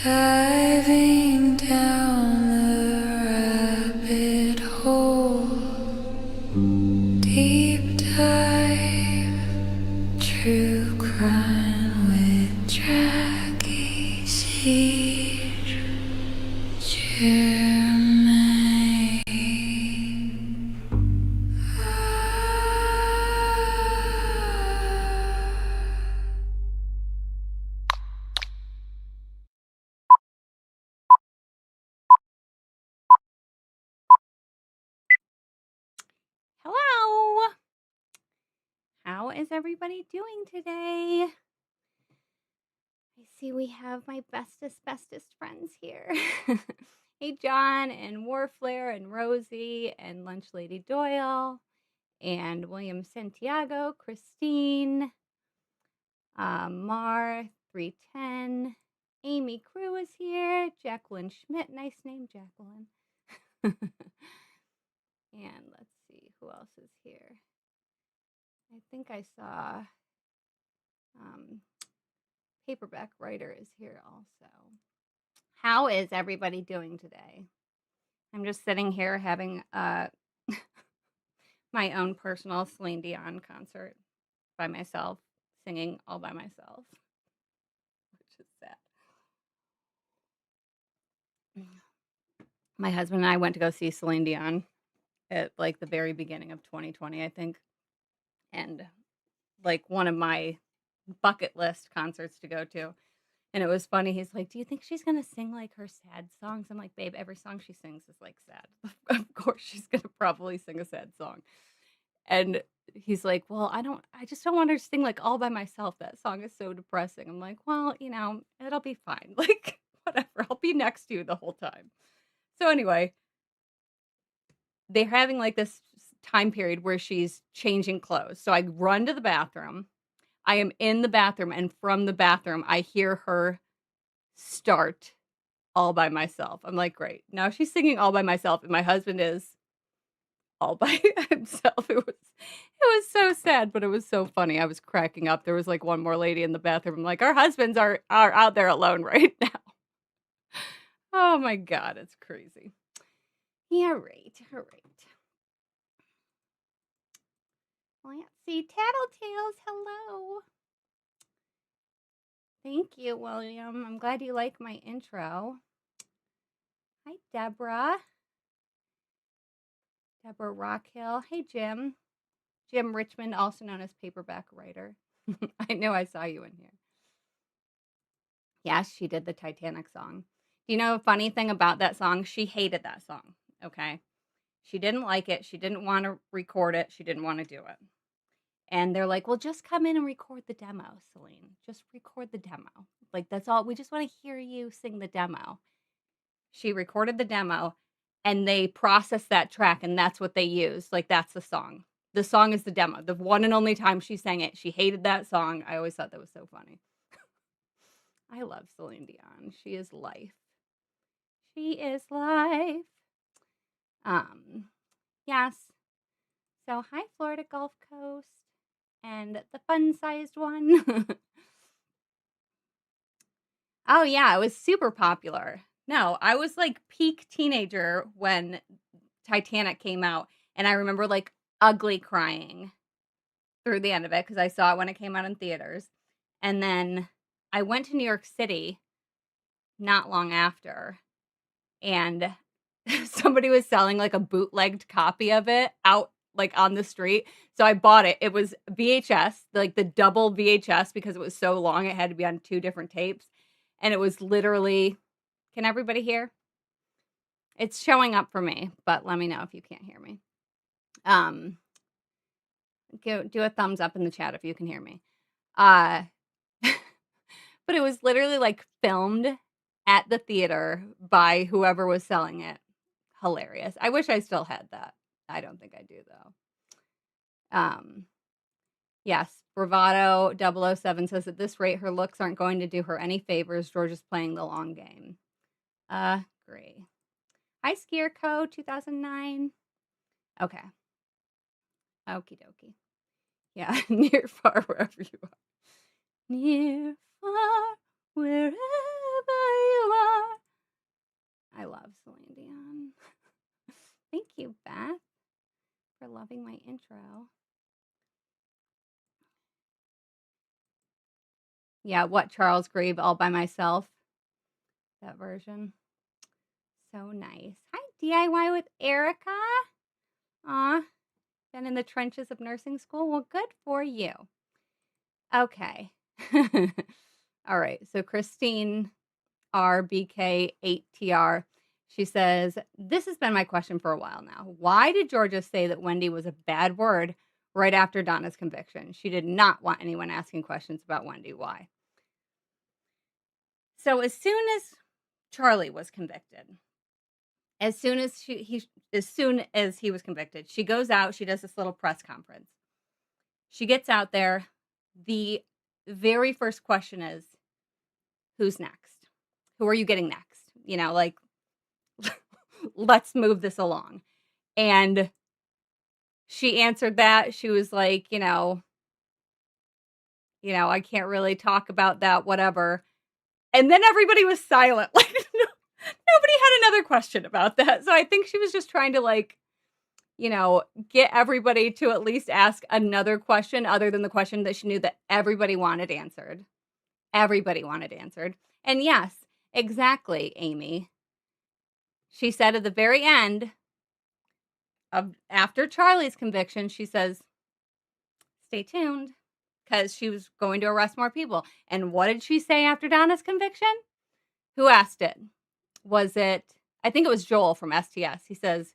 Diving down the rabbit hole, deep dive, true crime with Jackie Siege, Jermaine. Hello. How is everybody doing today? I see we have my bestest friends here. Hey, John and Warflare and Rosie and Lunch Lady Doyle and William Santiago, Christine, Mar 310, Amy Crew is here, Jacqueline Schmidt, nice name, Jacqueline. And let's see who else is here. I think I saw Paperback Writer is here also. How is everybody doing today? I'm just sitting here having my own personal Celine Dion concert by myself, singing all by myself, which is sad. My husband and I went to go see Celine Dion at like the very beginning of 2020, I think. And like one of my bucket list concerts to go to. And it was funny. He's like, "Do you think she's gonna sing like her sad songs?" I'm like, "Babe, every song she sings is like sad. Of course, she's gonna probably sing a sad song." And he's like, "Well, I just don't want her to sing like all by myself. That song is so depressing." I'm like, "Well, it'll be fine. Like, whatever. I'll be next to you the whole time." So anyway, they're having like this time period where she's changing clothes. So I run to the bathroom. I am in the bathroom, and from the bathroom, I hear her start all by myself. I'm like, great. Now she's singing all by myself, and my husband is all by himself. It was so sad, but it was so funny. I was cracking up. There was like one more lady in the bathroom. I'm like, our husbands are out there alone right now. Oh my God, it's crazy. Yeah, right. All right. Let's see. Tattletales, hello. Thank you, William. I'm glad you like my intro. Hi, Deborah. Deborah Rockhill. Hey, Jim. Jim Richmond, also known as Paperback Writer. I know I saw you in here. Yes, she did the Titanic song. Do you know a funny thing about that song? She hated that song, okay? She didn't like it. She didn't want to record it. She didn't want to do it. And they're like, well, just come in and record the demo, Celine. Just record the demo. Like, that's all. We just want to hear you sing the demo. She recorded the demo, and they processed that track, and that's what they used. Like, that's the song. The song is the demo. The one and only time she sang it, she hated that song. I always thought that was so funny. I love Celine Dion. She is life. She is life. Yes. So, hi, Florida Gulf Coast and the fun-sized one. Oh, yeah, it was super popular. No, I was like peak teenager when Titanic came out, and I remember like ugly crying through the end of it because I saw it when it came out in theaters. And then I went to New York City not long after, and somebody was selling like a bootlegged copy of it out like on the street. So I bought it. It was VHS, like the double VHS, because it was so long it had to be on 2 different tapes. And it was literally, can everybody hear? It's showing up for me, but let me know if you can't hear me. Do a thumbs up in the chat if you can hear me. But it was literally like filmed at the theater by whoever was selling it. Hilarious. I wish I still had that. I don't think I do though. Yes, Bravado 007 says at this rate her looks aren't going to do her any favors. George is playing the long game. Great. Hi, Skier Co. 2009. Okay. Okie dokie. Yeah, near, far, wherever you are. Near, far, wherever you Celine Dion. Thank you, Beth, for loving my intro. Yeah, what, Charles Grieve, All by Myself? That version. So nice. Hi, DIY with Erica. Aw, been in the trenches of nursing school? Well, good for you. Okay. All right, so Christine RBK8TR, she says, this has been my question for a while now. Why did Georgia say that Wendi was a bad word right after Donna's conviction? She did not want anyone asking questions about Wendi. Why? So as soon as Charlie was convicted, as soon as he was convicted, she goes out, she does this little press conference. She gets out there. The very first question is, who's next? Who are you getting next? You know, like, let's move this along. And she answered that. She was like, I can't really talk about that, whatever. And then everybody was silent. Like, nobody had another question about that. So I think she was just trying to, get everybody to at least ask another question other than the question that she knew that everybody wanted answered. Everybody wanted answered. And yes, exactly, Amy. She said at the very end after Charlie's conviction, she says, stay tuned, because she was going to arrest more people. And what did she say after Donna's conviction? Who asked it? I think it was Joel from STS. He says,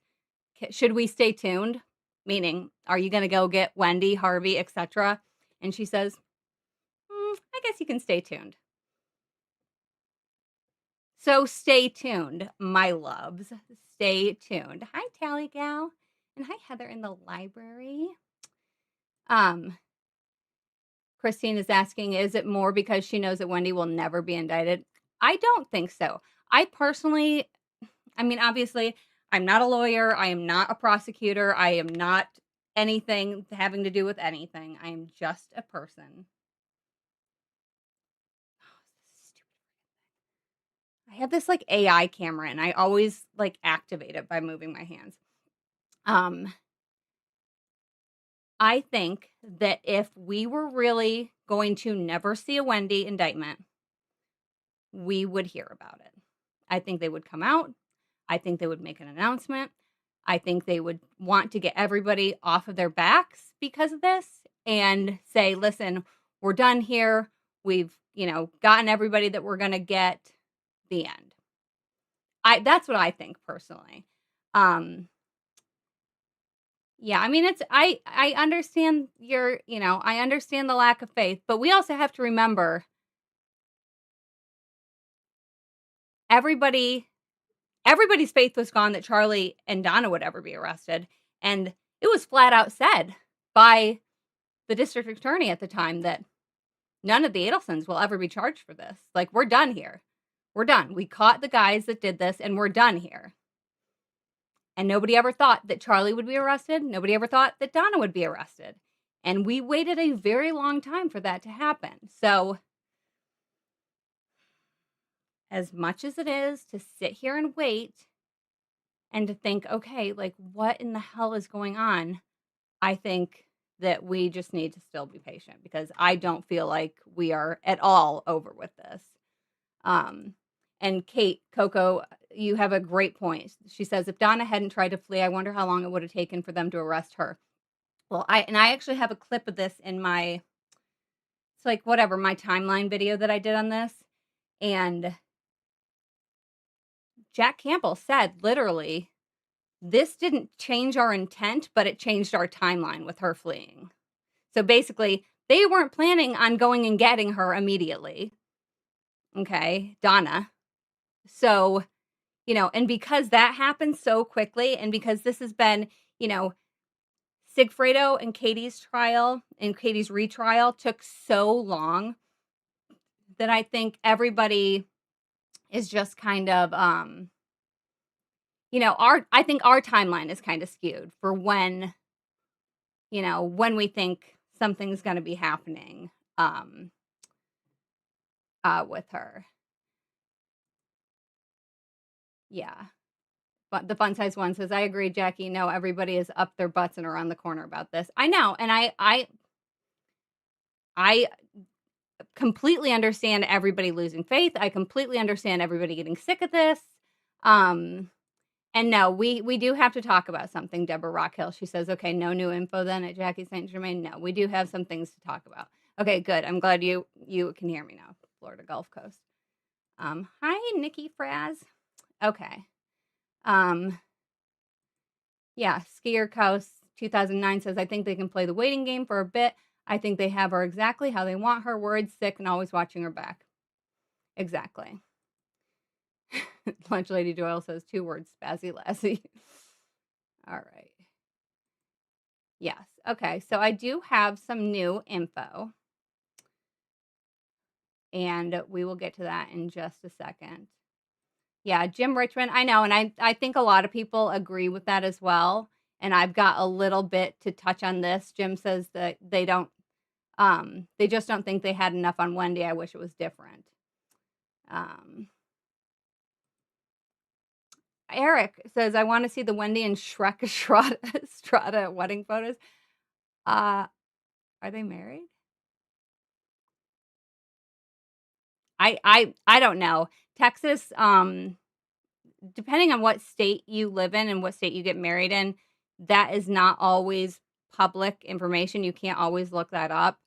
should we stay tuned? Meaning, are you going to go get Wendi, Harvey, etc.? And she says, I guess you can stay tuned. So stay tuned, my loves. Stay tuned. Hi, Tally Gal. And hi, Heather in the library. Christine is asking, is it more because she knows that Wendi will never be indicted? I don't think so. I personally, obviously, I'm not a lawyer. I am not a prosecutor. I am not anything having to do with anything. I am just a person. I have this AI camera and I always activate it by moving my hands. I think that if we were really going to never see a Wendi indictment, we would hear about it. I think they would come out. I think they would make an announcement. I think they would want to get everybody off of their backs because of this and say, listen, we're done here. We've, gotten everybody that we're going to get. The end. That's what I think personally. Yeah, I understand I understand the lack of faith, but we also have to remember everybody's faith was gone that Charlie and Donna would ever be arrested. And it was flat out said by the district attorney at the time that none of the Adelsons will ever be charged for this. Like, we're done here. We're done. We caught the guys that did this and we're done here. And nobody ever thought that Charlie would be arrested. Nobody ever thought that Donna would be arrested. And we waited a very long time for that to happen. So as much as it is to sit here and wait and to think, okay, what in the hell is going on? I think that we just need to still be patient because I don't feel like we are at all over with this. And Kate, Coco, you have a great point. She says, if Donna hadn't tried to flee, I wonder how long it would have taken for them to arrest her. Well, I actually have a clip of this in my timeline video that I did on this. And Jack Campbell said, literally, this didn't change our intent, but it changed our timeline with her fleeing. So basically, they weren't planning on going and getting her immediately. Okay, Donna. So, and because that happened so quickly, and because this has been, Sigfredo and Katie's trial and Katie's retrial took so long that I think everybody is just kind of, I think our timeline is kind of skewed for when we think something's going to be happening, with her. Yeah. But the fun size one says, "I agree, Jackie. No, everybody is up their butts and around the corner about this." I know, and I completely understand everybody losing faith. I completely understand everybody getting sick of this. And no, we do have to talk about something. Deborah Rockhill. She says, "Okay, no new info then at Jackie St. Germain." No, we do have some things to talk about. Okay, good. I'm glad you can hear me now. Florida Gulf Coast. Hi, Nikki Fraz. Okay. Yeah, Skier Coast 2009 says, "I think they can play the waiting game for a bit. I think they have her exactly how they want her, worried, sick, and always watching her back." Exactly. Lunch Lady Doyle says 2 words, spazzy lassie. All right. Yes. Okay. So I do have some new info, and we will get to that in just a second. Yeah, Jim Richmond. I know, and I think a lot of people agree with that as well. And I've got a little bit to touch on this. Jim says that they just don't think they had enough on Wendi. I wish it was different. Eric says, "I want to see the Wendi and Shrek Strata wedding photos." Are they married? I don't know. Texas, depending on what state you live in and what state you get married in, that is not always public information. You can't always look that up.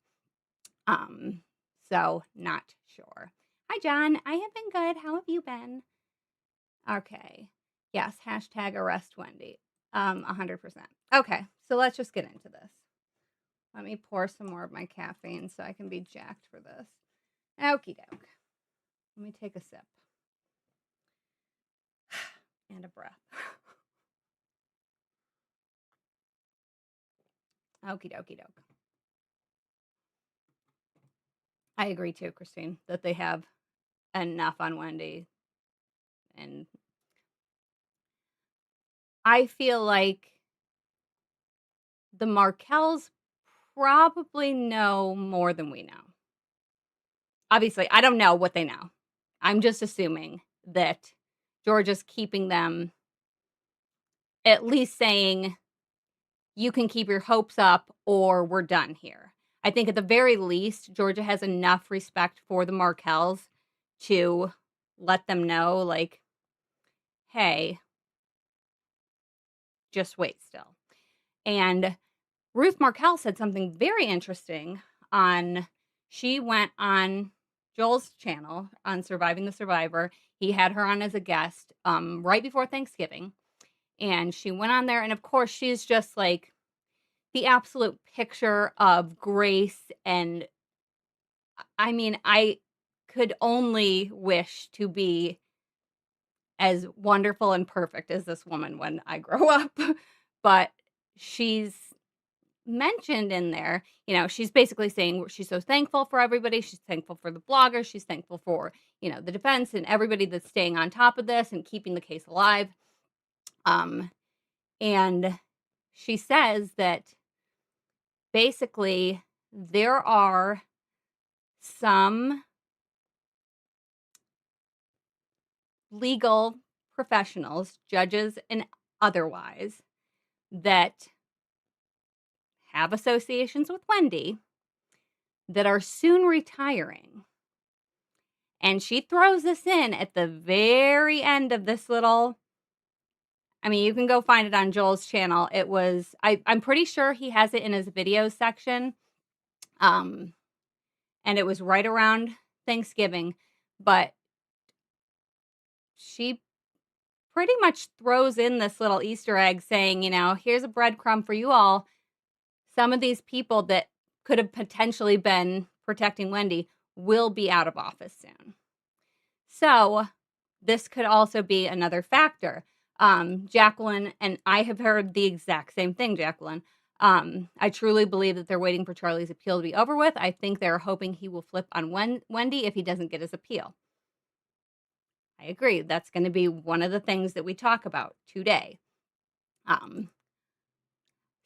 So not sure. Hi, John. I have been good. How have you been? Okay. Yes. Hashtag arrest Wendi. 100%. Okay. So let's just get into this. Let me pour some more of my caffeine so I can be jacked for this. Okie doke. Let me take a sip. And a breath. Okie dokie doke. I agree too, Christine, that they have enough on Wendi. And I feel like the Markells probably know more than we know. Obviously, I don't know what they know. I'm just assuming that Georgia's keeping them, at least saying, "You can keep your hopes up or we're done here." I think at the very least, Georgia has enough respect for the Markells to let them know, like, hey, just wait still. And Ruth Markel said something very interesting she went on Joel's channel on Surviving the Survivor. He had her on as a guest right before Thanksgiving. And she went on there, and of course, she's just like the absolute picture of grace. And I mean, I could only wish to be as wonderful and perfect as this woman when I grow up. But she's mentioned in there, she's basically saying she's so thankful for everybody. She's thankful for the bloggers. She's thankful for, the defense and everybody that's staying on top of this and keeping the case alive. And she says that basically there are some legal professionals, judges and otherwise, that have associations with Wendi that are soon retiring. And she throws this in at the very end of this little, I mean, you can go find it on Joel's channel. It was, I'm pretty sure he has it in his videos section. And it was right around Thanksgiving, but she pretty much throws in this little Easter egg saying, here's a breadcrumb for you all. Some of these people that could have potentially been protecting Wendi will be out of office soon. So this could also be another factor. Jacqueline, and I have heard the exact same thing, Jacqueline. I truly believe that they're waiting for Charlie's appeal to be over with. I think they're hoping he will flip on Wendi if he doesn't get his appeal. I agree. That's going to be one of the things that we talk about today.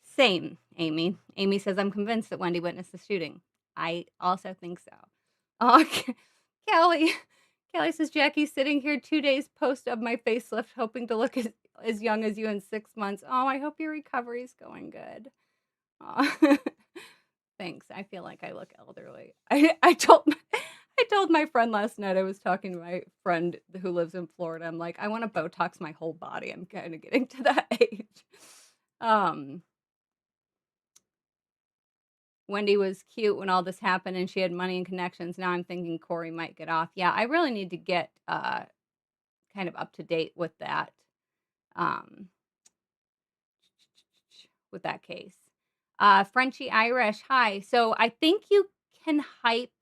Same, Amy. Amy says, "I'm convinced that Wendi witnessed the shooting." I also think so. Oh, Kelly. Kelly says, Jackie's sitting here 2 days post of my facelift, hoping to look as young as you in 6 months. Oh, I hope your recovery's going good. Aw. Thanks. I feel like I look elderly. I told my friend last night, I was talking to my friend who lives in Florida. I'm like, I want to Botox my whole body. I'm kind of getting to that age. Wendi was cute when all this happened and she had money and connections. Now I'm thinking Corey might get off. Yeah, I really need to get kind of up to date with that. With that case. Frenchie Irish, hi. So I think you can hype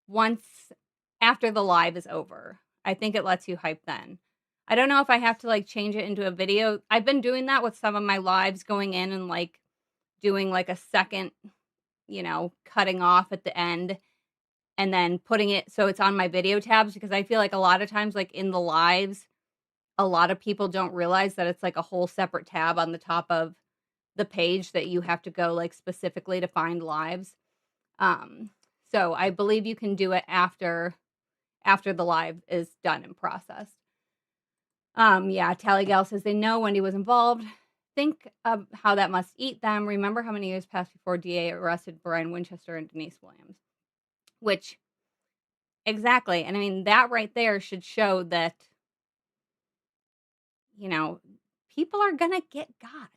once after the live is over. I think it lets you hype then. I don't know if I have to like change it into a video. I've been doing that with some of my lives, going in and like doing like a second, cutting off at the end and then putting it so it's on my video tabs, because I feel like a lot of times, like in the lives, a lot of people don't realize that it's like a whole separate tab on the top of the page that you have to go like specifically to find lives. So I believe you can do it after the live is done and processed. Yeah, Tally Gal says they know Wendi was involved. Think of how that must eat them. Remember how many years passed before DA arrested Brian Winchester and Denise Williams? Which, exactly. And I mean, that right there should show that, people are going to get got.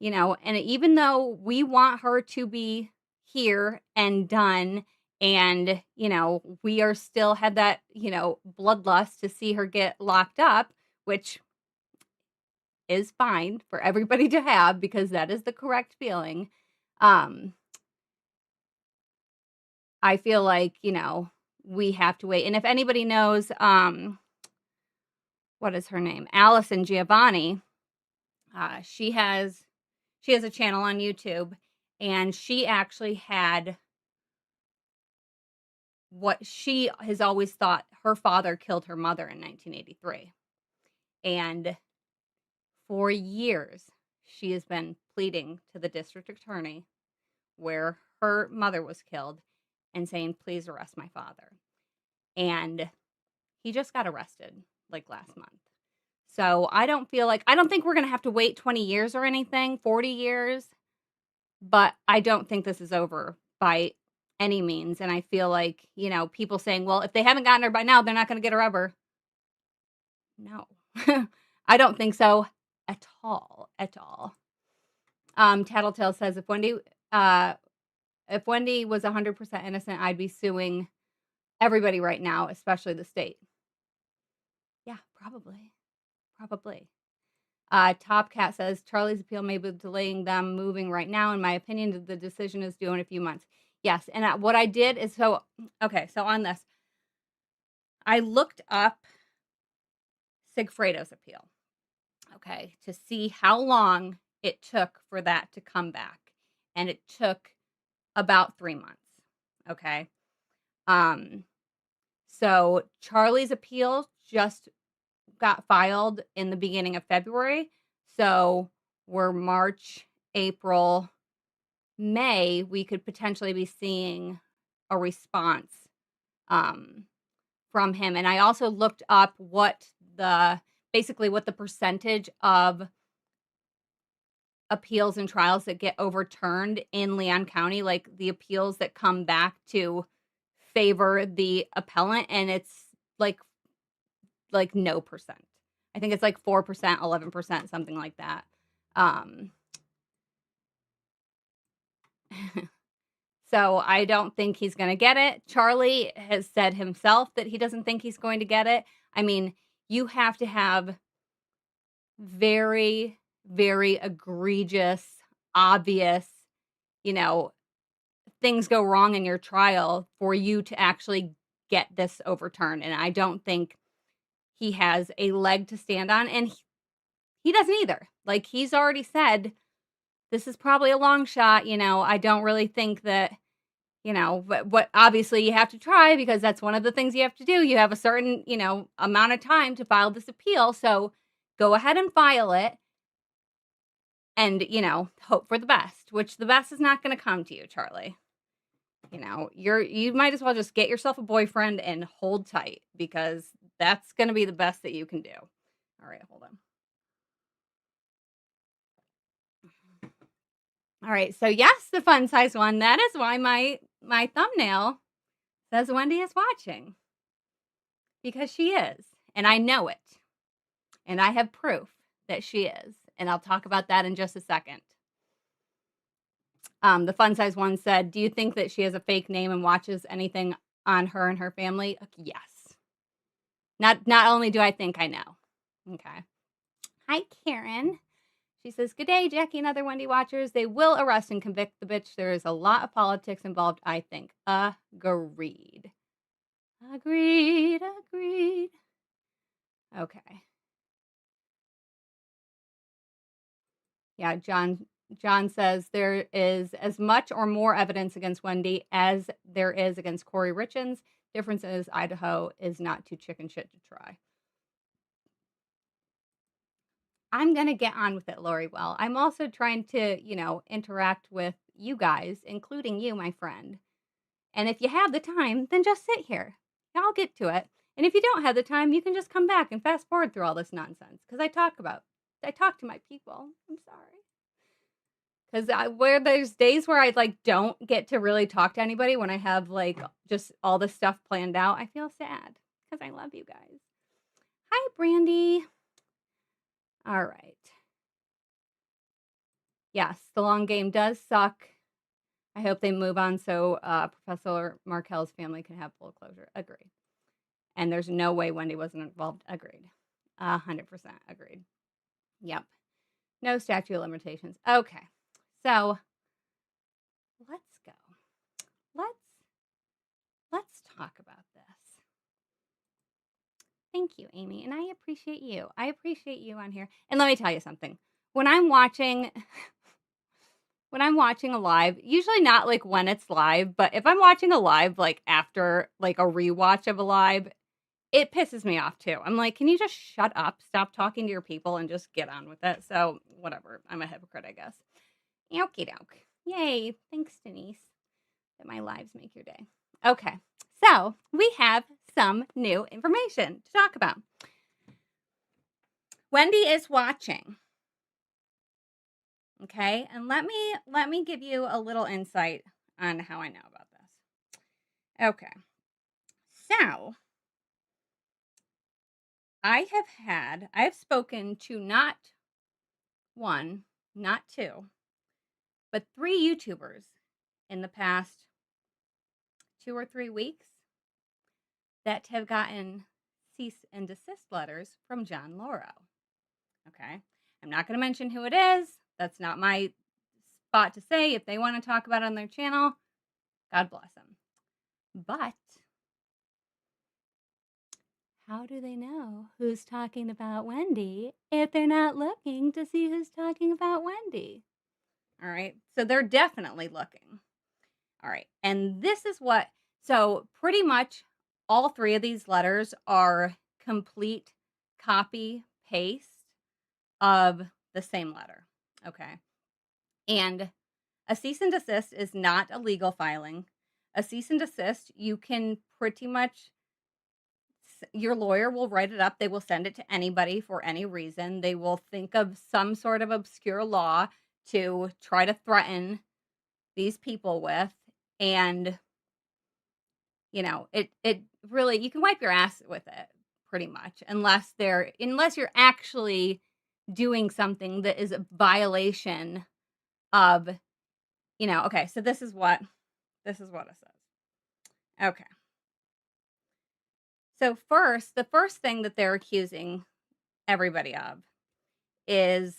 And even though we want her to be here and done, and, we are still had that, bloodlust to see her get locked up, which is fine for everybody to have because that is the correct feeling. I feel like, we have to wait. And if anybody knows, what is her name? Allison Giovanni, she has a channel on YouTube, and she actually had what she has always thought her father killed her mother in 1983. And for years, she has been pleading to the district attorney where her mother was killed and saying, please arrest my father. And he just got arrested like last month. So I don't think we're going to have to wait 20 years or anything, 40 years, but I don't think this is over by any means. And I feel like, people saying, well, if they haven't gotten her by now, they're not going to get her ever. No, I don't think so at all. Tattletale says if Wendi was 100% innocent, I'd be suing everybody right now, especially the state. Yeah, probably. Top Cat says Charlie's appeal may be delaying them moving right now. In my opinion, the decision is due in a few months. Yes, and what I did is so on this, I looked up Sigfredo's appeal, okay, to see how long it took for that to come back, and it took about 3 months. Okay, so Charlie's appeal just got filed in the beginning of February. So we're March, April, May. We could potentially be seeing a response from him. And I also looked up what the percentage of appeals and trials that get overturned in Leon County, like the appeals that come back to favor the appellant, and it's like no percent. I think it's like 4%, 11%, something like that. So I don't think he's going to get it. Charlie has said himself that he doesn't think he's going to get it. I mean, you have to have very, very egregious, obvious, things go wrong in your trial for you to actually get this overturned. And I don't think he has a leg to stand on, and he doesn't either. Like, he's already said, this is probably a long shot. I don't really think that, but what obviously you have to try, because that's one of the things you have to do. You have a certain, amount of time to file this appeal. So go ahead and file it and, hope for the best, which the best is not going to come to you, Charlie. you might as well just get yourself a boyfriend and hold tight because that's gonna be the best that you can do. All right, hold on. All right, so yes, the fun size one. That is why my thumbnail says Wendy is watching because she is, and I know it, and I have proof that she is, and I'll talk about that in just a second. The fun size one said, "Do you think that she has a fake name and watches anything on her and her family?" Yes. Not only do I think, I know. Okay. Hi, Karen. She says, "Good day, Jackie and other Wendy watchers. They will arrest and convict the bitch. There is a lot of politics involved, I think." Agreed. Agreed. Agreed. Okay. Yeah, John says there is as much or more evidence against Wendy as there is against Corey Richins. Difference is Idaho is not too chicken shit to try. I'm going to get on with it, Lori. Well, I'm also trying to, interact with you guys, including you, my friend. And if you have the time, then just sit here. I'll get to it. And if you don't have the time, you can just come back and fast forward through all this nonsense because I talk to my people. I'm sorry. Because where there's days where I don't get to really talk to anybody when I have just all this stuff planned out, I feel sad because I love you guys. Hi, Brandy. All right. Yes, the long game does suck. I hope they move on so Professor Markel's family can have full closure. Agreed. And there's no way Wendy wasn't involved. Agreed. 100% agreed. Yep. No statute of limitations. Okay. So let's go. Let's talk about this. Thank you, Amy. And I appreciate you. I appreciate you on here. And let me tell you something. When I'm watching a live, usually not when it's live, but if I'm watching a live after a rewatch of a live, it pisses me off too. I'm like, can you just shut up? Stop talking to your people and just get on with it. So whatever. I'm a hypocrite, I guess. Okie doke. Yay. Thanks, Denise. That my lives make your day. Okay. So we have some new information to talk about. Wendy is watching. Okay. And let me give you a little insight on how I know about this. Okay. So I have spoken to not one, not two, but 3 YouTubers in the past 2 or 3 weeks that have gotten cease and desist letters from John Lauro. Okay. I'm not going to mention who it is. That's not my spot to say. If they want to talk about it on their channel, God bless them. But how do they know who's talking about Wendy if they're not looking to see who's talking about Wendy? All right. So they're definitely looking. All right. And this is so pretty much all 3 of these letters are complete copy paste of the same letter. Okay. And a cease and desist is not a legal filing. A cease and desist, you can pretty much, your lawyer will write it up. They will send it to anybody for any reason. They will think of some sort of obscure law to try to threaten these people with. And, it really, you can wipe your ass with it pretty much, unless you're actually doing something that is a violation of, okay, so this is what it says. Okay. So the first thing that they're accusing everybody of is,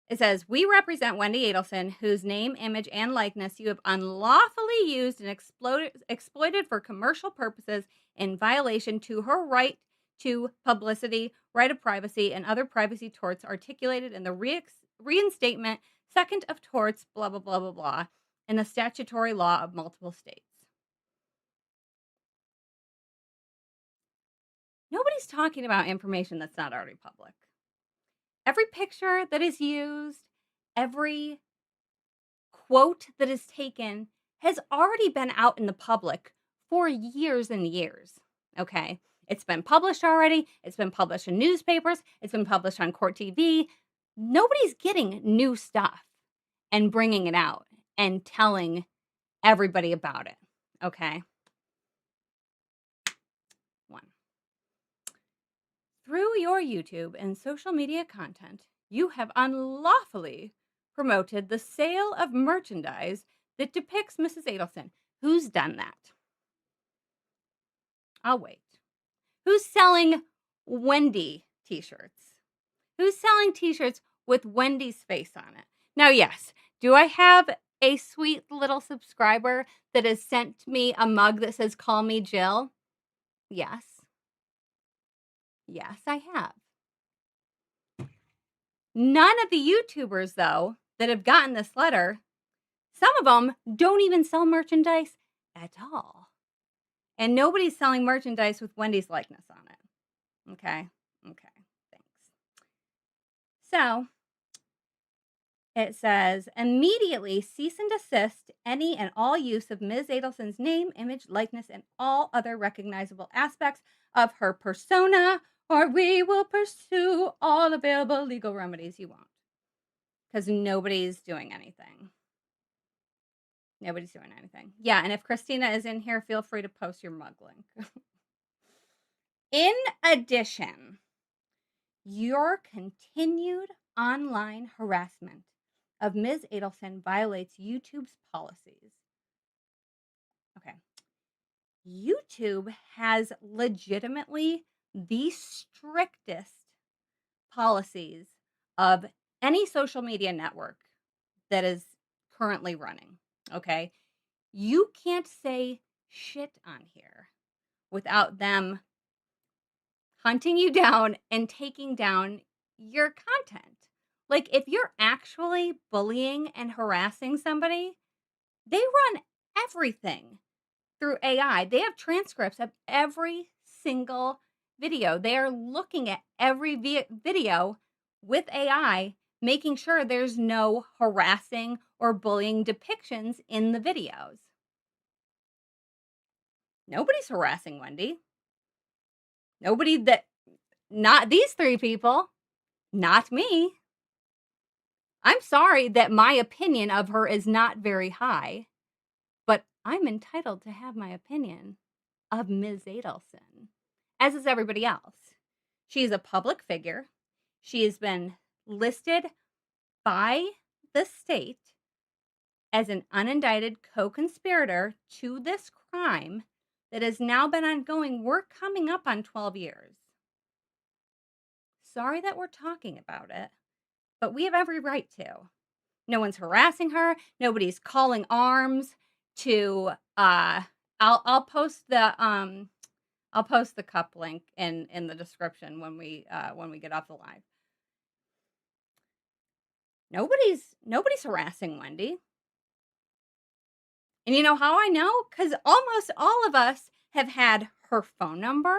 it says, "We represent Wendy Adelson, whose name, image, and likeness you have unlawfully used and exploited for commercial purposes in violation to her right to publicity, right of privacy, and other privacy torts articulated in the reinstatement second of torts, blah, blah, blah, blah, blah, in the statutory law of multiple states." Nobody's talking about information that's not already public. Every picture that is used, every quote that is taken has already been out in the public for years and years, okay? It's been published already. It's been published in newspapers. It's been published on court TV. Nobody's getting new stuff and bringing it out and telling everybody about it, okay? 1. Through your YouTube and social media content, you have unlawfully promoted the sale of merchandise that depicts Mrs. Adelson. Who's done that? I'll wait. Who's selling Wendi t-shirts? Who's selling t-shirts with Wendy's face on it? Now, yes, do I have a sweet little subscriber that has sent me a mug that says, "Call me Jill"? Yes. Yes, I have. None of the YouTubers, though, that have gotten this letter, some of them don't even sell merchandise at all. And nobody's selling merchandise with Wendy's likeness on it. Okay. Thanks. So it says, immediately cease and desist any and all use of Ms. Adelson's name, image, likeness, and all other recognizable aspects of her persona, or we will pursue all available legal remedies you want. Because nobody's doing anything. Nobody's doing anything. Yeah, and if Christina is in here, feel free to post your mug link. In addition, your continued online harassment of Ms. Adelson violates YouTube's policies. Okay. YouTube has legitimately the strictest policies of any social media network that is currently running. Okay. You can't say shit on here without them hunting you down and taking down your content. Like, if you're actually bullying and harassing somebody, they run everything through AI. They have transcripts of every single video. They are looking at every video with AI, making sure there's no harassing or bullying depictions in the videos. Nobody's harassing Wendi. Not these 3 people, not me. I'm sorry that my opinion of her is not very high, but I'm entitled to have my opinion of Ms. Adelson, as is everybody else. She is a public figure. She has been listed by the state as an unindicted co-conspirator to this crime that has now been ongoing. We're coming up on 12 years. Sorry that we're talking about it, but we have every right to. No one's harassing her. Nobody's calling arms to I'll post the cup link in the description when we get off the live. Nobody's harassing Wendi. And you know how I know? Cuz almost all of us have had her phone number,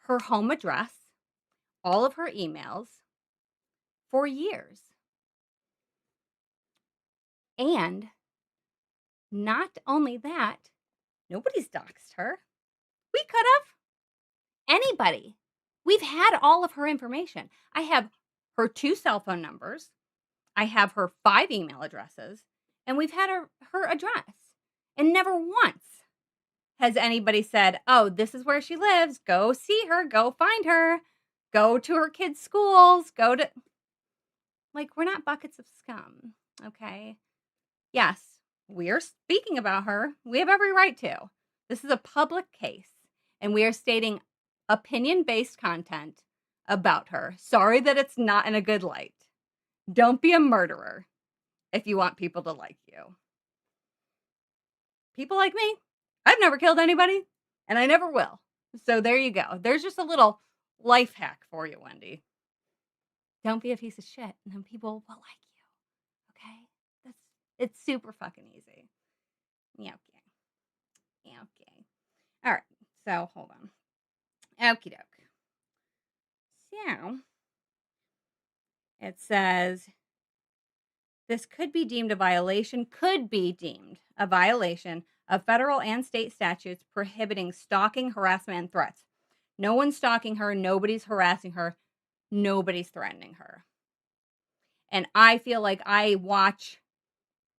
her home address, all of her emails for years. And not only that, nobody's doxed her. We could have. Anybody. We've had all of her information. I have her 2 cell phone numbers. I have her 5 email addresses. And we've had her address. And never once has anybody said, oh, this is where she lives. Go see her. Go find her. Go to her kids' schools. Like, we're not buckets of scum. Okay? Yes, we are speaking about her. We have every right to. This is a public case, and we are stating opinion-based content about her. Sorry that it's not in a good light. Don't be a murderer if you want people to like you. People like me, I've never killed anybody, and I never will. So there you go. There's just a little life hack for you, Wendi. Don't be a piece of shit, and then people will like you. Okay? It's super fucking easy. Yeah, okay. All right. So hold on. Okie doke. So it says, This could be deemed a violation of federal and state statutes prohibiting stalking, harassment, and threats. No one's stalking her, nobody's harassing her, nobody's threatening her. And I feel like I watch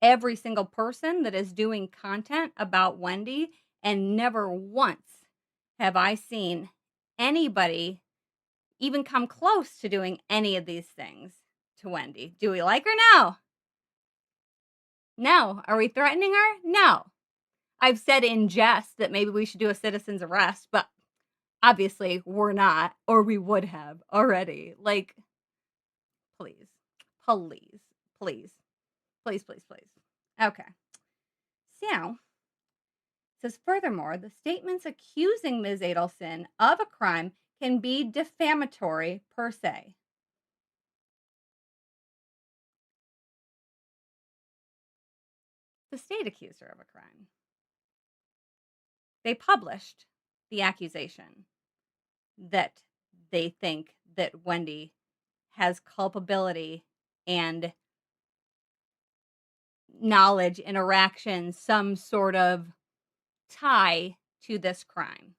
every single person that is doing content about Wendi, and never once have I seen anybody even come close to doing any of these things to Wendi. Do we like her? No. No. Are we threatening her? No. I've said in jest that maybe we should do a citizen's arrest, but obviously we're not, or we would have already. Like, please, please, please, please, please, please. Okay. So, it says, furthermore, the statements accusing Ms. Adelson of a crime can be defamatory per se. The state accused her of a crime. They published the accusation that they think that Wendi has culpability and knowledge, interaction, some sort of tie to this crime.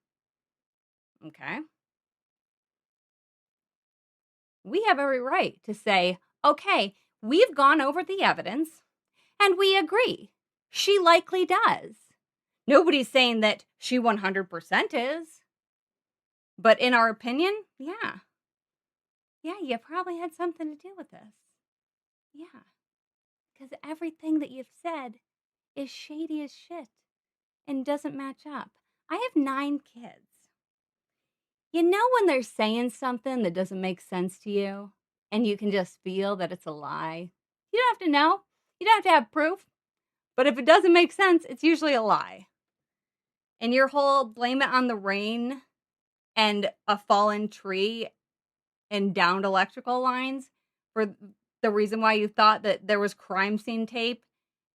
Okay. We have every right to say, okay, we've gone over the evidence and we agree. She likely does. Nobody's saying that she 100% is. But in our opinion, yeah. Yeah, you probably had something to do with this. Yeah. Because everything that you've said is shady as shit and doesn't match up. I have 9 kids. You know when they're saying something that doesn't make sense to you and you can just feel that it's a lie? You don't have to know. You don't have to have proof. But if it doesn't make sense, it's usually a lie. And your whole blame it on the rain and a fallen tree and downed electrical lines for the reason why you thought that there was crime scene tape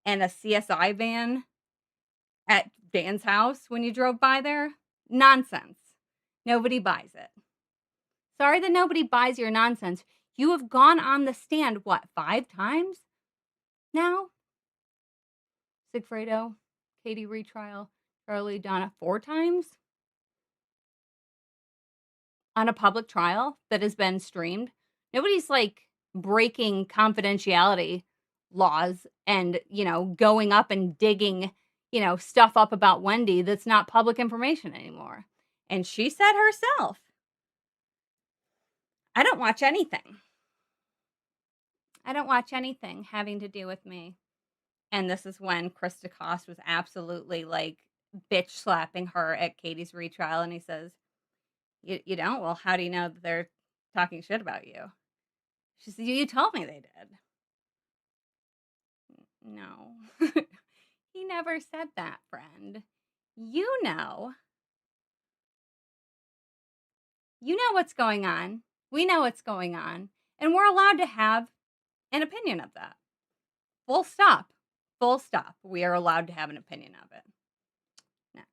and a CSI van at Dan's house when you drove by there? Nonsense. Nobody buys it. Sorry that nobody buys your nonsense. You have gone on the stand, what, 5 times now? Sigfredo, Katie retrial, Charlie, Donna, 4 times? On a public trial that has been streamed. Nobody's like breaking confidentiality laws and, going up and digging, stuff up about Wendi that's not public information anymore. And she said herself, I don't watch anything. I don't watch anything having to do with me. And this is when Chris DeCoste was absolutely like bitch slapping her at Katie's retrial. And he says, you don't? Well, how do you know that they're talking shit about you? She said, you told me they did. No. He never said that, friend. You know. You know what's going on. We know what's going on. And we're allowed to have an opinion of that. Full stop. Full stop. We are allowed to have an opinion of it. Next.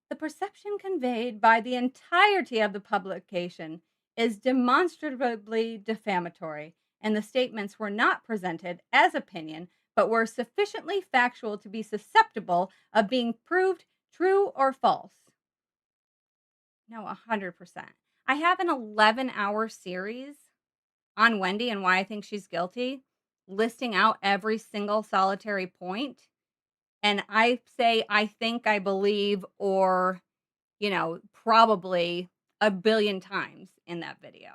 The perception conveyed by the entirety of the publication is demonstrably defamatory, and the statements were not presented as opinion, but were sufficiently factual to be susceptible of being proved true or false. No, 100%. I have an 11-hour series on Wendi and why I think she's guilty, listing out every single solitary point. And I say, I think, I believe, or, probably a billion times in that video.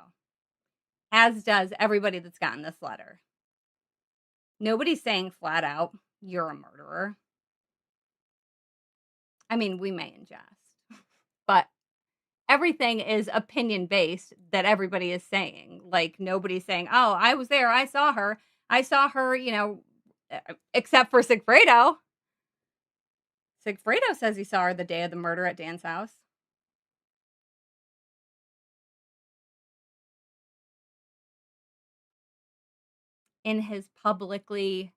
As does everybody that's gotten this letter. Nobody's saying flat out, you're a murderer. I mean, we may ingest, but everything is opinion based that everybody is saying. Like, nobody's saying, oh, I was there, I saw her, except for Sigfredo. Sigfredo says he saw her the day of the murder at Dan's house. In his publicly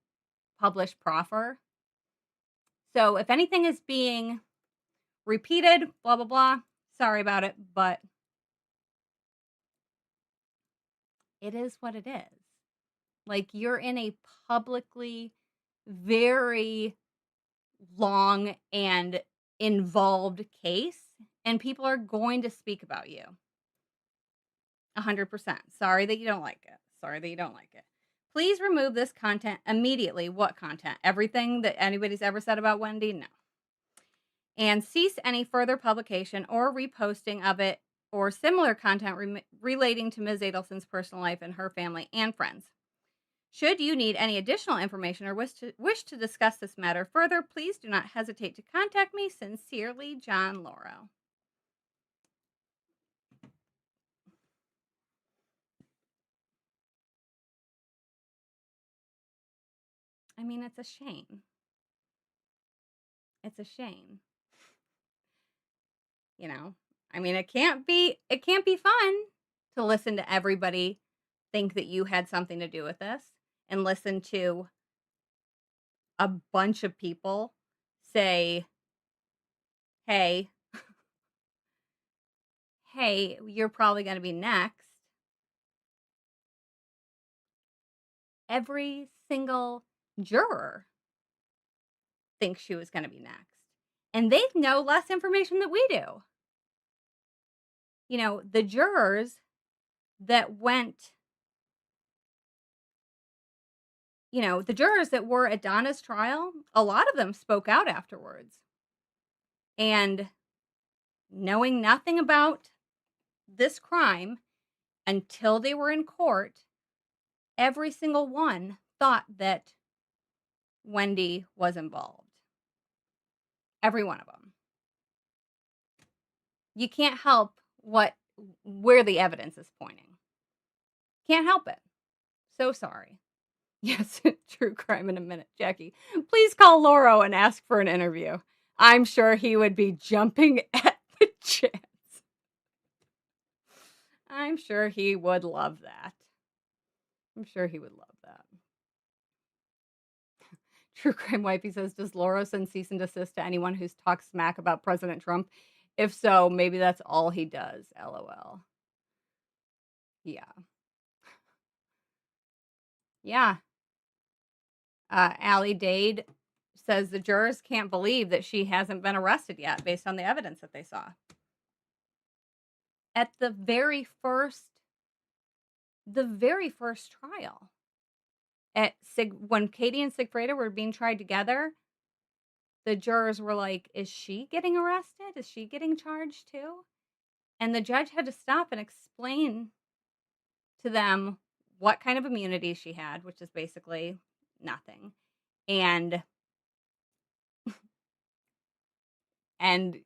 published proffer. So if anything is being repeated, blah, blah, blah, sorry about it, but it is what it is. Like, you're in a publicly very long and involved case, and people are going to speak about you. 100%. Sorry that you don't like it. Sorry that you don't like it. Please remove this content immediately. What content? Everything that anybody's ever said about Wendi? No. And cease any further publication or reposting of it or similar content relating to Ms. Adelson's personal life and her family and friends. Should you need any additional information or wish to discuss this matter further, please do not hesitate to contact me. Sincerely, John Lauro. I mean, it's a shame. It's a shame. You know, I mean, it can't be fun to listen to everybody think that you had something to do with this and listen to a bunch of people say, "Hey, hey, you're probably going to be next." Every single juror thinks she was going to be next. And they know less information than we do. You know, the jurors that went, you know, the jurors that were at Donna's trial, a lot of them spoke out afterwards. And knowing nothing about this crime until they were in court, every single one thought that Wendi was involved. Every one of them. You can't help where the evidence is pointing. Can't help it. So sorry. Yes, true crime in a minute, Jackie. Please call Lauro and ask for an interview. I'm sure he would be jumping at the chance. I'm sure he would love that. I'm sure he would love that. True Crime Wifey says, does Lauro send cease and desist to anyone who's talked smack about President Trump? If so, maybe that's all he does. LOL. Yeah. Yeah. Allie Dade says the jurors can't believe that she hasn't been arrested yet based on the evidence that they saw. At the very first trial, when Katie and Sigfreda were being tried together, the jurors were like, is she getting arrested? Is she getting charged too? And the judge had to stop and explain to them what kind of immunity she had, which is basically nothing. And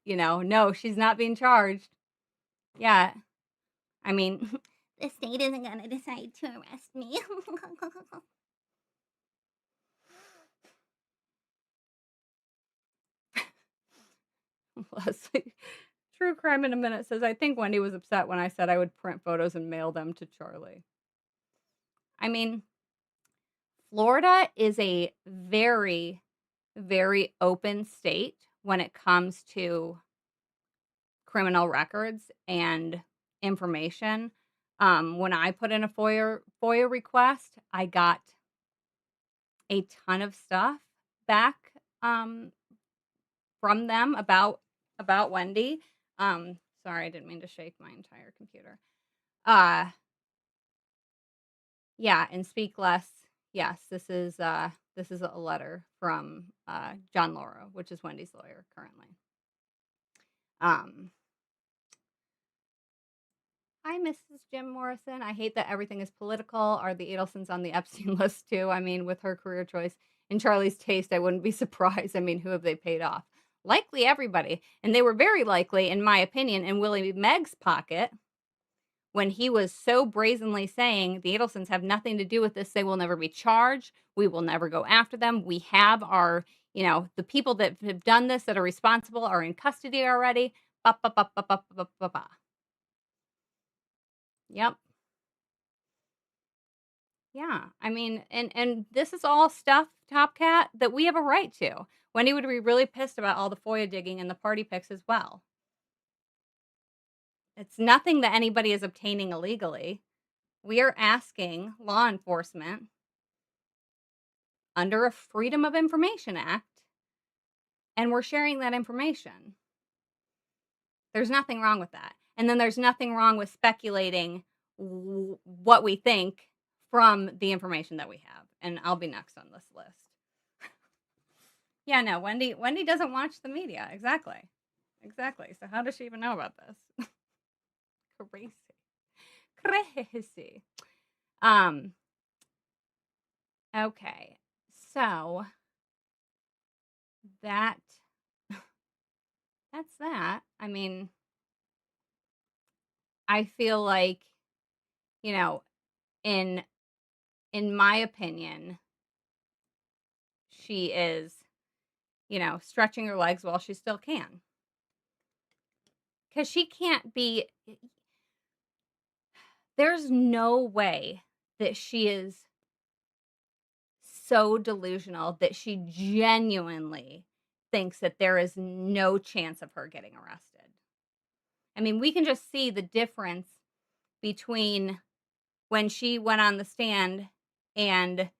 you know, no, she's not being charged. Yeah. I mean, the state isn't going to decide to arrest me. Leslie, True Crime in a Minute says, I think Wendi was upset when I said I would print photos and mail them to Charlie. I mean, Florida is a very, very open state when it comes to criminal records and information. When I put in a FOIA request, I got a ton of stuff back from them about Wendi. Sorry, I didn't mean to shake my entire computer. Yeah, and speak less. Yes, this is a letter from John Lauro, which is Wendi's lawyer currently. Hi, Mrs. Jim Morrison. I hate that everything is political. Are the Adelsons on the Epstein list too? I mean, with her career choice and Charlie's taste, I wouldn't be surprised. I mean, who have they paid off? Likely everybody. And they were very likely, in my opinion, in Willie Meg's pocket when he was so brazenly saying the Adelsons have nothing to do with this. They will never be charged. We will never go after them. We have our, you know, the people that have done this that are responsible are in custody already. Ba, ba, ba, ba, ba, ba, ba, ba. Yep. Yeah. I mean, and this is all stuff, Top Cat, that we have a right to. Wendi would be really pissed about all the FOIA digging and the party pics as well. It's nothing that anybody is obtaining illegally. We are asking law enforcement under a Freedom of Information Act, and we're sharing that information. There's nothing wrong with that. And then there's nothing wrong with speculating what we think from the information that we have. And I'll be next on this list. Yeah, no, Wendi doesn't watch the media. Exactly. Exactly. So how does she even know about this? Crazy. Crazy. Okay. So that's that. I mean, I feel like, you know, in my opinion, she is, stretching her legs while she still can. Cuz she can't be there's no way that she is so delusional that she genuinely thinks that there is no chance of her getting arrested. I mean, we can just see the difference between when she went on the stand and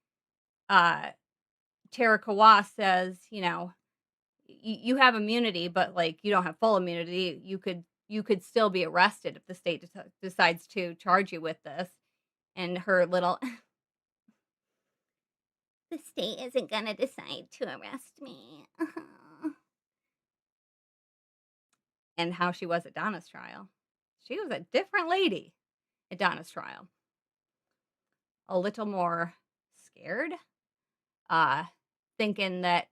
Tara Kawa says, you have immunity, but like you don't have full immunity. You could still be arrested if the state decides to charge you with this. And her little the state isn't gonna decide to arrest me. And how she was at Donna's trial. She was a different lady at Donna's trial. A little more scared, thinking that,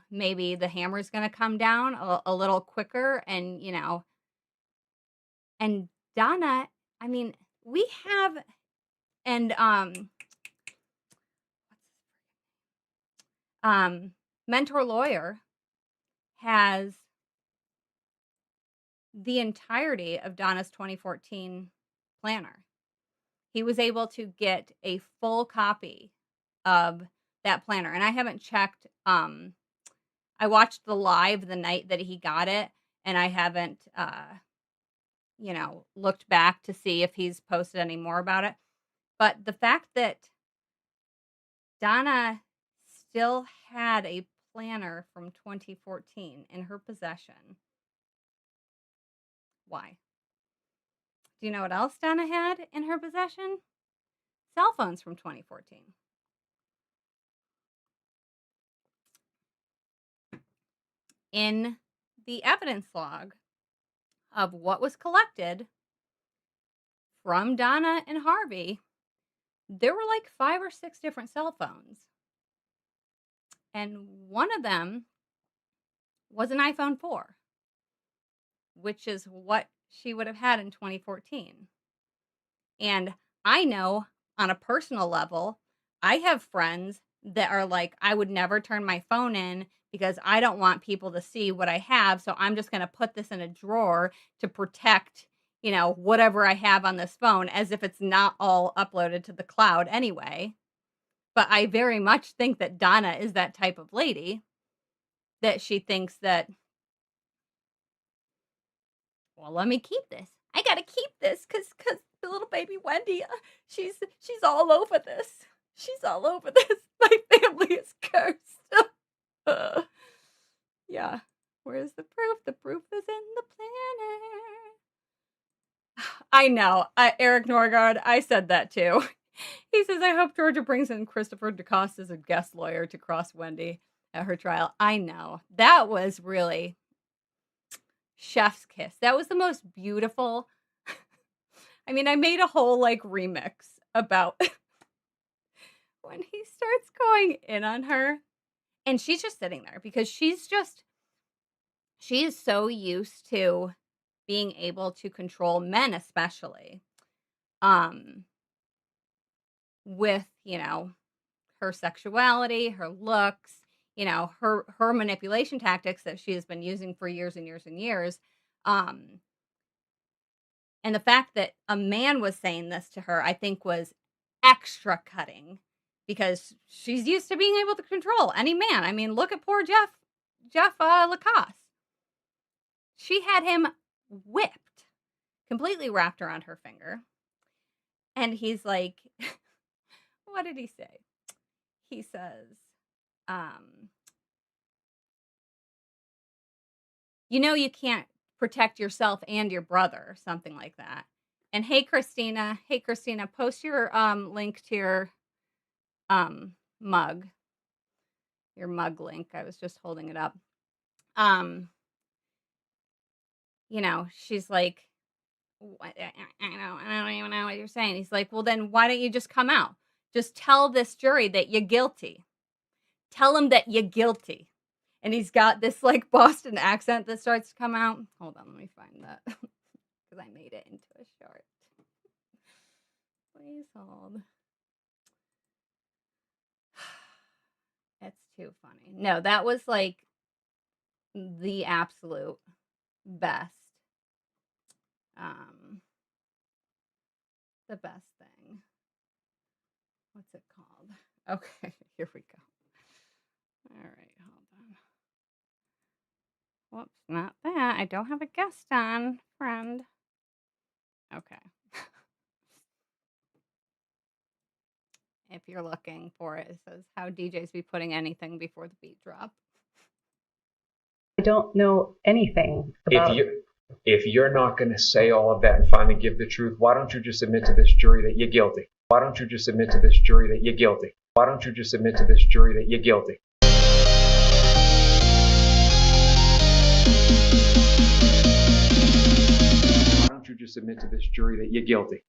maybe the hammer's gonna come down a little quicker and, and Donna, I mean, we have and, Mentor Lawyer has the entirety of Donna's 2014 planner. He was able to get a full copy of that planner, and I haven't checked, I watched the live the night that he got it, and I haven't, looked back to see if he's posted any more about it. But the fact that Donna still had a planner from 2014 in her possession. Why? Do you know what else Donna had in her possession? Cell phones from 2014. In the evidence log of what was collected from Donna and Harvey, there were like 5 or 6 different cell phones. And one of them was an iPhone 4, which is what she would have had in 2014. And I know on a personal level, I have friends that are like, I would never turn my phone in because I don't want people to see what I have. So I'm just going to put this in a drawer to protect, whatever I have on this phone as if it's not all uploaded to the cloud anyway. But I very much think that Donna is that type of lady that she thinks that, well, let me keep this. I got to keep this because the little baby Wendi, she's all over this. She's all over this. My family is cursed. Yeah. Where's the proof? The proof is in the planner. I know. Eric Norgard, I said that too. He says, I hope Georgia brings in Christopher DeCoste as a guest lawyer to cross Wendi at her trial. I know. That was really chef's kiss. That was the most beautiful. I mean, I made a whole like remix about when he starts going in on her and she's just sitting there because she is so used to being able to control men, especially with, her sexuality, her looks, her manipulation tactics that she has been using for years and years and years. And the fact that a man was saying this to her, I think was extra cutting because she's used to being able to control any man. I mean, look at poor Jeff Lacoste. She had him whipped, completely wrapped around her finger. And he's like, what did he say? he says, um, you can't protect yourself and your brother, something like that. And hey, Christina, post your link to your mug, your mug link. I was just holding it up. She's like, what, I don't even know what you're saying. He's like, well, then why don't you just come out? Just tell this jury that you're guilty. Tell them that you're guilty. And he's got this like Boston accent that starts to come out. Hold on, let me find that because I made it into a short. Please hold. It's too funny. No, that was like the absolute best. The best thing. What's it called? Okay, here we go. All right, hold on. Whoops, not that. I don't have a guest on, friend. Okay. If you're looking for it, it says how DJs be putting anything before the beat drop. I don't know anything about. If you're not going to say all of that and finally give the truth, why don't you just admit to this jury that you're guilty? Why don't you just admit to this jury that you're guilty? Why don't you just admit to this jury that you're guilty? Why don't you just admit to this jury that you're guilty?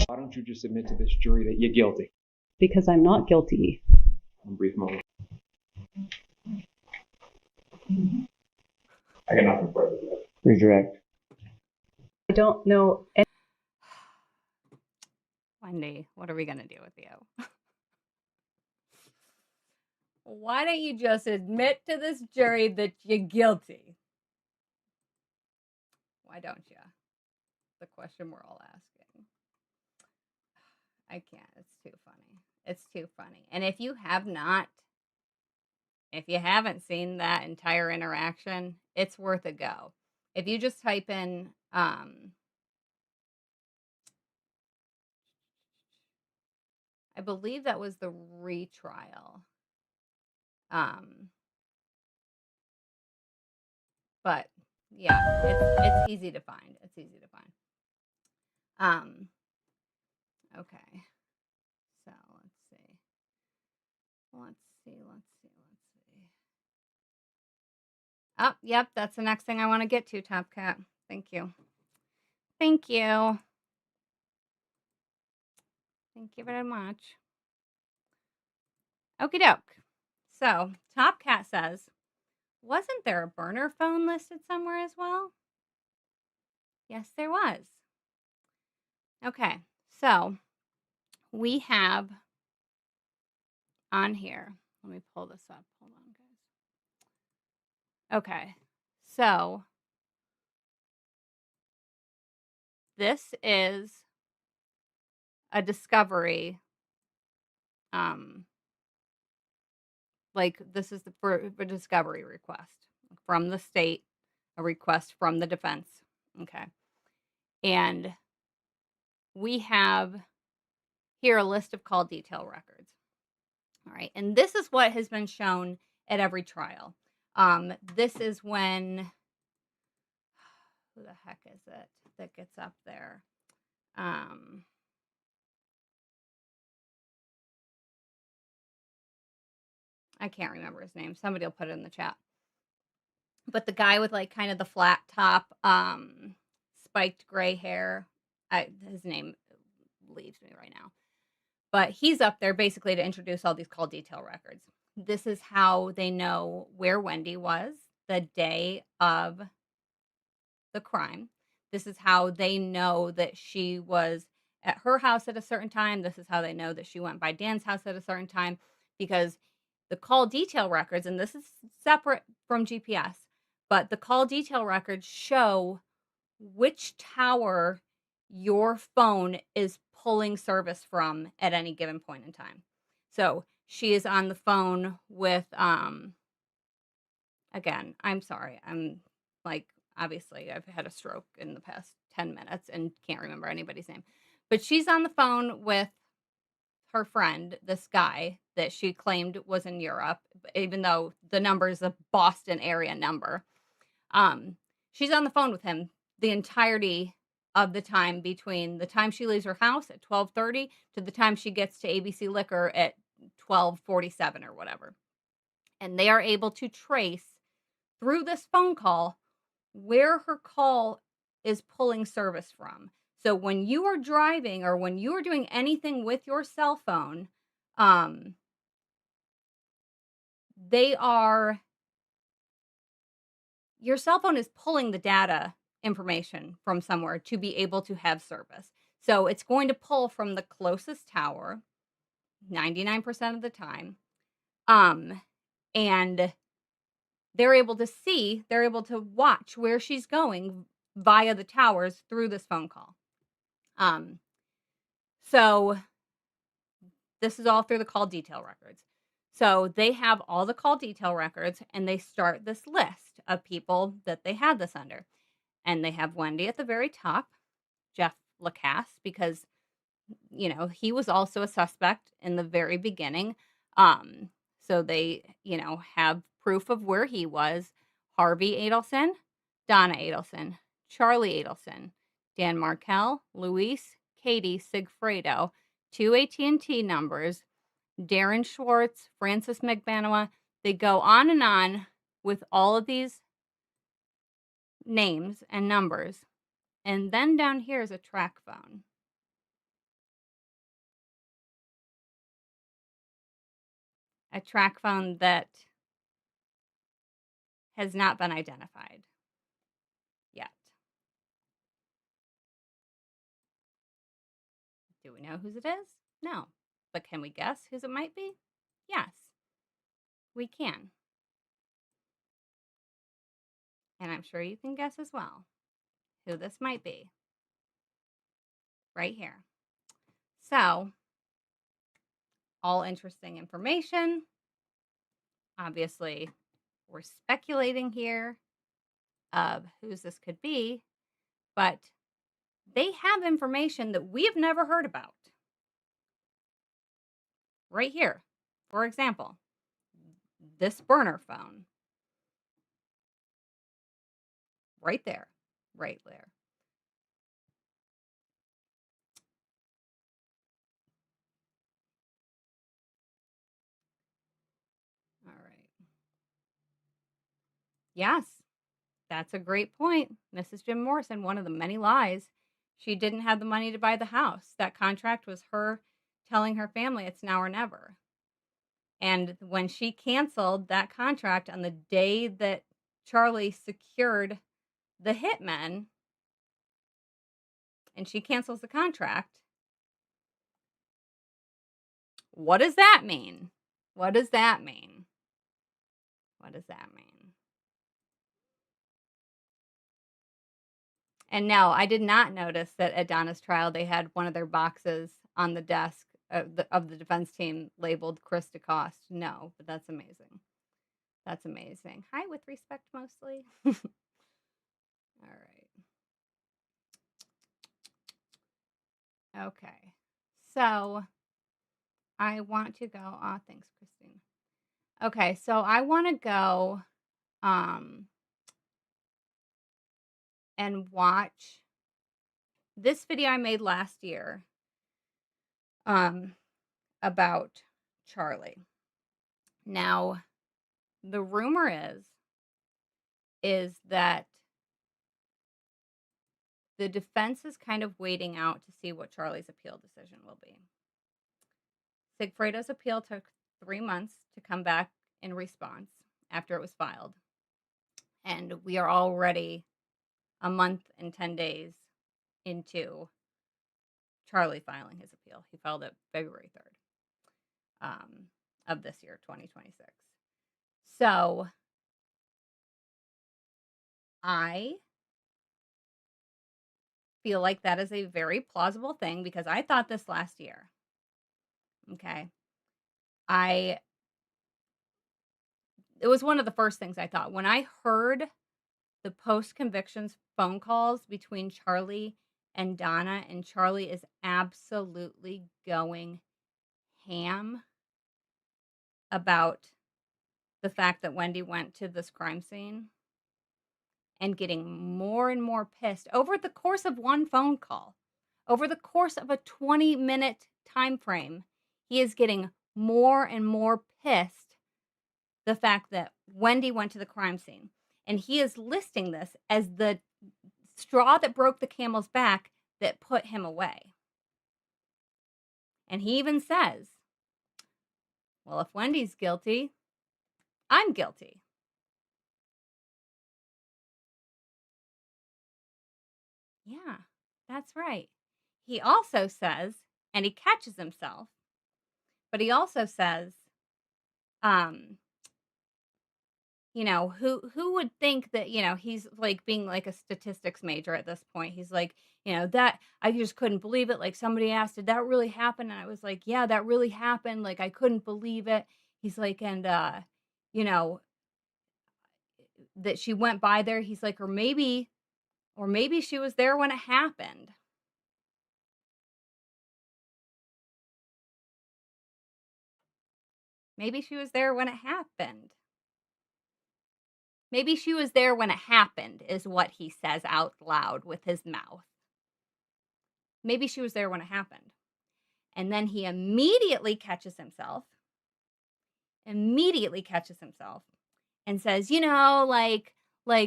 Why don't you just admit to this jury that you're guilty? Because I'm not guilty. Brief moment. I got nothing further. Redirect. I don't know any. Wendy, what are we going to do with you? Why don't you just admit to this jury that you're guilty? Why don't you? The question we're all asking. I can't. It's too funny. It's too funny. And if you haven't seen that entire interaction, it's worth a go. If you just type in I believe that was the retrial. But yeah, it's easy to find. It's easy to find. Okay. So let's see. Oh, yep, that's the next thing I want to get to, Top Cat. Thank you. Thank you. Thank you very much. Okie doke. So, Top Cat says, wasn't there a burner phone listed somewhere as well? Yes, there was. Okay, so we have on here, let me pull this up. Hold on, guys. Okay, so this is a discovery. Like this is for a discovery request from the state, a request from the defense. Okay. And we have here a list of call detail records. All right. And this is what has been shown at every trial. This is when, who the heck is it that gets up there? I can't remember his name. Somebody will put it in the chat. But the guy with like kind of the flat top, spiked gray hair, his name leaves me right now. But he's up there basically to introduce all these call detail records. This is how they know where Wendi was the day of the crime. This is how they know that she was at her house at a certain time. This is how they know that she went by Dan's house at a certain time, because the call detail records, and this is separate from GPS, but the call detail records show which tower your phone is pulling service from at any given point in time. So she is on the phone with again, I'm sorry. I'm like, obviously, I've had a stroke in the past 10 minutes and can't remember anybody's name. But she's on the phone with her friend, this guy that she claimed was in Europe, even though the number is a Boston area number. She's on the phone with him the entirety of the time between the time she leaves her house at 12:30 to the time she gets to ABC Liquor at 12:47 or whatever. And they are able to trace through this phone call where her call is pulling service from. So when you are driving or when you are doing anything with your cell phone, your cell phone is pulling the data information from somewhere to be able to have service. So it's going to pull from the closest tower 99% of the time. And they're able to watch where she's going via the towers through this phone call. So this is all through the call detail records. So they have all the call detail records and they start this list of people that they had this under. And they have Wendi at the very top, Jeff Lacasse, because, he was also a suspect in the very beginning. So they, have proof of where he was. Harvey Adelson, Donna Adelson, Charlie Adelson, Dan Markel, Luis, Katie, Sigfredo, 2 AT&T numbers, Darren Schwartz, Francis McManawa. They go on and on with all of these names and numbers. And then down here is a track phone. A track phone that has not been identified yet. Do we know whose it is? No. But can we guess whose it might be? Yes, we can. And I'm sure you can guess as well who this might be. Right here. So, all interesting information. Obviously, we're speculating here of whose this could be, but they have information that we have never heard about. Right here. For example, this burner phone. Right there. Right there. All right. Yes, that's a great point. Mrs. Jim Morrison, one of the many lies. She didn't have the money to buy the house. That contract was her telling her family it's now or never. And when she canceled that contract on the day that Charlie secured the hitmen, and she cancels the contract, what does that mean? What does that mean? What does that mean? And no, I did not notice that at Donna's trial they had one of their boxes on the desk of the defense team labeled Chris DeCoste. No, but that's amazing. That's amazing. Hi, with respect, mostly. All right. Okay. So I want to go. Oh, thanks, Christine. Okay, so I want to go and watch this video I made last year about Charlie. Now, the rumor is that the defense is kind of waiting out to see what Charlie's appeal decision will be. Sigfredo's appeal took 3 months to come back in response after it was filed. And we are already a month and 10 days into Charlie filing his appeal. He filed it February 3rd of this year, 2026. So I feel like that is a very plausible thing because I thought this last year. Okay. it was one of the first things I thought. When I heard the post-convictions phone calls between Charlie and Donna, and Charlie is absolutely going ham about the fact that Wendi went to this crime scene and getting more and more pissed over the course of one phone call. Over the course of a 20-minute time frame, he is getting more and more pissed the fact that Wendi went to the crime scene. And he is listing this as the straw that broke the camel's back that put him away. And he even says, well, if Wendi's guilty, I'm guilty. Yeah, that's right. He also says, and he catches himself, but he also says, you know, who would think that, you know, he's like being like a statistics major at this point. He's like, you know, that I just couldn't believe it. Like somebody asked, did that really happen? And I was like, yeah, that really happened. Like I couldn't believe it. He's like, and you know, that she went by there. He's like, or maybe she was there when it happened. Maybe she was there when it happened. Maybe she was there when it happened, is what he says out loud with his mouth. Maybe she was there when it happened. And then he immediately catches himself and says, you know, like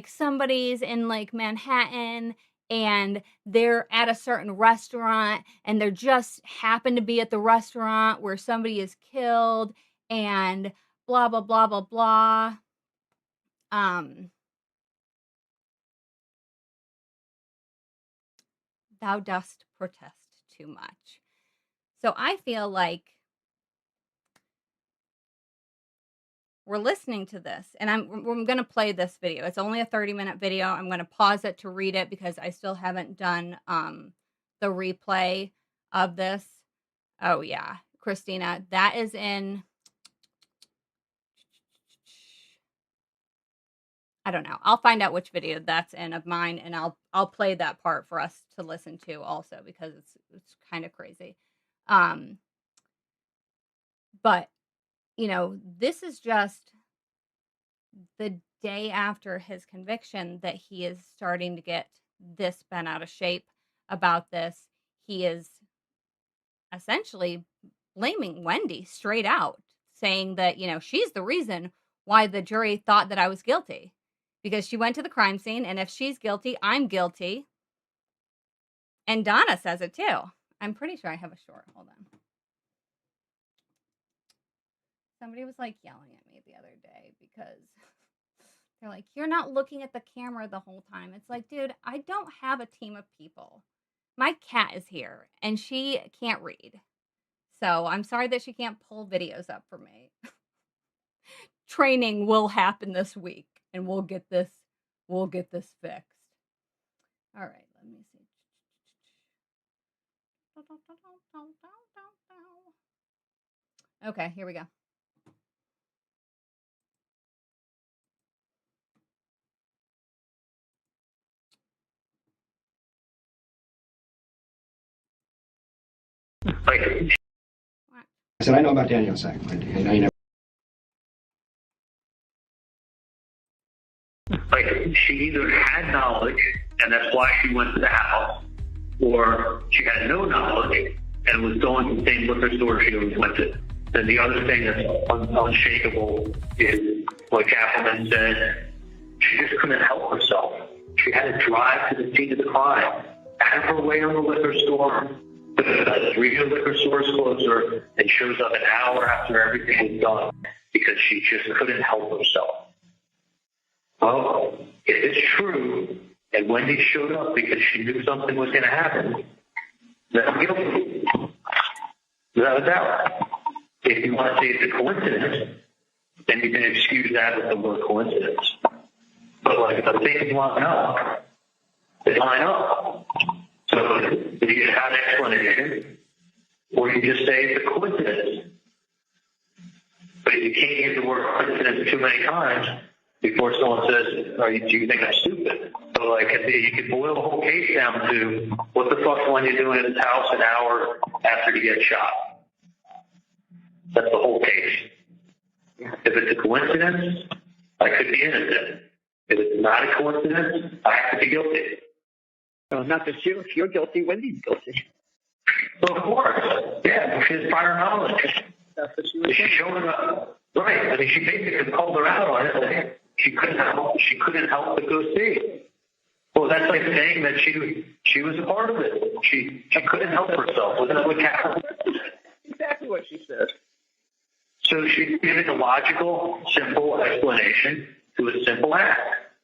somebody's in like Manhattan and they're at a certain restaurant and they're just happen to be at the restaurant where somebody is killed and blah, blah, blah, blah, blah. Thou dost protest too much. So I feel like we're listening to this, and I'm going to play this video. It's only a 30-minute video. I'm going to pause it to read it because I still haven't done the replay of this. Oh, yeah, Christina, that is in... I don't know. I'll find out which video that's in of mine, and I'll play that part for us to listen to also because it's kind of crazy. But you know, this is just the day after his conviction that he is starting to get this bent out of shape about this. He is essentially blaming Wendi straight out, saying that, you know, she's the reason why the jury thought that I was guilty. Because she went to the crime scene, and if she's guilty, I'm guilty. And Donna says it too. I'm pretty sure I have a short. Hold on. Somebody was like yelling at me the other day because they're like, you're not looking at the camera the whole time. It's like, dude, I don't have a team of people. My cat is here, and she can't read. So I'm sorry that she can't pull videos up for me. Training will happen this week. And we'll get this fixed. All right, let me see. Okay, here we go. Like, I said, I know about Daniel's act, and I know you never. Like, she either had knowledge, and that's why she went to the house, or she had no knowledge and was going to the same liquor store she always went to. Then the other thing that's unshakable is what Kappelman said. She just couldn't help herself. She had to drive to the scene of the crime, out of her way on the liquor store. The regional liquor store is closer and shows up an hour after everything was done because she just couldn't help herself. Well, if it's true, and Wendi showed up because she knew something was going to happen, then I'm guilty. Without a doubt. If you want to say it's a coincidence, then you can excuse that with the word coincidence. But like the things line up, they line up. So you can have an explanation, or you just say it's a coincidence. But but you can't use the word coincidence too many times before someone says, do you think I'm stupid? So, like, you could boil the whole case down to, what the fuck's Wendi doing in his house an hour after he gets shot? That's the whole case. If it's a coincidence, I could be innocent. If it's not a coincidence, I have to be guilty. Well, not just you. If you're guilty, Wendy's guilty. So, of course. Yeah, she has prior knowledge. That's what she was She's saying. showing up. Right. I mean, she basically called her out on it. Like, she couldn't help but go see. Well, that's like saying that she was a part of it. She couldn't help herself. Wasn't that what happened? Exactly what she said. So she's giving a logical, simple explanation to a simple act.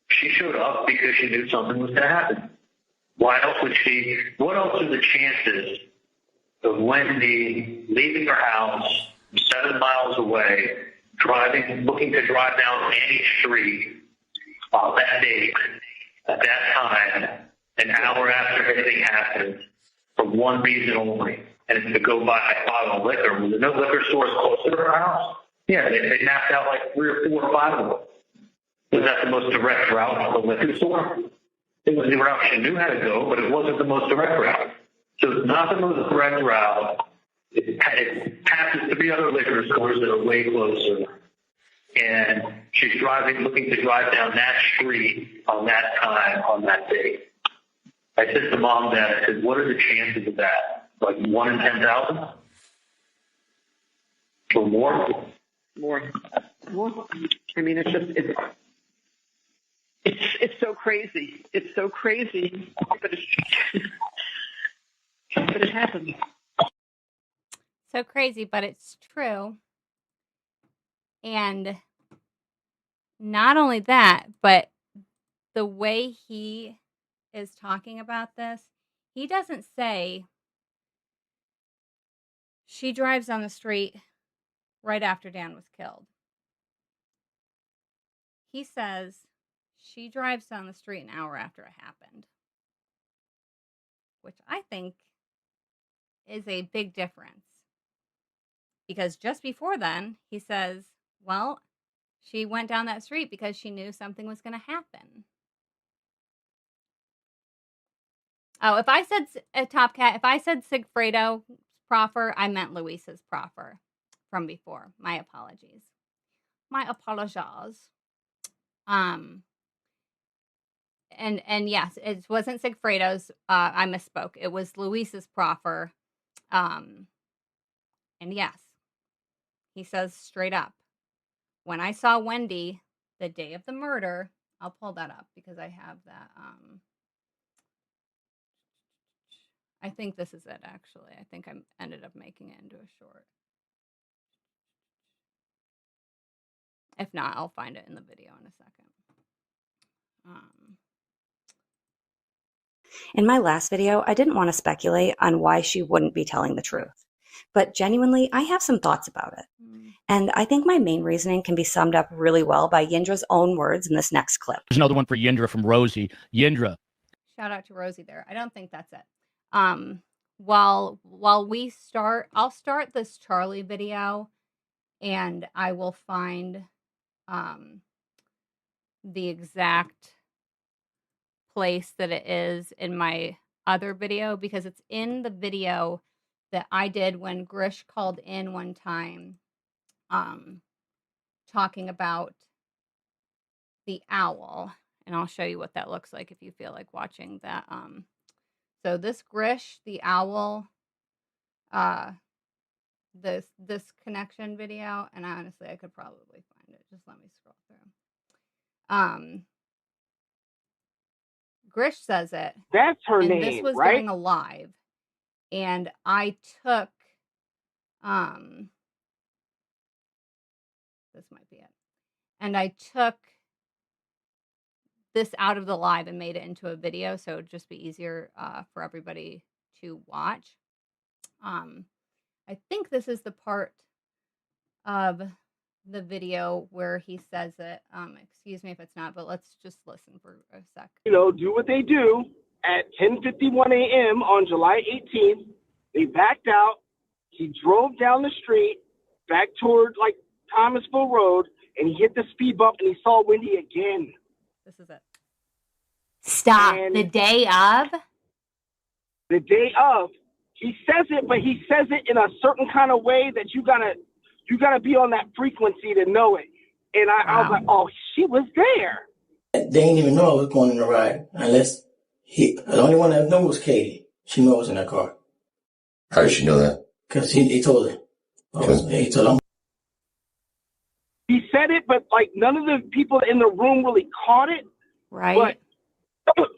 She showed up because she knew something was going to happen. Why else would she? What else are the chances of Wendi leaving her house 7 miles away, looking to drive down any street on that date, at that time, an hour after everything happened, for one reason only, and it's to go buy a bottle of liquor? Were there no liquor stores closer to her house? Yeah, they mapped out like 3 or 4 or 5 of them. Was that the most direct route to the liquor store? It was the route she knew how to go, but it wasn't the most direct route. So it's not the most direct route. It passes 3 other liquor stores that are way closer. And she's looking to drive down that street on that time, on that day. I said to Mom that, I said, what are the chances of that? Like 1 in 10,000? Or more? More. I mean, it's so crazy. It's so crazy, but it happens. So crazy, but it's true. And not only that, but the way he is talking about this, he doesn't say she drives on the street right after Dan was killed. He says she drives down the street an hour after it happened, which I think is a big difference. Because just before then, he says, well, she went down that street because she knew something was going to happen. Oh, if I said Top Cat, if I said Sigfredo's proffer, I meant Luisa's proffer from before. My apologies. My apologies. And yes, it wasn't Sigfredo's. I misspoke. It was Luisa's proffer. And yes, he says straight up, when I saw Wendi the day of the murder, I'll pull that up because I have that. I think this is it, actually. I think I ended up making it into a short. If not, I'll find it in the video in a second. In my last video, I didn't want to speculate on why she wouldn't be telling the truth. But genuinely, I have some thoughts about it. And I think my main reasoning can be summed up really well by Yindra's own words in this next clip. There's another one for Yindra from Rosie. Yindra. Shout out to Rosie there. I don't think that's it. While we start, I'll start this Charlie video and I will find the exact place that it is in my other video, because it's in the video that I did when Grish called in one time talking about the owl, and I'll show you what that looks like if you feel like watching that. So this Grish, the owl, this connection video, and honestly I could probably find it. Just let me scroll through. Grish says it. That's her and name, this was right? during a live, and I took this might be it, and I took this out of the live and made it into a video, so it'd just be easier for everybody to watch. I think this is the part of the video where he says it. Excuse me if it's not, but let's just listen for a sec. Do what they do. At 10:51 a.m. on July 18th, they backed out. He drove down the street back toward Thomasville Road, and he hit the speed bump, and he saw Wendy again. This is it. Stop. And The day of? The day of, he says it, but he says it in a certain kind of way that you gotta be on that frequency to know it. And I was like, oh, she was there. They didn't even know I was going in the ride unless the only one that knew was Katie. She knew I was in that car. How did she know that? Because he told her. He told him. He said it, but like none of the people in the room really caught it. Right. But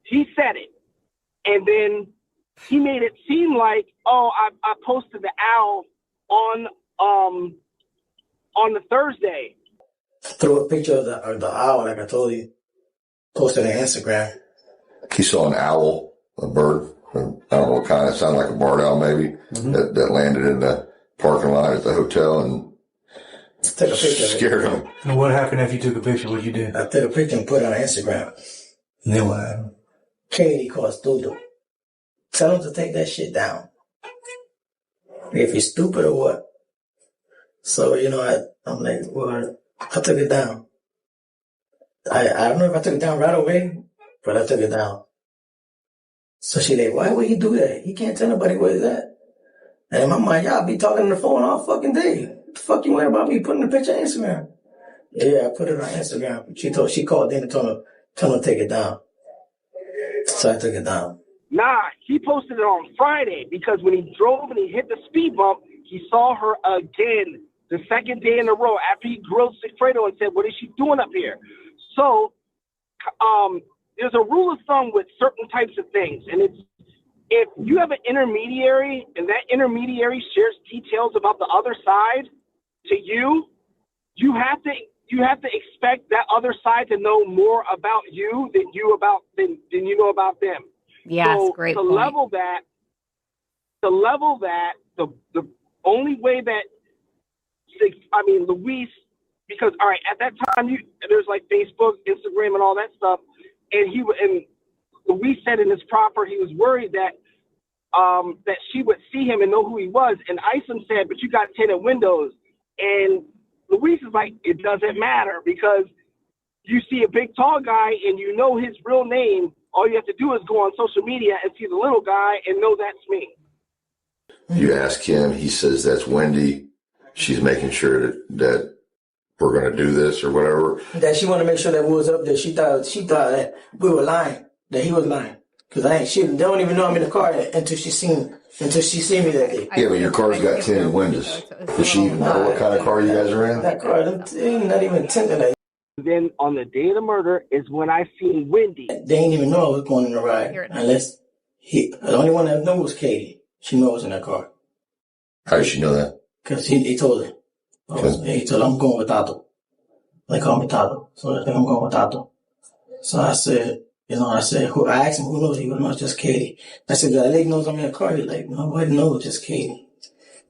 he said it. And then he made it seem like, oh, I posted the owl on the Thursday. Threw a picture of the owl, like I told you. Posted on Instagram. He saw an owl, a bird. I don't know what kind. It sounded like a barred owl, maybe, that landed in the parking lot at the hotel and took a picture. Scared him. And what happened after you took a picture? What you did? I took a picture and put it on Instagram. And then what happened? Katie calls Doodle. Tell him to take that shit down. If he's stupid or what. So, I'm like, well, I took it down. I don't know if I took it down right away, but I took it down. So she like, why would he do that? He can't tell nobody where he's at. And in my mind, y'all be talking on the phone all fucking day. What the fuck you worry about me putting the picture on Instagram? Yeah, I put it on Instagram. She called in and told him to take it down. So I took it down. Nah, he posted it on Friday because when he drove and he hit the speed bump, he saw her again the second day in a row after he grilled Sigfredo and said, what is she doing up here? So there's a rule of thumb with certain types of things, and it's if you have an intermediary and that intermediary shares details about the other side to you, you have to expect that other side to know more about you than you know about them. Yes, so great to point. level that, the only way that Luis, because all right, at that time there's like Facebook, Instagram, and all that stuff, and Luis said in his proffer he was worried that she would see him and know who he was, and Isom said, but you got tinted windows, and Luis is like, it doesn't matter because you see a big tall guy and you know his real name. All you have to do is go on social media and see the little guy and know that's me. You ask him, he says that's Wendi. She's making sure that we're going to do this or whatever. That she wanted to make sure that we was up there. She thought that we were lying, that he was lying. Because she don't even know I'm in the car until she seen me that day. Yeah, but your car's got tinted windows. Does she even know what kind of car you guys are in? That car ain't not even tinted. Then on the day of the murder is when I seen Wendi. They ain't even know I was going in the ride unless the only one that knew was Katie. She knew I was in that car. How did she know that? Because he told her. He told her, I'm going with Tato. They call me Tato. So I think I'm going with Tato. So I said, I asked him who knows. He goes, no, it's just Katie. I said, that lady knows I'm in the car. He's like, nobody knows, just Katie.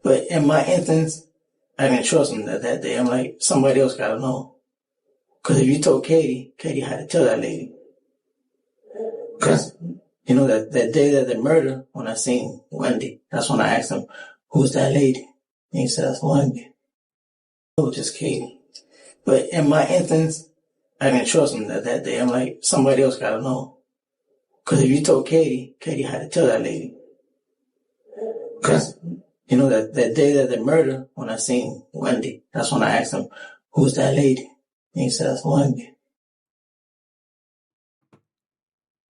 But in my instance, I didn't trust him that day. I'm like, somebody else got to know. Because if you told Katie had to tell that lady. Because, that day of the murder, when I seen Wendi, that's when I asked him, who's that lady? And he said, that's Wendi. Oh, just Katie. But in my instance, I didn't trust him that day. I'm like, somebody else got to know. Because if you told Katie had to tell that lady. Because, that day of the murder, when I seen Wendi, that's when I asked him, who's that lady? And he said, that's Wendi.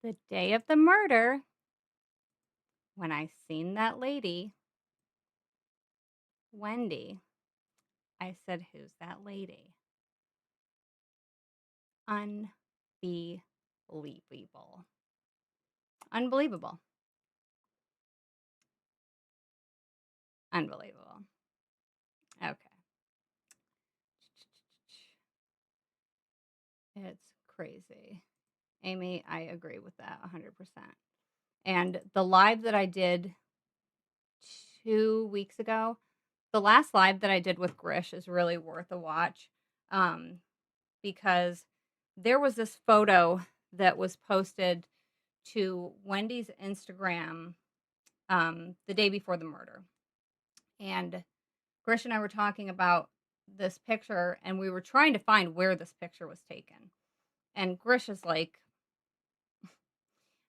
The day of the murder, when I seen that lady, Wendi, I said, who's that lady? Unbelievable. Unbelievable. Unbelievable. Okay. It's crazy. Amy, I agree with that 100%. And the live that I did 2 weeks ago, the last live that I did with Grish is really worth a watch, because there was this photo that was posted to Wendy's Instagram the day before the murder. And Grish and I were talking about this picture, and we were trying to find where this picture was taken. And Grish is like,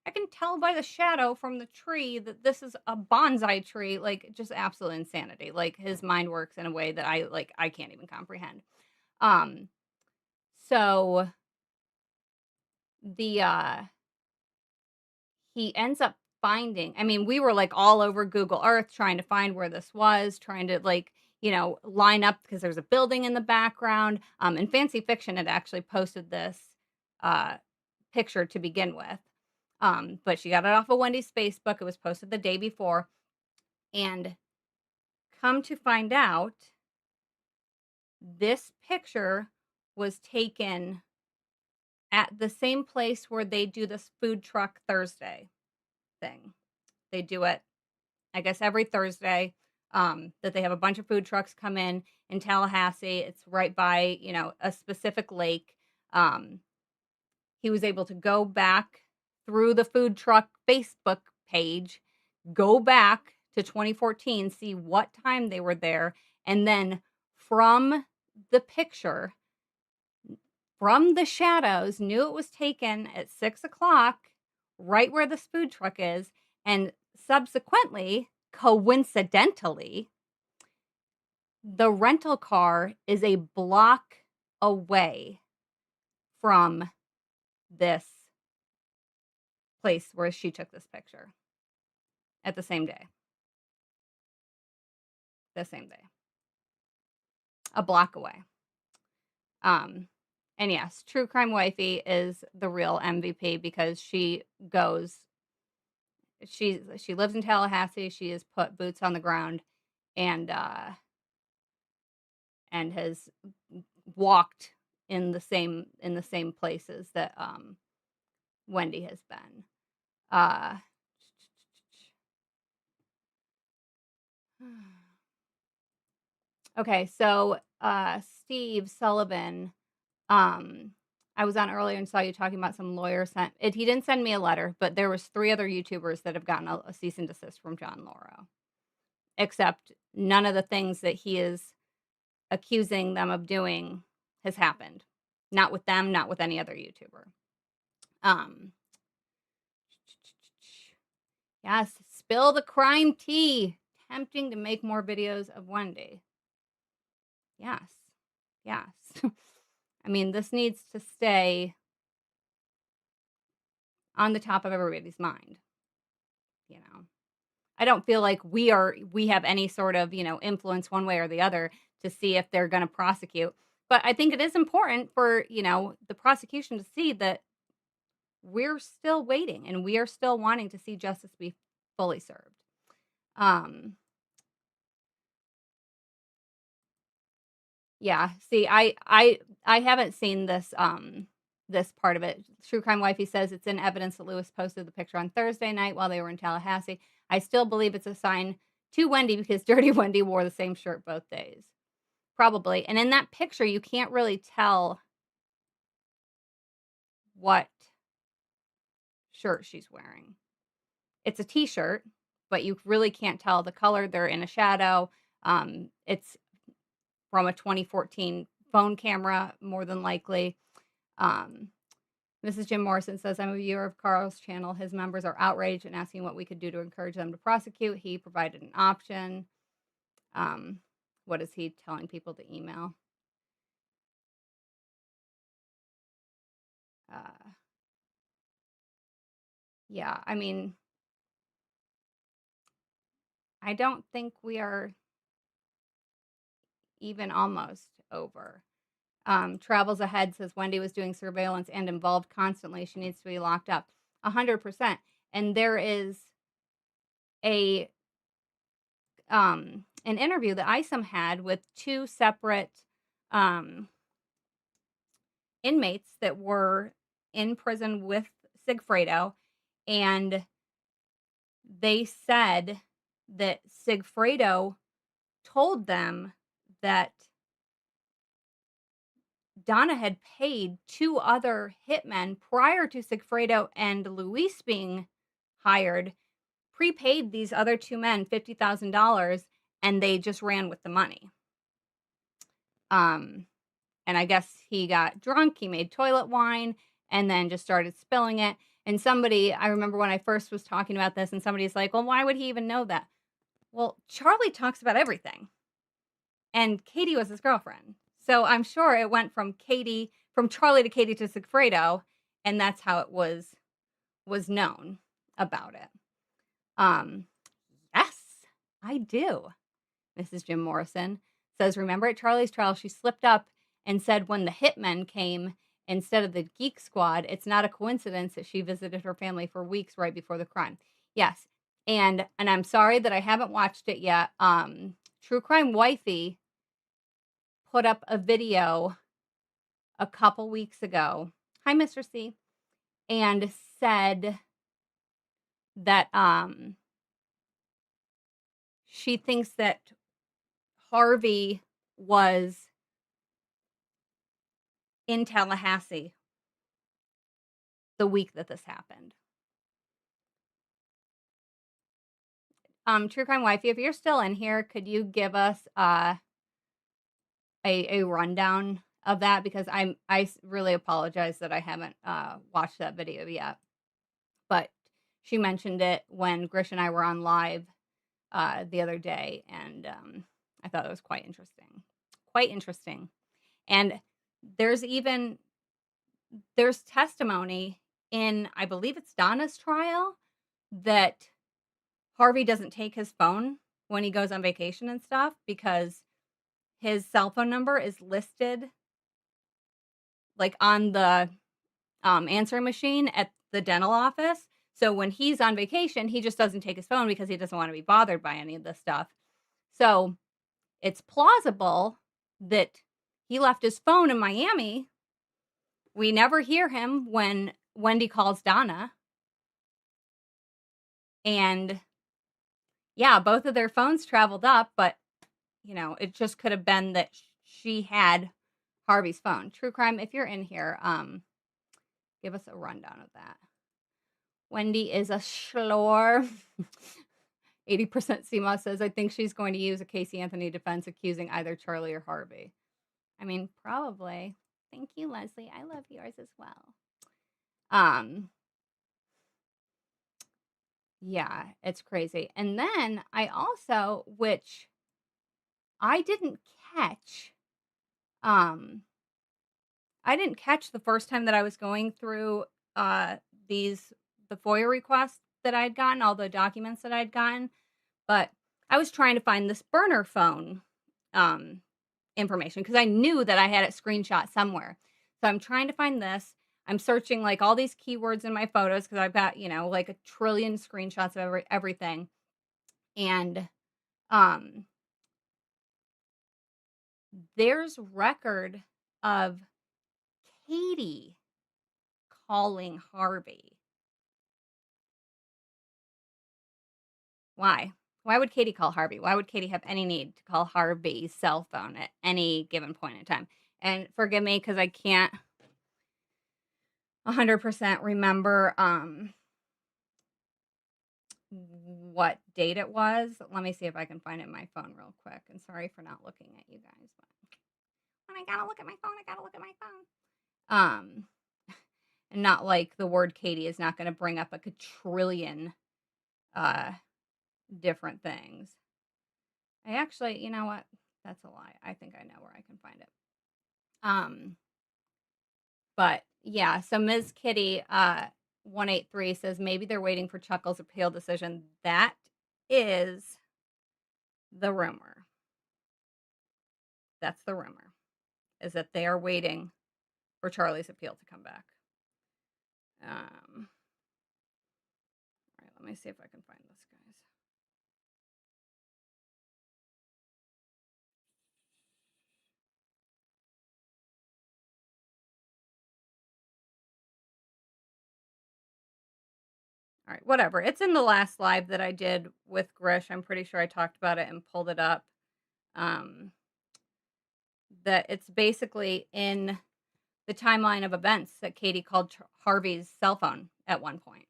I can tell by the shadow from the tree that this is a bonsai tree. Like, just absolute insanity. Like, his mind works in a way that I can't even comprehend. So he ends up finding, I mean, we were like all over Google Earth trying to find where this was, trying to line up because there's a building in the background. And Fancy Fiction had actually posted this picture to begin with. But she got it off of Wendy's Facebook. It was posted the day before. And come to find out, this picture was taken at the same place where they do this food truck Thursday thing. They do it, I guess, every Thursday, that they have a bunch of food trucks come in Tallahassee. It's right by, a specific lake. He was able to go back through the food truck Facebook page, go back to 2014, see what time they were there, and then from the picture, from the shadows, knew it was taken at 6 o'clock, right where this food truck is, and subsequently, coincidentally, the rental car is a block away from this place where she took this picture at the same day. The same day. A block away. And yes, True Crime Wifey is the real MVP because she lives in Tallahassee. She has put boots on the ground and has walked in the same places that Wendi has been. Okay, so Steve Sullivan, I was on earlier and saw you talking about some lawyer sent it. He didn't send me a letter, but there was 3 other YouTubers that have gotten a cease and desist from John Lauro. Except none of the things that he is accusing them of doing has happened. Not with them, not with any other YouTuber. Yes, spill the crime tea. Tempting to make more videos of Wendi. Yes. Yes. I mean, this needs to stay on the top of everybody's mind. I don't feel like we have any sort of, influence one way or the other to see if they're going to prosecute. But I think it is important for, the prosecution to see that we're still waiting and we are still wanting to see justice be fully served. Yeah, see, I haven't seen this this part of it. True Crime Wifey says it's in evidence that Lewis posted the picture on Thursday night while they were in Tallahassee. I still believe it's a sign to Wendi because Dirty Wendi wore the same shirt both days. Probably. And in that picture, you can't really tell what shirt she's wearing. It's a t-shirt, but you really can't tell the color. They're in a shadow. It's from a 2014 phone camera, more than likely. Mrs. Jim Morrison says, I'm a viewer of Carl's channel. His members are outraged and asking what we could do to encourage them to prosecute. He provided an option. What is he telling people to email? Yeah, I mean, I don't think we are even almost over. Travels Ahead says Wendi was doing surveillance and involved constantly. She needs to be locked up. 100%. And there is an interview that ISOM had with 2 separate inmates that were in prison with Sigfredo, and they said that Sigfredo told them that Donna had paid 2 other hitmen prior to Sigfredo and Luis being hired, prepaid these other 2 men $50,000, and they just ran with the money. And I guess he got drunk, he made toilet wine, and then just started spilling it. And I remember when I first was talking about this, and somebody's like, well, why would he even know that? Well, Charlie talks about everything. And Katie was his girlfriend. So I'm sure it went from Charlie to Katie to Sigfredo, and that's how it was known about it. Yes, I do. Mrs. Jim Morrison says, remember at Charlie's trial, she slipped up and said when the hitmen came instead of the Geek Squad, it's not a coincidence that she visited her family for weeks right before the crime. Yes. And I'm sorry that I haven't watched it yet. True Crime Wifey put up a video a couple weeks ago. Hi, Mr. C. And said that she thinks that Harvey was in Tallahassee the week that this happened. True Crime Wifey, if you're still in here, could you give us a rundown of that? Because I really apologize that I haven't watched that video yet. But she mentioned it when Grish and I were on live the other day, and I thought it was quite interesting. Quite interesting. And there's testimony in, I believe it's Donna's trial, that Harvey doesn't take his phone when he goes on vacation and stuff because his cell phone number is listed like on the answering machine at the dental office. So when he's on vacation, he just doesn't take his phone because he doesn't want to be bothered by any of this stuff. So it's plausible that he left his phone in Miami. We never hear him when Wendi calls Donna. And yeah, both of their phones traveled up, but it just could have been that she had Harvey's phone. True Crime, if you're in here, give us a rundown of that. Wendi is a schlor. 80% CMOS says, I think she's going to use a Casey Anthony defense accusing either Charlie or Harvey. I mean, probably. Thank you, Leslie. I love yours as well. Yeah, it's crazy. And then I also, which I didn't catch, I didn't catch the first time that I was going through the FOIA requests that I'd gotten, all the documents that I'd gotten, but I was trying to find this burner phone information because I knew that I had it screenshot somewhere. So I'm trying to find this. I'm searching like all these keywords in my photos because I've got, like a trillion screenshots of everything. And there's record of Katie calling Harvey. Why? Why would Katie call Harvey? Why would Katie have any need to call Harvey's cell phone at any given point in time? And forgive me because I can't 100% remember what date it was. Let me see if I can find it in my phone real quick. And sorry for not looking at you guys, but when I gotta look at my phone, I gotta look at my phone. And not like the word Katie is not going to bring up a quadrillion different things. I actually, you know what? That's a lie. I think I know where I can find it. But yeah, so Ms. Kitty 183 says maybe they're waiting for Chuckles' appeal decision. That is the rumor. That's the rumor, is that they are waiting for Charlie's appeal to come back. All right, let me see if I can find this, guys. All right, whatever. It's in the last live that I did with Grish. I'm pretty sure I talked about it and pulled it up. That it's basically in the timeline of events that Katie called Harvey's cell phone at one point.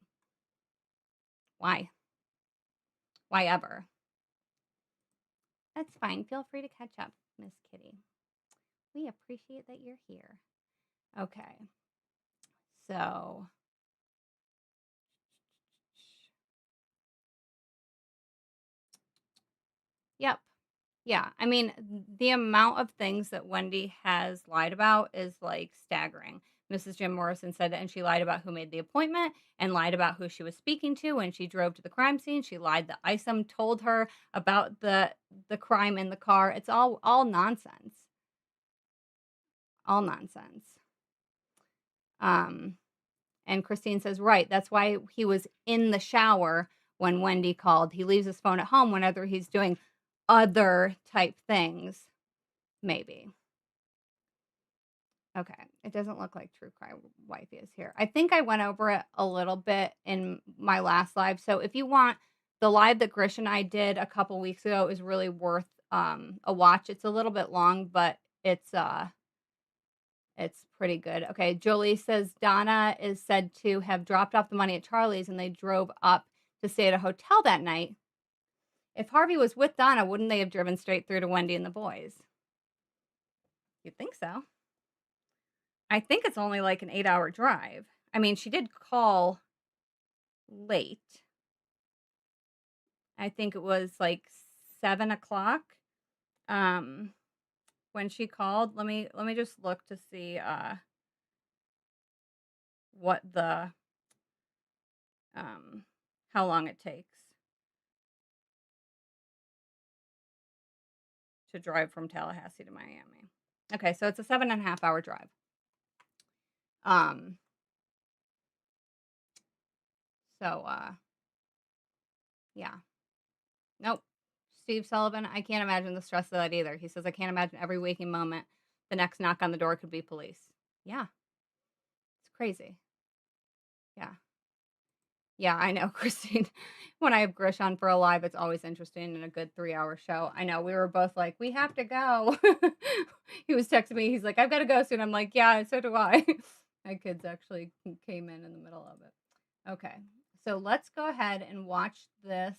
Why? Why ever? That's fine. Feel free to catch up, Miss Kitty. We appreciate that you're here. Okay. So yep. Yeah. I mean, the amount of things that Wendi has lied about is like staggering. Mrs. Jim Morrison said that, and she lied about who made the appointment and lied about who she was speaking to when she drove to the crime scene. She lied that Isom told her about the crime in the car. It's all nonsense. All nonsense. And Christine says, right, that's why he was in the shower when Wendi called. He leaves his phone at home whenever he's doing other type things, maybe. Okay, it doesn't look like True Crime Wifey is here. I think I went over it a little bit in my last live. So if you want the live that Grish and I did a couple weeks ago, is really worth a watch. It's a little bit long, but it's pretty good. Okay, Jolie says Donna is said to have dropped off the money at Charlie's and they drove up to stay at a hotel that night. If Harvey was with Donna, wouldn't they have driven straight through to Wendi and the boys? You'd think so. I think it's only like an 8-hour drive. I mean, she did call late. I think it was like 7 o'clock when she called. Let me just look to see what the how long it takes to drive from Tallahassee to Miami. Okay, so it's a 7.5-hour drive. Yeah. Nope. Steve Sullivan, I can't imagine the stress of that either. He says, I can't imagine every waking moment the next knock on the door could be police. Yeah. It's crazy. Yeah. Yeah, I know, Christine. When I have Grish on for a live, it's always interesting and a good 3-hour show. I know, we were both like, we have to go. He was texting me. He's like, I've got to go soon. I'm like, yeah, so do I. My kids actually came in the middle of it. Okay, so let's go ahead and watch this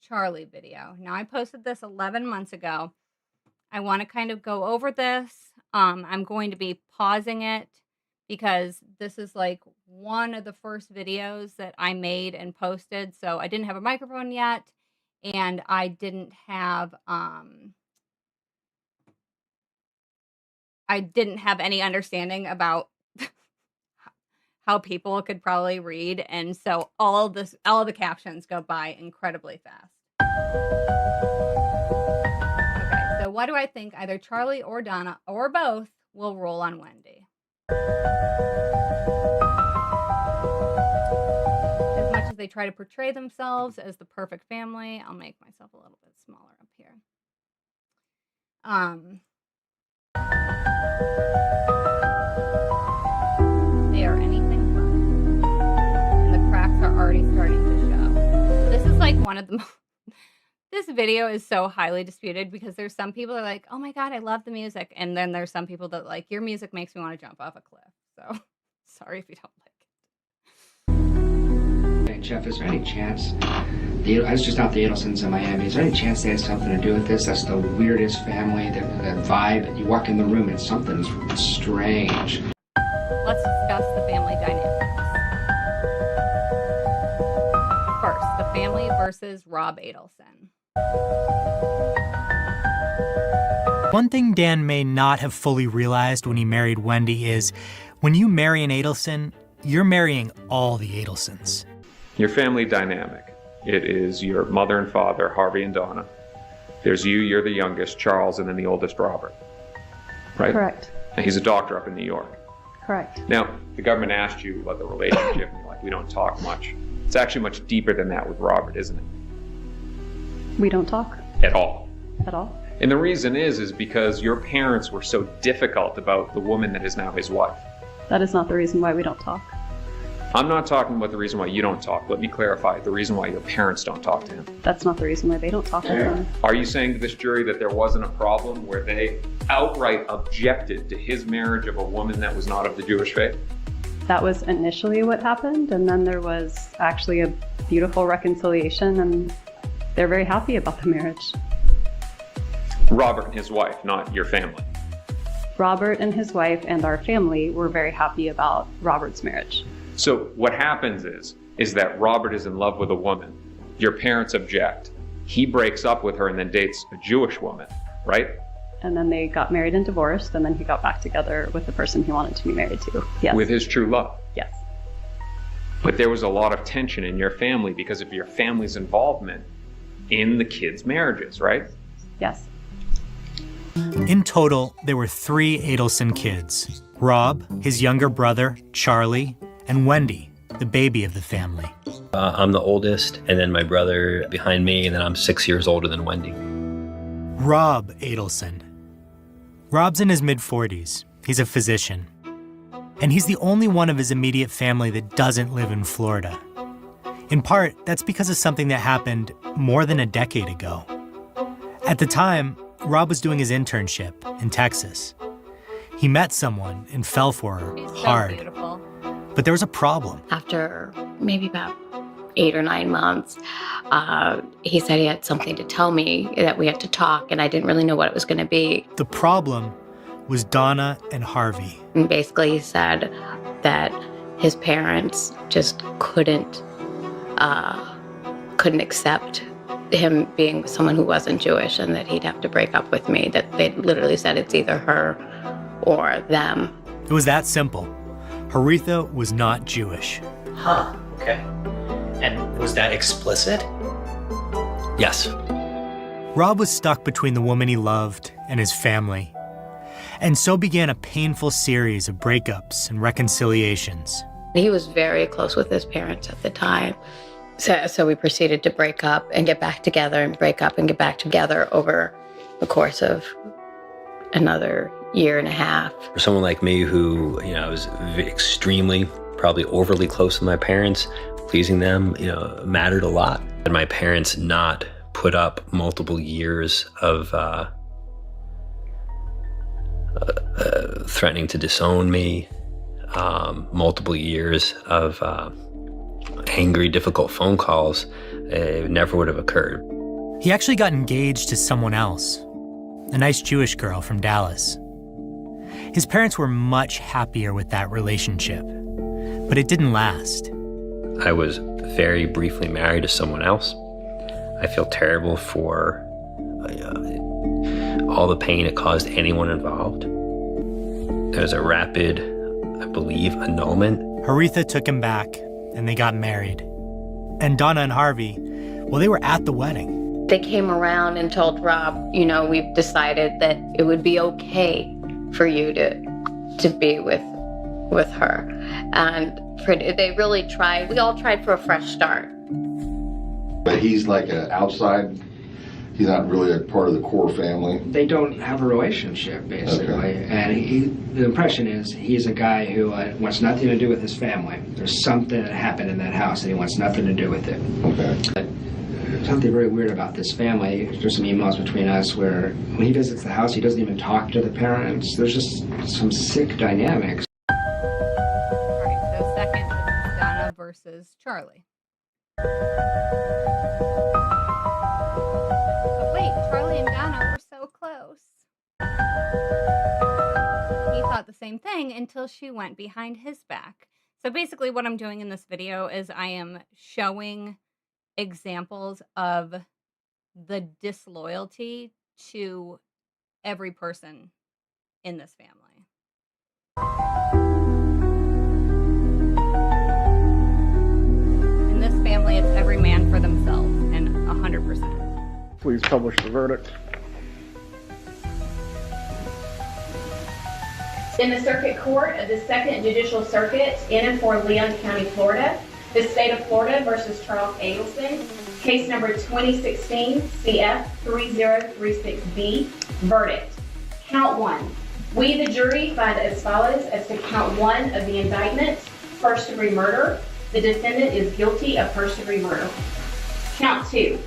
Charlie video. Now, I posted this 11 months ago. I want to kind of go over this. I'm going to be pausing it because this is like one of the first videos that I made and posted. So I didn't have a microphone yet, and I didn't have any understanding about how people could probably read, and so all the captions go by incredibly fast. Okay, so what do I think either Charlie or Donna or both will roll on Wendi? As much as they try to portray themselves as the perfect family, I'll make myself a little bit smaller up here. They are anything but, and the cracks are already starting to show. This is like one of the this video is so highly disputed because there's some people that are like, oh my God, I love the music. And then there's some people that like, your music makes me want to jump off a cliff. So sorry if you don't like it. Hey, Jeff, is there any chance, I was just out the Adelsons in Miami, is there any chance they had something to do with this? That's the weirdest family, that vibe. You walk in the room and something's strange. Let's discuss the family dynamics. First, the family versus Rob Adelson. One thing Dan may not have fully realized when he married Wendi is when you marry an Adelson, you're marrying all the Adelsons. Your family dynamic. It is your mother and father, Harvey and Donna. There's you're the youngest, Charles, and then the oldest, Robert. Right? Correct. And he's a doctor up in New York. Correct. Now, the government asked you about the relationship, and you're like, we don't talk much. It's actually much deeper than that with Robert, isn't it? We don't talk. At all. At all. And the reason is because your parents were so difficult about the woman that is now his wife. That is not the reason why we don't talk. I'm not talking about the reason why you don't talk. Let me clarify. The reason why your parents don't talk to him. That's not the reason why they don't talk to him. Are you saying to this jury that there wasn't a problem where they outright objected to his marriage of a woman that was not of the Jewish faith? That was initially what happened, and then there was actually a beautiful reconciliation, and they're very happy about the marriage. Robert and his wife, not your family. Robert and his wife and our family were very happy about Robert's marriage. So what happens is that Robert is in love with a woman. Your parents object. He breaks up with her and then dates a Jewish woman, right? And then they got married and divorced, and then he got back together with the person he wanted to be married to. Yes. With his true love. Yes. But there was a lot of tension in your family because of your family's involvement in the kids' marriages, right? Yes. In total, there were 3 Adelson kids: Rob, his younger brother, Charlie, and Wendi, the baby of the family. I'm the oldest, and then my brother behind me, and then I'm 6 years older than Wendi. Rob Adelson. Rob's in his mid-40s. He's a physician. And he's the only one of his immediate family that doesn't live in Florida. In part, that's because of something that happened more than a decade ago. At the time, Rob was doing his internship in Texas. He met someone and fell for her hard. So beautiful. But there was a problem. After maybe about 8 or 9 months, he said he had something to tell me, that we had to talk, and I didn't really know what it was going to be. The problem was Donna and Harvey. And basically, he said that his parents just couldn't accept him being with someone who wasn't Jewish, and that he'd have to break up with me, that they literally said it's either her or them. It was that simple. Haritha was not Jewish. Huh, okay. And was that explicit? Yes. Rob was stuck between the woman he loved and his family. And so began a painful series of breakups and reconciliations. He was very close with his parents at the time. So we proceeded to break up and get back together, and break up and get back together over the course of another 1.5 years. For someone like me who, I was extremely, probably overly close with my parents, pleasing them, mattered a lot. And my parents not put up multiple years of threatening to disown me, multiple years of angry, difficult phone calls, it never would have occurred. He actually got engaged to someone else, a nice Jewish girl from Dallas. His parents were much happier with that relationship, but it didn't last. I was very briefly married to someone else. I feel terrible for all the pain it caused anyone involved. There was a rapid, I believe, annulment. Haritha took him back, and they got married. And Donna and Harvey, well, they were at the wedding. They came around and told Rob, we've decided that it would be okay for you to be with her. And they really tried. We all tried for a fresh start. But he's like an outside, he's not really a part of the core family. They don't have a relationship, basically. Okay. And the impression is he's a guy who wants nothing to do with his family. There's something that happened in that house and he wants nothing to do with it. Okay. But there's something very weird about this family. There's some emails between us where when he visits the house, he doesn't even talk to the parents. There's just some sick dynamics. All right, so second, this is Donna versus Charlie. But wait, Charlie and Donna were so close. He thought the same thing until she went behind his back. So basically what I'm doing in this video is I am showing examples of the disloyalty to every person in this family. In this family, it's every man for themselves, and 100%. Please publish the verdict. In the Circuit Court of the 2nd Judicial Circuit in and for Leon County, Florida, the State of Florida versus Charles Adelson, case number 2016 CF 3036B, verdict. Count 1. We, the jury, find as follows as to count 1 of the indictment, first-degree murder. The defendant is guilty of first-degree murder. Count 2.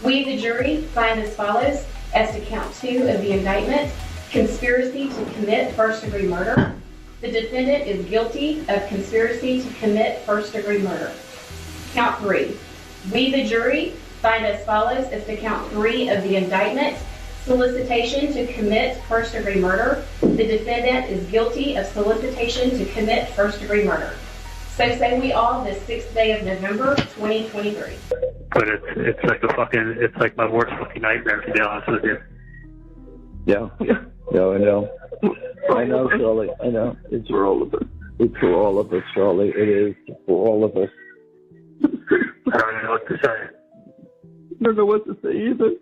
We, the jury, find as follows as to count 2 of the indictment, conspiracy to commit first-degree murder. The defendant is guilty of conspiracy to commit first-degree murder. Count 3. We, the jury, find as follows as to count 3 of the indictment, Solicitation to commit first-degree murder. The defendant is guilty of solicitation to commit first-degree murder. So say we all this 6th day of November, 2023. But it's like my worst fucking nightmare, to be honest with you. Yeah, I know. I know, Charlie. I know. It's for all of us. It's for all of us, Charlie. It is for all of us. I don't know what to say. I don't know what to say either.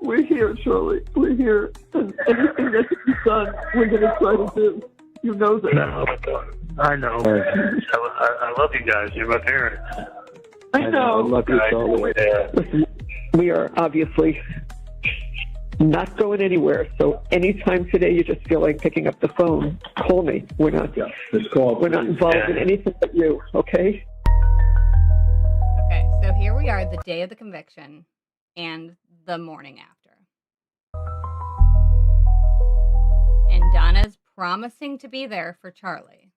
We're here, Charlie. We're here. And anything that can be done, we're going to try to do. You know that. No, I know. I love you guys. You're my parents. I know. I love you, Charlie. Yeah. Listen, we are obviously not going anywhere. So anytime today you just feel like picking up the phone, call me. We're not involved in anything but you, okay? Okay, so here we are, the day of the conviction and the morning after. And Donna's promising to be there for Charlie.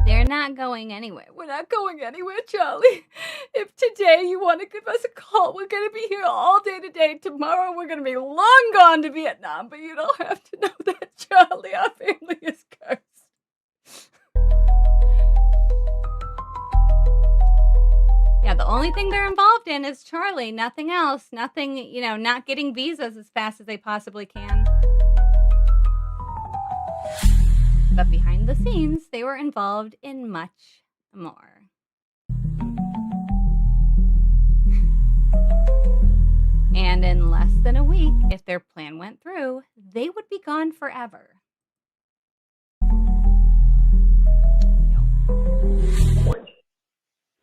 They're not going anywhere. We're not going anywhere, Charlie. If today you want to give us a call, we're going to be here all day today. Tomorrow we're going to be long gone to Vietnam, but you don't have to know that, Charlie. Our family is cursed. Yeah, the only thing they're involved in is Charlie, nothing else. Nothing, not getting visas as fast as they possibly can. But behind the scenes, they were involved in much more. And in less than a week, if their plan went through, they would be gone forever.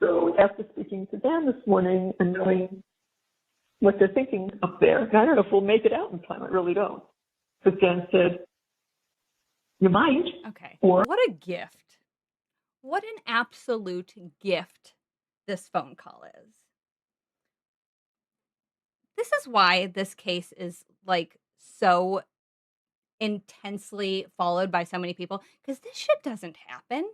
So after speaking to Dan this morning and knowing what they're thinking up there, I don't know if we'll make it out in time. I really don't. But Dan said, you might. Okay. Or what a gift. What an absolute gift this phone call is. This is why this case is so intensely followed by so many people, because this shit doesn't happen.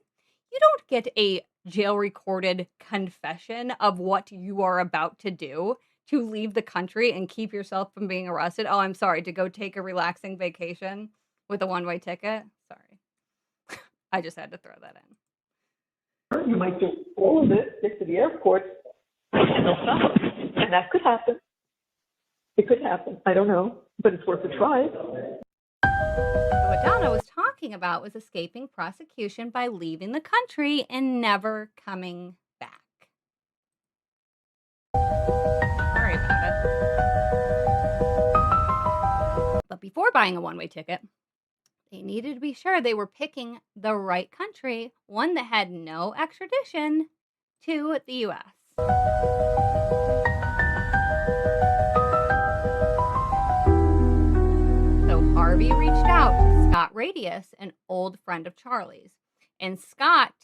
You don't get a jail recorded confession of what you are about to do to leave the country and keep yourself from being arrested. Oh, I'm sorry, to go take a relaxing vacation with a one-way ticket. Sorry. I just had to throw that in. you might do all of it, get to the airport, and they'll stop. And that could happen. It could happen. I don't know, but it's worth a try. So what Donna was talking about was escaping prosecution by leaving the country and never coming back. Sorry about it. But before buying a one-way ticket, they needed to be sure they were picking the right country, one that had no extradition to the U.S. Harvey reached out to Scott Radius, an old friend of Charlie's, and Scott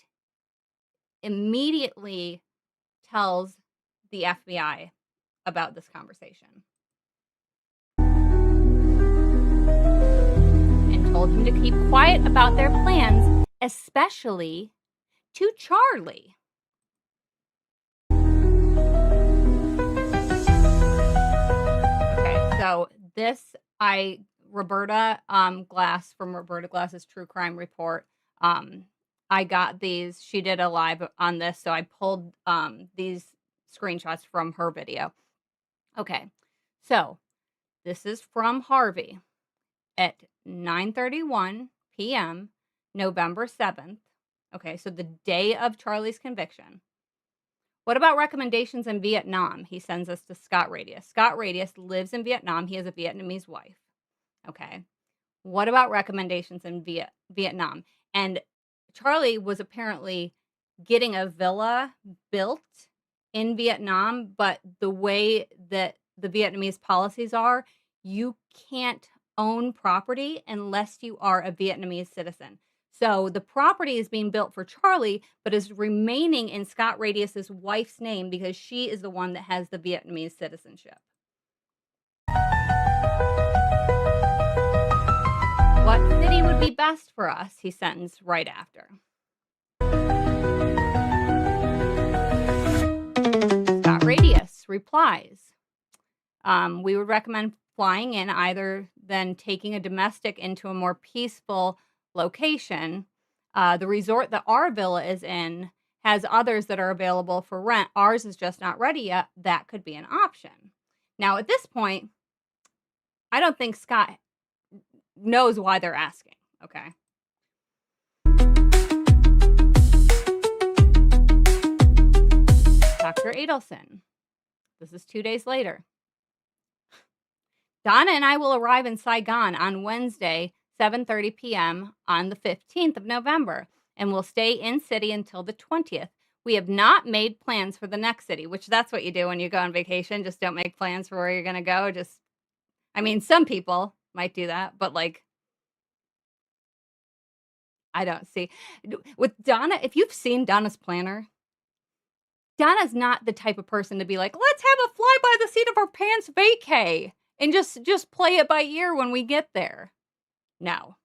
immediately tells the FBI about this conversation and told him to keep quiet about their plans, especially to Charlie. Okay, so Roberta Glass from Roberta Glass's True Crime Report. I got these. She did a live on this, so I pulled these screenshots from her video. Okay, so this is from Harvey at 9:31 p.m., November 7th. Okay, so the day of Charlie's conviction. What about recommendations in Vietnam? He sends us to Scott Radius. Scott Radius lives in Vietnam. He has a Vietnamese wife. Okay. What about recommendations in Vietnam? And Charlie was apparently getting a villa built in Vietnam, but the way that the Vietnamese policies are, you can't own property unless you are a Vietnamese citizen. So the property is being built for Charlie, but is remaining in Scott Radius's wife's name because she is the one that has the Vietnamese citizenship. What city would be best for us? He sentenced right after. replies. We would recommend flying in either than taking a domestic into a more peaceful location. The resort that our villa is in has others that are available for rent. Ours is just not ready yet. That could be an option. Now, at this point, I don't think Scott knows why they're asking, okay? Dr. Adelson. This is 2 days later. Donna and I will arrive in Saigon on Wednesday, 7:30 p.m. on the 15th of November, and we'll stay in city until the 20th. We have not made plans for the next city, which that's what you do when you go on vacation. Just don't make plans for where you're going to go. Some people might do that, but I don't see. With Donna, if you've seen Donna's planner, Donna's not the type of person to be like, let's have a fly by the seat of our pants vacay and just play it by ear when we get there. No.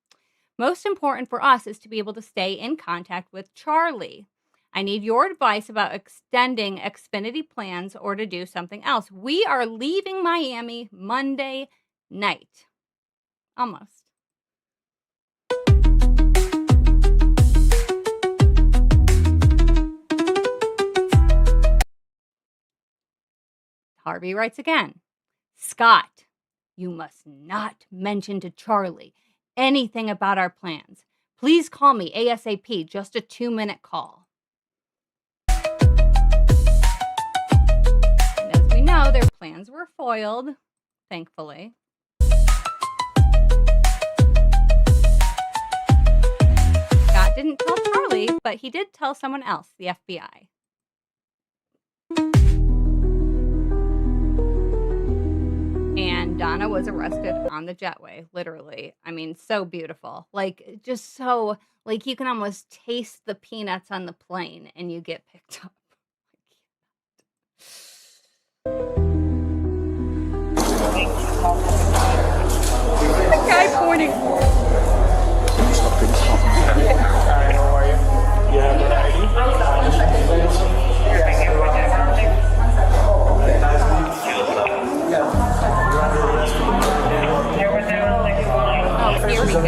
Most important for us is to be able to stay in contact with Charlie. I need your advice about extending Xfinity plans or to do something else. We are leaving Miami Monday night. Almost. Harvey writes again. Scott, you must not mention to Charlie anything about our plans. Please call me ASAP, just a 2-minute call. And as we know, their plans were foiled, thankfully. Scott didn't tell Charlie, but he did tell someone else, the FBI. And Donna was arrested on the jetway, literally. So beautiful. Just so, you can almost taste the peanuts on the plane and you get picked up. The guy pointing. Hi, how are you? You have an ID? Here we go.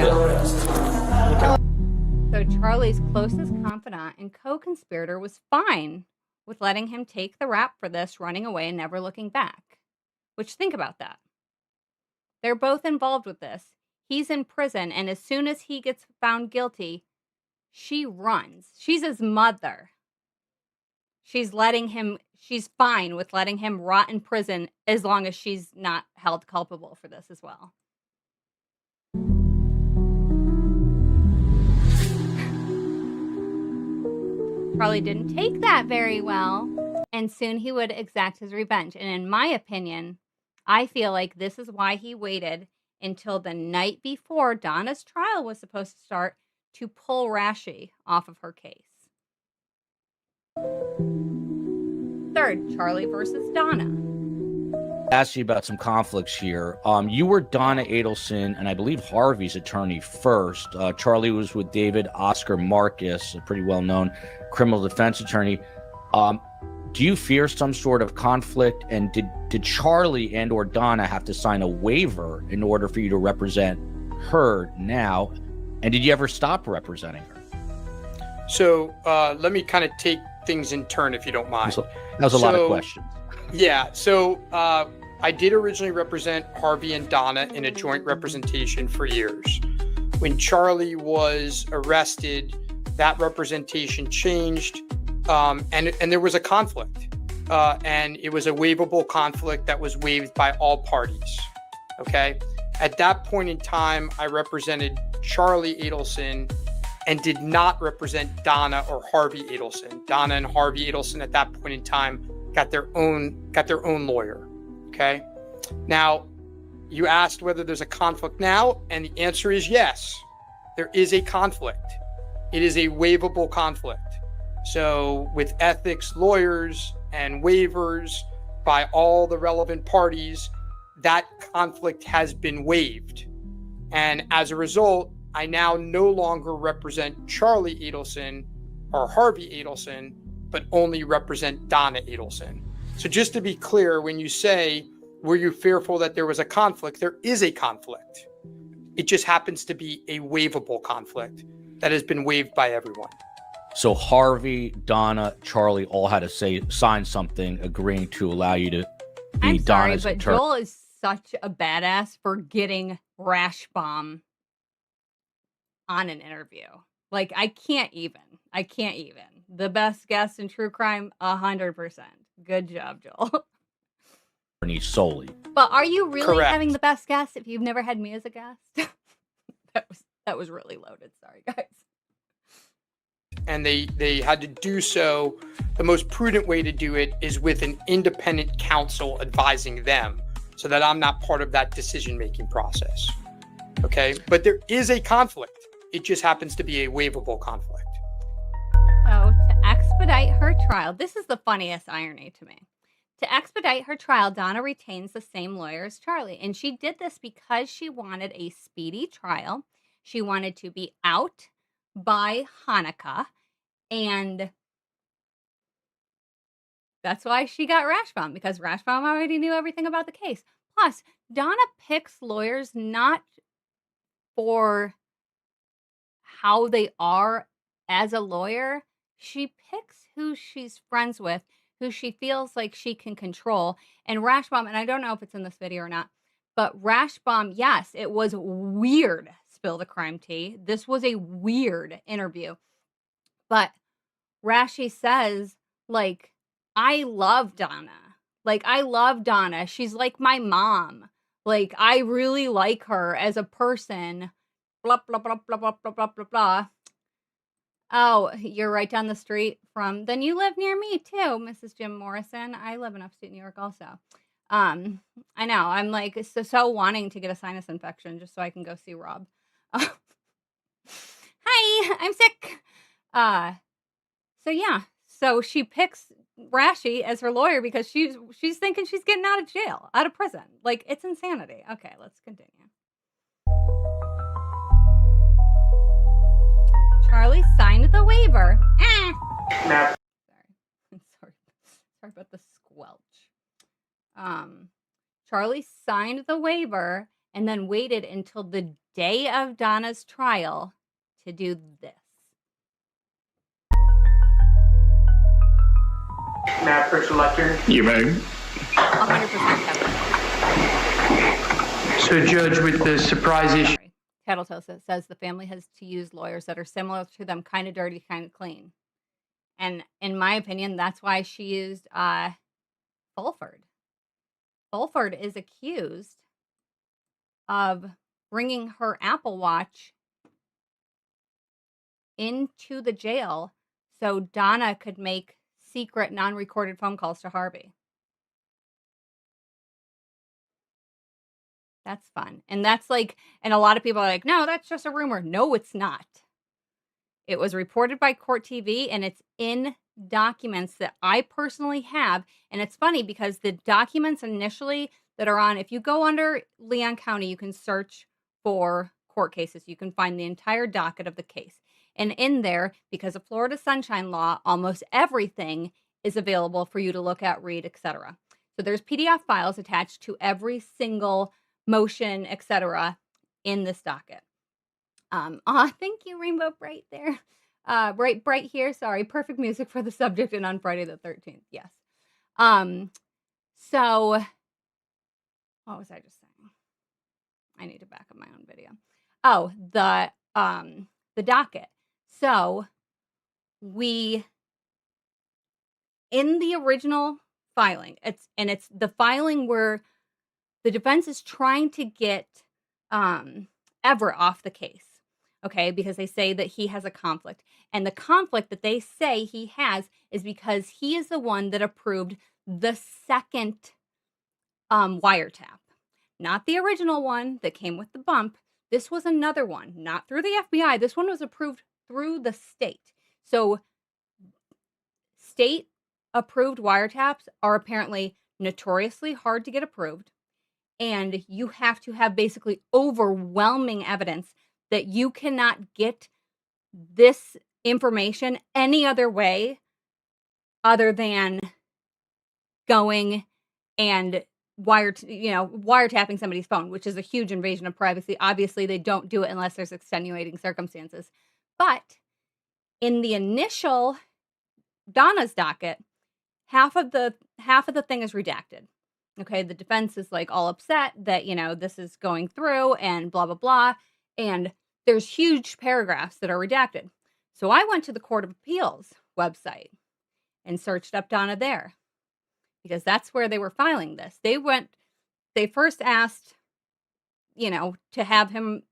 So Charlie's closest confidant and co-conspirator was fine with letting him take the rap for this, running away and never looking back. Which, think about that. They're both involved with this. He's in prison, and as soon as he gets found guilty, she runs. She's his mother. She's fine with letting him rot in prison as long as she's not held culpable for this as well. Charlie didn't take that very well, and soon he would exact his revenge. And in my opinion, I feel like this is why he waited until the night before Donna's trial was supposed to start to pull Rashi off of her case. Third, Charlie versus Donna. Ask you about some conflicts here. You were Donna Adelson and I believe Harvey's attorney first. Charlie was with David Oscar Marcus, a pretty well-known criminal defense attorney. Do you fear some sort of conflict? And did Charlie and or Donna have to sign a waiver in order for you to represent her now? And did you ever stop representing her? So let me kind of take things in turn, if you don't mind. That was a lot of questions. Yeah. So I did originally represent Harvey and Donna in a joint representation for years. When Charlie was arrested, that representation changed, and there was a conflict. And it was a waivable conflict that was waived by all parties. Okay. At that point in time, I represented Charlie Adelson and did not represent Donna or Harvey Adelson. Donna and Harvey Adelson at that point in time got their own lawyer. Okay. Now, you asked whether there's a conflict now, and the answer is yes. There is a conflict. It is a waivable conflict. So with ethics lawyers and waivers by all the relevant parties, that conflict has been waived. And as a result, I now no longer represent Charlie Adelson or Harvey Adelson, but only represent Donna Adelson. So just to be clear, when you say, were you fearful that there was a conflict? There is a conflict. It just happens to be a waivable conflict that has been waived by everyone. So Harvey, Donna, Charlie all had to sign something agreeing to allow you to be I'm sorry, Donna's but attorney. Joel is such a badass for getting Rash Bomb on an interview. Like, I can't even. The best guest in true crime, 100%. Good job, Joel. Solely. But are you really Correct. having the best guest if you've never had me as a guest? that was really loaded. Sorry, guys. And they had to do so. The most prudent way to do it is with an independent counsel advising them, so that I'm not part of that decision-making process. Okay? But there is a conflict. It just happens to be a waivable conflict. So, to expedite her trial, this is the funniest irony to me. To expedite her trial, Donna retains the same lawyer as Charlie. And she did this because she wanted a speedy trial. She wanted to be out by Hanukkah. And that's why she got Rash Bomb, because Rash Bomb already knew everything about the case. Plus, Donna picks lawyers not for how they are as a lawyer. She picks who she's friends with, who she feels like she can control. And Rash Bomb, and I don't know if it's in this video or not, but Rash Bomb, yes, it was weird. Spill the crime tea. This was a weird interview. But Rashi says, like, I love Donna. Like, I love Donna. She's like my mom. Like, I really like her as a person. Blah, blah, blah, blah, blah, blah, blah, blah, blah. Oh, you're right down the street from... Then you live near me, too, Mrs. Jim Morrison. I live in upstate New York also. I know. I'm, like, so wanting to get a sinus infection just so I can go see Rob. Hi, I'm sick. So, yeah. So she picks Rashi as her lawyer because she's thinking she's getting out of jail, out of prison. Like, it's insanity. Okay, let's continue. Charlie signed the waiver. Sorry. Sorry about the squelch. Charlie signed the waiver and then waited until the day of Donna's trial to do this. Matt, first lecture. You may. 100% So, Judge, with the surprise issue. Tattletale says the family has to use lawyers that are similar to them, kind of dirty, kind of clean. And in my opinion, that's why she used Fulford. Fulford is accused of bringing her Apple Watch into the jail so Donna could make secret, non-recorded phone calls to Harvey. That's fun. And that's like, and a lot of people are like, no, that's just a rumor. No, it's not. It was reported by Court TV and it's in documents that I personally have. And it's funny because the documents initially that are on, if you go under Leon County, you can search for court cases. You can find the entire docket of the case. And in there, because of Florida Sunshine Law, almost everything is available for you to look at, read, etc. So there's PDF files attached to every single motion, etc. in this docket. Thank you, Rainbow Bright there. Bright here. Sorry, perfect music for the subject and on Friday the 13th. Yes. So what was I just saying? I need to back up my own video. Oh, the docket. So we, in the original filing, it's the filing where the defense is trying to get Everett off the case. Okay, because they say that he has a conflict. And the conflict that they say he has is because he is the one that approved the second wiretap. Not the original one that came with the bump. This was another one, not through the FBI. This one was approved through the state. So state approved wiretaps are apparently notoriously hard to get approved. And you have to have basically overwhelming evidence that you cannot get this information any other way other than going and wiretapping somebody's phone, which is a huge invasion of privacy. Obviously, they don't do it unless there's extenuating circumstances. But in the initial Donna's docket, half of the thing is redacted. Okay, the defense is like all upset that, this is going through and blah, blah, blah. And there's huge paragraphs that are redacted. So I went to the Court of Appeals website and searched up Donna there because that's where they were filing this. They first asked, to have him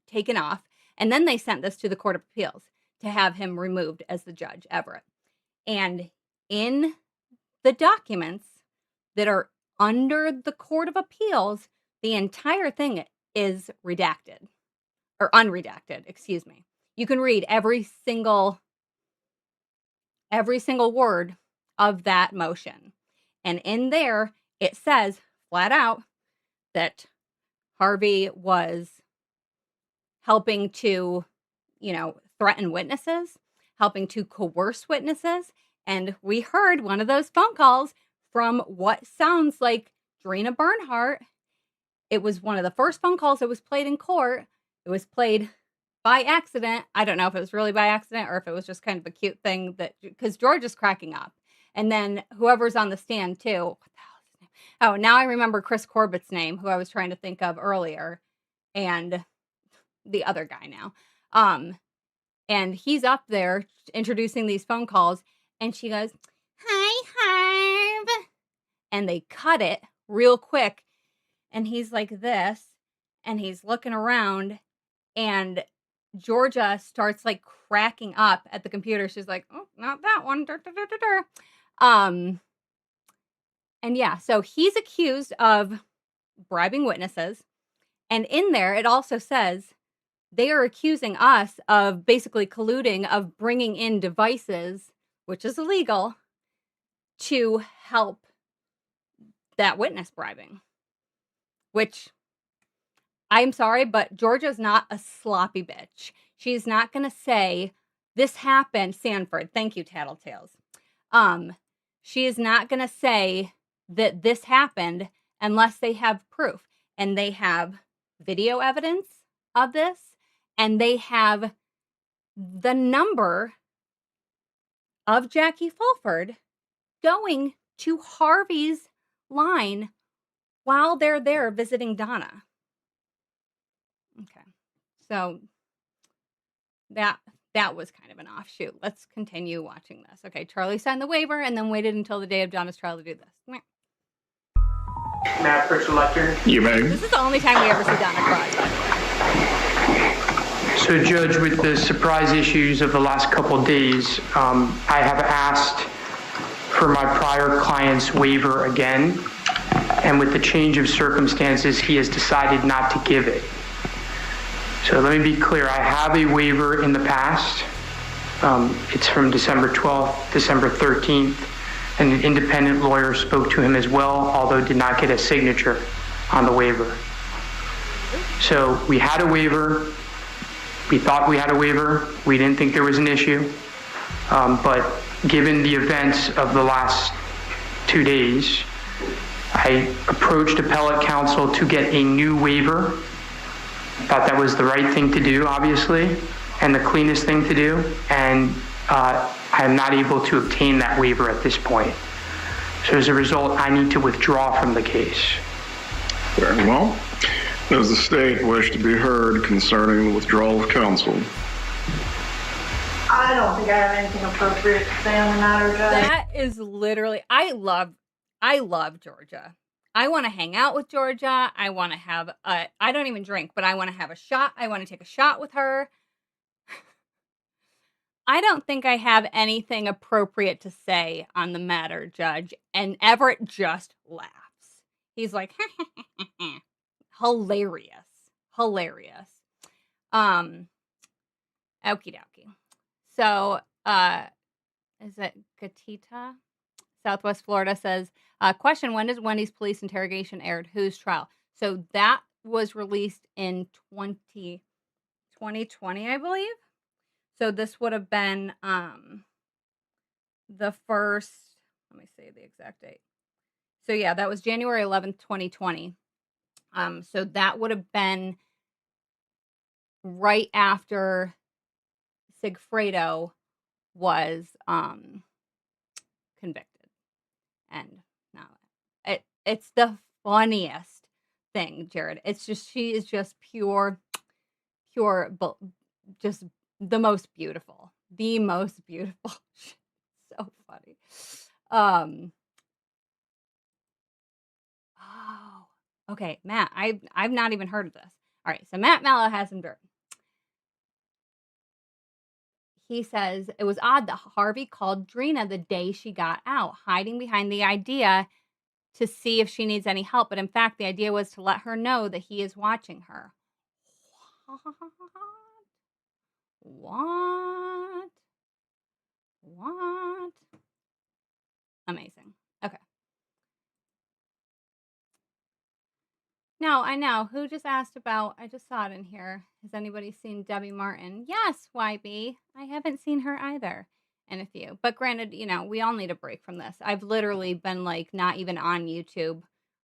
taken off. And then they sent this to the Court of Appeals to have him removed as the judge, Everett. And in the documents that are under the Court of Appeals, the entire thing is redacted or unredacted, excuse me. You can read every single word of that motion. And in there, it says flat out that Harvey was helping to, threaten witnesses, helping to coerce witnesses. And we heard one of those phone calls from what sounds like Drina Bernhardt. It was one of the first phone calls that was played in court. It was played by accident. I don't know if it was really by accident or if it was just kind of a cute thing because George is cracking up. And then whoever's on the stand too. What the hell is his name? Oh, now I remember Chris Corbett's name, who I was trying to think of earlier, and the other guy now. And he's up there introducing these phone calls, and she goes, "Hi, Harv," and they cut it real quick, and he's like this, and he's looking around, and Georgia starts like cracking up at the computer. She's like, "Oh, not that one." And yeah, so he's accused of bribing witnesses. And in there, it also says they are accusing us of basically colluding, of bringing in devices, which is illegal, to help that witness bribing. Which, I'm sorry, but Georgia's not a sloppy bitch. She's not going to say, this happened, Sanford. Thank you, Tattletales. She is not going to say that this happened unless they have proof. And they have video evidence of this. And they have the number of Jackie Fulford going to Harvey's line while they're there visiting Donna. Okay, so that was kind of an offshoot. Let's continue watching this. Okay, Charlie signed the waiver and then waited until the day of Donna's trial to do this. May I approach the lectern? You may. This is the only time we ever see Donna cry, by the way. So, Judge, with the surprise issues of the last couple of days, I have asked for my prior client's waiver again, and with the change of circumstances, he has decided not to give it. So let me be clear, I have a waiver in the past. It's from December 12th, December 13th, and an independent lawyer spoke to him as well, although did not get a signature on the waiver. So we had a waiver. We thought we had a waiver. We didn't think there was an issue. But given the events of the last 2 days, I approached appellate counsel to get a new waiver. Thought that was the right thing to do, obviously, and the cleanest thing to do. And I am not able to obtain that waiver at this point. So as a result, I need to withdraw from the case. Very well. Does the state wish to be heard concerning the withdrawal of counsel? I don't think I have anything appropriate to say on the matter, Judge. That is literally, I love Georgia. I want to hang out with Georgia. I want to have I don't even drink, but I want to have a shot. I want to take a shot with her. I don't think I have anything appropriate to say on the matter, Judge. And Everett just laughs. He's like, hilarious. Hilarious. Okie dokie. So, is it Gatita? Southwest Florida says, question, when does Wendy's police interrogation aired? Whose trial? So that was released in 2020, I believe. So this would have been the first, let me see the exact date. So yeah, that was January 11th, 2020. So that would have been right after Sigfredo was convicted. And now it's the funniest thing, Jared. It's just, she is just pure, just the most beautiful. The most beautiful. So funny. Oh, okay, Matt. I've not even heard of this. All right, so Matt Mallow has in Bird. He says it was odd that Harvey called Drina the day she got out, hiding behind the idea to see if she needs any help. But in fact, the idea was to let her know that he is watching her. What? Amazing. Okay. No, I know. Who just asked about, I just saw it in here. Has anybody seen Debbie Martin? Yes, YB. I haven't seen her either in a few. But granted, you know, we all need a break from this. I've literally been like not even on YouTube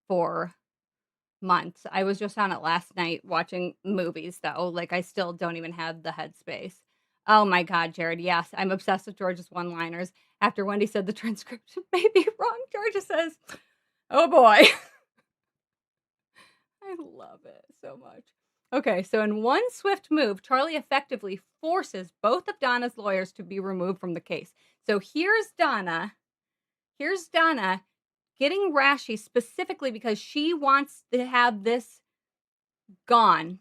for months. I was just on it last night watching movies though. Like I still don't even have the headspace. Oh my God, Jared. Yes, I'm obsessed with George's one-liners. After Wendi said the transcription may be wrong, Georgia says, oh boy. I love it so much. Okay, so in one swift move, Charlie effectively forces both of Donna's lawyers to be removed from the case. So here's Donna getting rashy specifically because she wants to have this gone.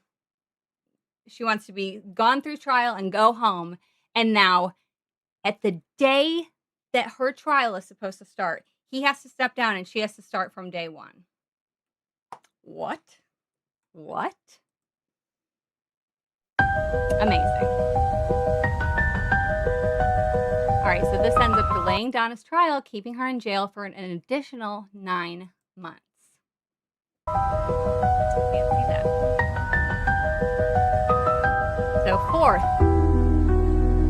She wants to be gone through trial and go home. And now, at the day that her trial is supposed to start, he has to step down and she has to start from day one. What? Amazing. All right, so this ends up delaying Donna's trial, keeping her in jail for an additional 9 months. Fancy that. So 4th.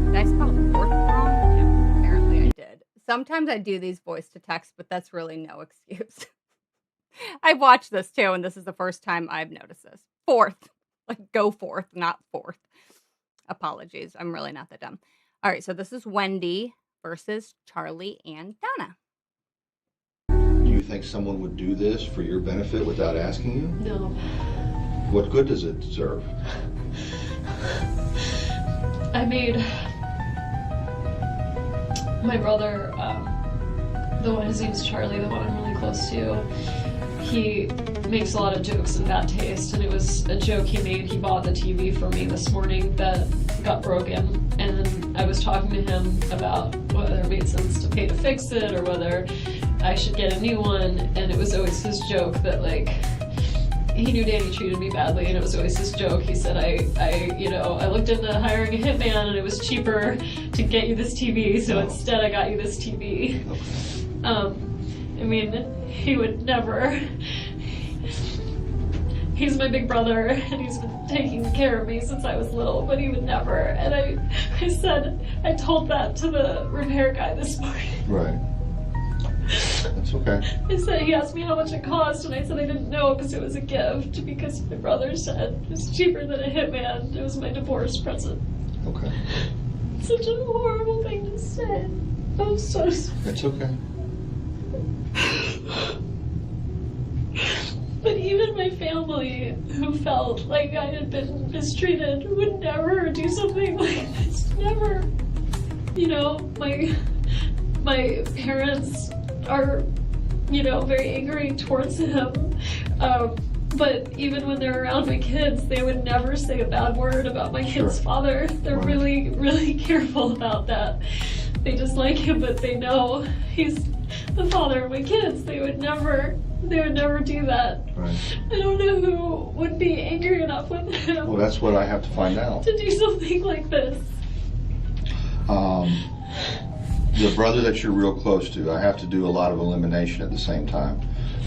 Did I spell 4th wrong? Yeah, apparently I did. Sometimes I do these voice to text, but that's really no excuse. I've watched this too, and this is the first time I've noticed this. 4th. Like, go forth, not 4th. Apologies. I'm really not that dumb. All right, so this is Wendi versus Charlie and Donna. Do you think someone would do this for your benefit without asking you? No. What good does it serve? I made my brother, the one whose name's Charlie, the one I'm really close to, he makes a lot of jokes in bad taste, and it was a joke he made. He bought the TV for me this morning that got broken, and I was talking to him about whether it made sense to pay to fix it or whether I should get a new one, and it was always his joke that, like, he knew Danny treated me badly, and it was always his joke. He said, I looked into hiring a hitman, and it was cheaper to get you this TV, so instead I got you this TV. I mean, he would never. He's my big brother, and he's been taking care of me since I was little, but he would never. And I told that to the repair guy this morning. Right. That's okay. I said, he asked me how much it cost, and I said I didn't know because it was a gift, because my brother said it's cheaper than a hitman. It was my divorce present. Okay. Such a horrible thing to say. I'm so sorry. It's okay. But even my family, who felt like I had been mistreated, would never do something like this. Never. You know, my parents are, very angry towards him. But even when they're around my kids, they would never say a bad word about my kid's father. They're really, really careful about that. They just like him, but they know he's the father of my kids. They would never do that. Right. I don't know who would be angry enough with him. Well, that's what I have to find out. To do something like this. The brother that you're real close to, I have to do a lot of elimination at the same time.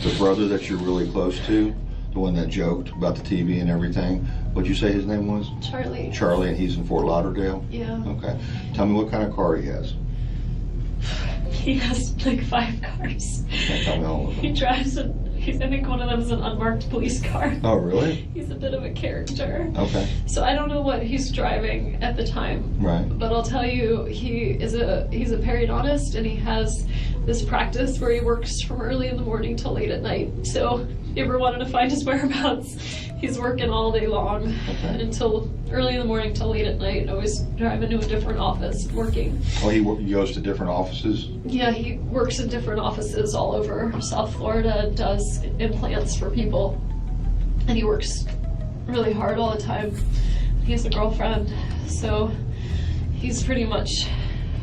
The brother that you're really close to, the one that joked about the TV and everything, what'd you say his name was? Charlie. Charlie, and he's in Fort Lauderdale? Yeah. Okay. Tell me what kind of car he has. He has like 5 cars. Can't tell me all of them. He drives I think one of them is an unmarked police car. Oh, really? He's a bit of a character. Okay. So I don't know what he's driving at the time. Right. But I'll tell you, he's a periodontist, and he has this practice where he works from early in the morning till late at night. So if you ever wanted to find his whereabouts, he's working all day long until early in the morning till late at night, always driving to a different office working. Oh, he goes to different offices? Yeah, he works in different offices all over South Florida and does implants for people. And he works really hard all the time. He has a girlfriend, so he's pretty much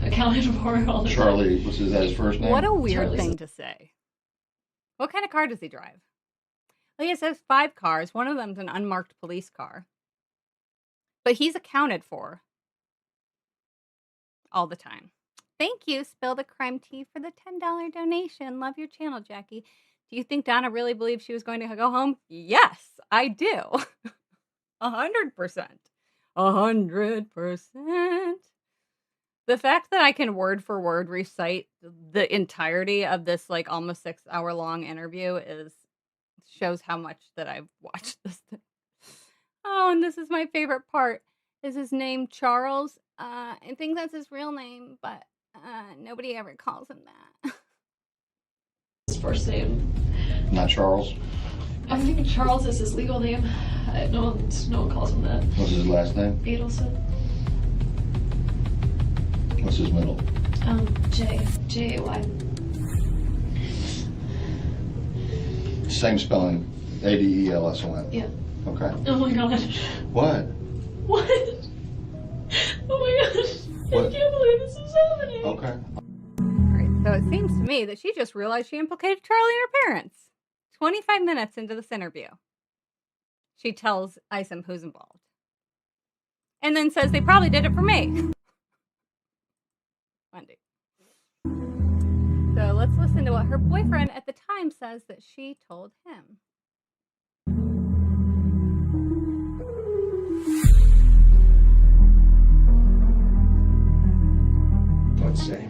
accounted for all the time. Charlie, was that his first name? What a weird thing to say. What kind of car does he drive? Well, he says 5 cars. One of them's an unmarked police car. But he's accounted for all the time. Thank you, Spill the Crime Tea, for the $10 donation. Love your channel, Jackie. Do you think Donna really believed she was going to go home? Yes, I do. 100%. 100%. The fact that I can word for word recite the entirety of this like almost 6-hour long interview shows how much that I've watched this thing. Oh, and this is my favorite part. Is his name Charles? I think that's his real name, but nobody ever calls him that. His first name. Not Charles? I think Charles is his legal name. No one calls him that. What's his last name? Adelson. What's his middle? J-A-Y. Same spelling. Adelson. Yeah. Okay. Oh my god. What? What? Oh my gosh. What? I can't believe this is happening. Okay. Alright, so it seems to me that she just realized she implicated Charlie and her parents. 25 minutes into this interview, she tells Isom who's involved. And then says they probably did it for me. Wendi. So let's listen to what her boyfriend at the time says that she told him. Let's say.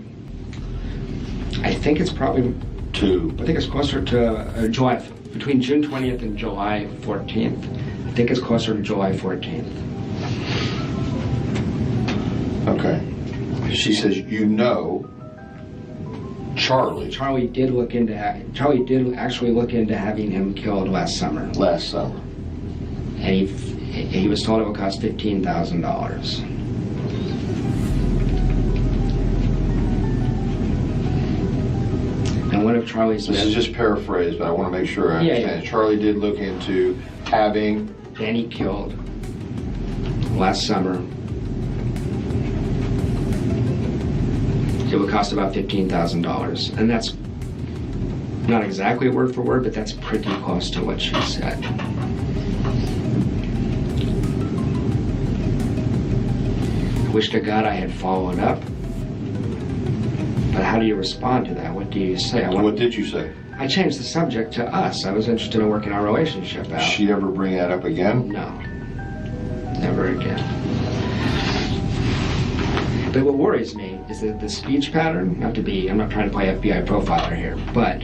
I think it's probably I think it's closer to July, between June 20th and July 14th. I think it's closer to July 14th. Okay. She says, you know, Charlie. Charlie did actually look into having him killed last summer. Last summer. And he was told it would cost $15,000. And one of Charlie's... This is just paraphrased, but I want to make sure I understand. Yeah. Charlie did look into having Danny killed last summer. It would cost about $15,000. And that's not exactly word for word, but that's pretty close to what she said. I wish to God I had followed up. But how do you respond to that? What do you say? What did you say? I changed the subject to us. I was interested in working our relationship out. Did she ever bring that up again? No. Never again. But what worries me is that the speech pattern, I'm not trying to play FBI profiler here, but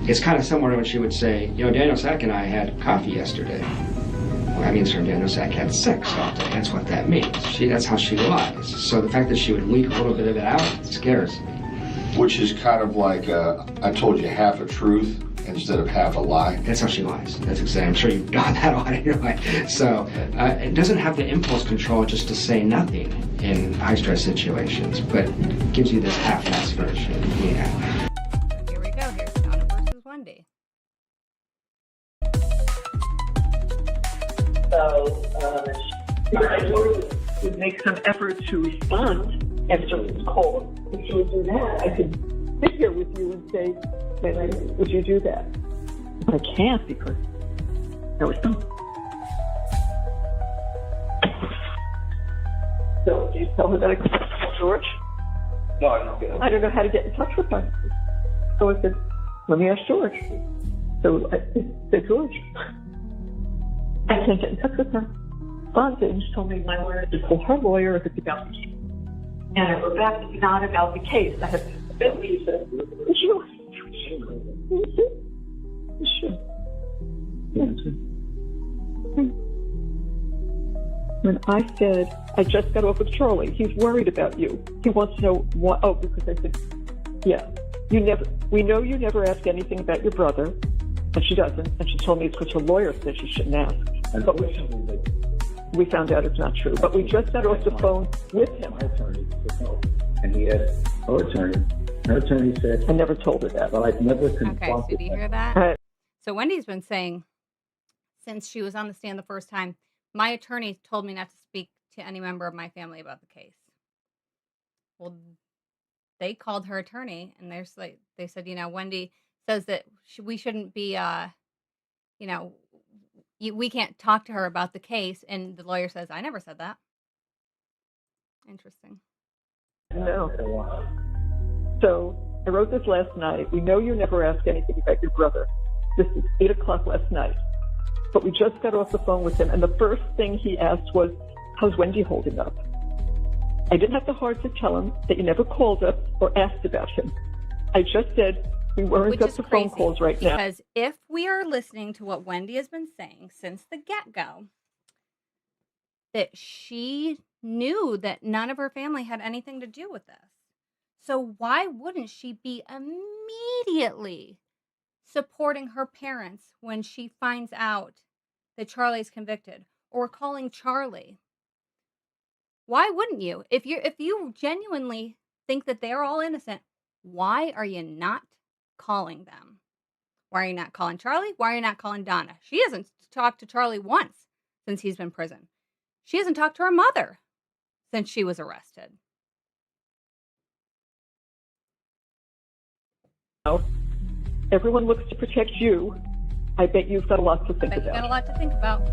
it's kind of similar to when she would say, you know, Daniel Sack and I had coffee yesterday. Well, that means her and Daniel Sack had sex all day. That's what that means. That's how she lies. So the fact that she would leak a little bit of it out scares me. Which is kind of like, I told you half a truth instead of half a lie. That's how she lies. That's exactly. I'm sure you've done that on your life. So it doesn't have the impulse control just to say nothing in high stress situations, but it gives you this half-assed version. Yeah. Here we go. Here's Donna versus Wendi. So I would make some effort to respond after the call. If she would do that, I could sit here with you and say, would you do that? But I can't because that was done. So do you tell her that I could call George? No, I don't get it. I don't know how to get in touch with her. So I said, let me ask George. So I said, George, I can't get in touch with her. Bonds told me my lawyer to call her lawyer if it's about the case. And I wrote back, it's not about the case. I have Then Lisa. Sure. When I said, I just got off with Charlie, he's worried about you. He wants to know what, oh, because I said, yeah, we know you never ask anything about your brother, and she doesn't, and she told me it's because her lawyer said she shouldn't ask. But we found out it's not true. But we just got off the phone with him. My attorney said no. And he asked her attorney. Her attorney said, I never told her that. Well, I've never Okay, so do you hear that? So Wendy's been saying, since she was on the stand the first time, my attorney told me not to speak to any member of my family about the case. Well, they called her attorney, and they said, Wendi says that we shouldn't be, we can't talk to her about the case. And the lawyer says, I never said that. Interesting. No. So I wrote this last night. We know you never ask anything about your brother. This is 8 o'clock last night. But we just got off the phone with him, and the first thing he asked was, how's Wendi holding up? I didn't have the heart to tell him that you never called up or asked about him. I just said we weren't up to phone calls right now. Because if we are listening to what Wendi has been saying since the get-go, that she knew that none of her family had anything to do with this. So why wouldn't she be immediately supporting her parents when she finds out that Charlie's convicted, or calling Charlie? Why wouldn't you? If you genuinely think that they're all innocent, why are you not calling them? Why are you not calling Charlie? Why are you not calling Donna? She hasn't talked to Charlie once since he's been in prison. She hasn't talked to her mother since she was arrested. Everyone looks to protect you. I bet you've got a lot to think about. You've got a lot to think about.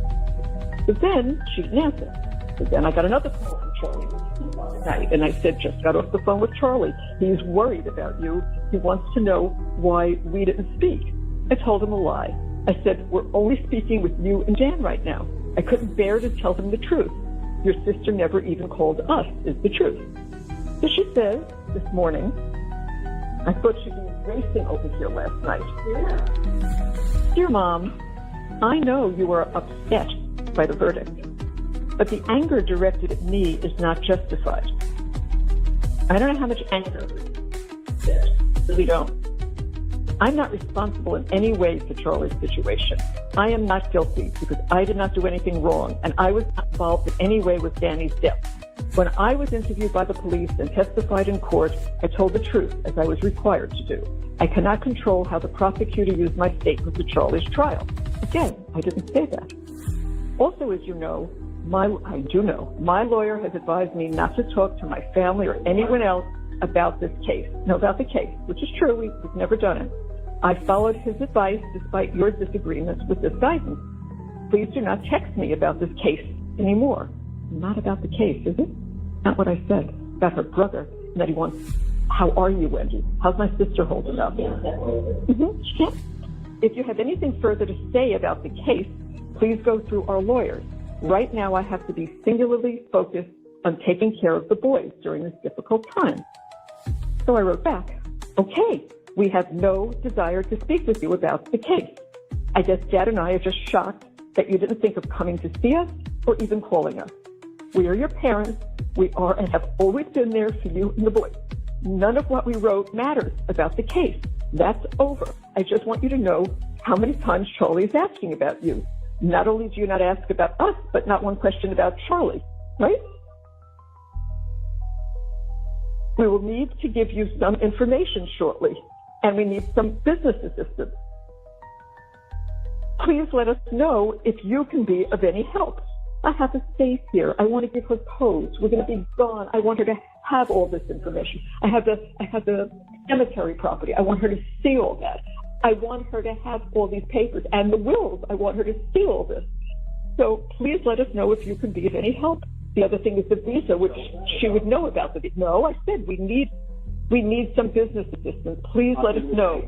But then she didn't answer. But then I got another call from Charlie last night, and I said, just got off the phone with Charlie. He's worried about you. He wants to know why we didn't speak. I told him a lie. I said, we're only speaking with you and Dan right now. I couldn't bear to tell him the truth. Your sister never even called us, is the truth. So she says, this morning, I thought she'd be racing over here last night. Yeah. Dear Mom, I know you are upset by the verdict, but the anger directed at me is not justified. I don't know how much anger. Really don't. I'm not responsible in any way for Charlie's situation. I am not guilty because I did not do anything wrong, and I was not involved in any way with Danny's death. When I was interviewed by the police and testified in court, I told the truth, as I was required to do. I cannot control how the prosecutor used my statement to Charlie's trial. Again, I didn't say that. Also, as you know, my lawyer has advised me not to talk to my family or anyone else about this case. No, about the case, which is true. We've never done it. I followed his advice despite your disagreements with this guidance. Please do not text me about this case anymore. Not about the case, is it? Not what I said. About her brother, and that he wants, how are you, Wendi? How's my sister holding up? She can't. If you have anything further to say about the case, please go through our lawyers. Right now, I have to be singularly focused on taking care of the boys during this difficult time. So I wrote back, okay, we have no desire to speak with you about the case. I guess Dad and I are just shocked that you didn't think of coming to see us or even calling us. We are your parents. We are and have always been there for you and the boys. None of what we wrote matters about the case. That's over. I just want you to know how many times Charlie is asking about you. Not only do you not ask about us, but not one question about Charlie, right? We will need to give you some information shortly, and we need some business assistance. Please let us know if you can be of any help. I have a space here. I want to give her codes. We're going to be gone. I want her to have all this information. I have the cemetery property. I want her to see all that. I want her to have all these papers and the wills. I want her to see all this. So please let us know if you can be of any help. The other thing is the visa, which she would know about the visa. No, I said we need some business assistance. Please let us know.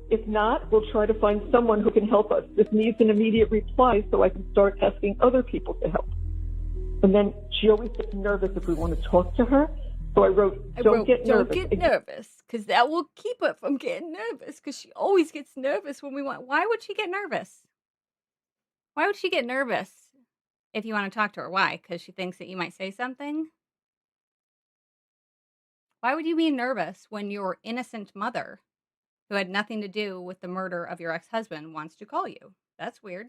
If not, we'll try to find someone who can help us. This needs an immediate reply so I can start asking other people to help. And then she always gets nervous if we want to talk to her. So I wrote, don't get nervous. Don't get nervous, because that will keep her from getting nervous, because she always gets nervous when we want. Why would she get nervous? Why would she get nervous if you want to talk to her? Why? Because she thinks that you might say something? Why would you be nervous when your innocent mother, who had nothing to do with the murder of your ex-husband, wants to call you? That's weird.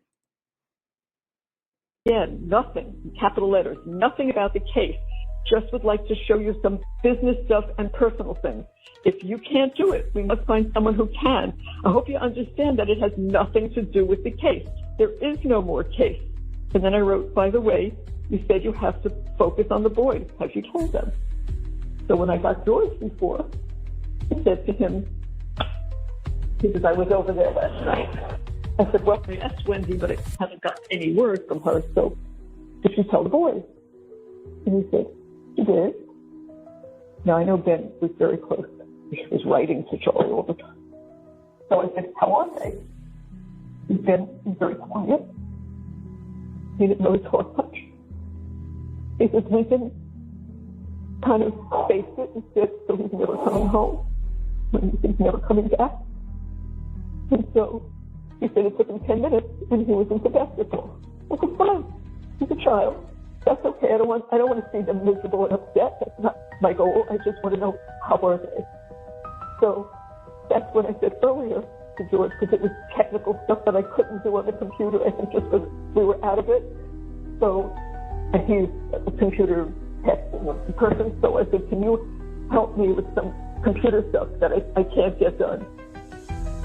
Yeah, nothing, capital letters, nothing about the case. Just would like to show you some business stuff and personal things. If you can't do it, we must find someone who can. I hope you understand that it has nothing to do with the case. There is no more case. And then I wrote, by the way, you said you have to focus on the boys. Have you told them? So when I got yours before, I said to him, because I was over there last night, I said, well, I asked Wendi, but I haven't got any word from her, so did she tell the boys? And he said, she did. Now, I know Ben was very close. He was writing to Charlie all the time. So I said, how are they? And Ben was very quiet. He didn't really talk much. He said, we can kind of face it and said, so he's never coming home. He's never coming back. And so he said it took him 10 minutes and he was into basketball. I said, fine. He's a child. That's okay. I don't want to see them miserable and upset. That's not my goal. I just want to know how are they. So that's what I said earlier to George, because it was technical stuff that I couldn't do on the computer. I think just because we were out of it. So, and he's a computer testing person. So I said, can you help me with some computer stuff that I can't get done?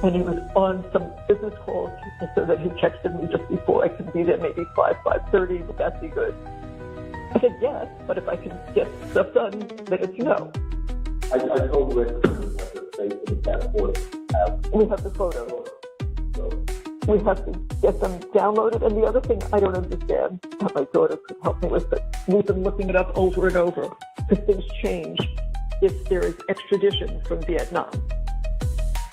And he was on some business calls, so that he texted me just before I could be there, maybe 5:30. Would that be good? I said yes, but if I can get stuff done, then it's no. I told Rick what the face of the passport have. We have the photos. We have to get them downloaded. And the other thing I don't understand, that my daughter could help me with, but we've been looking it up over and over, because things change if there is extradition from Vietnam.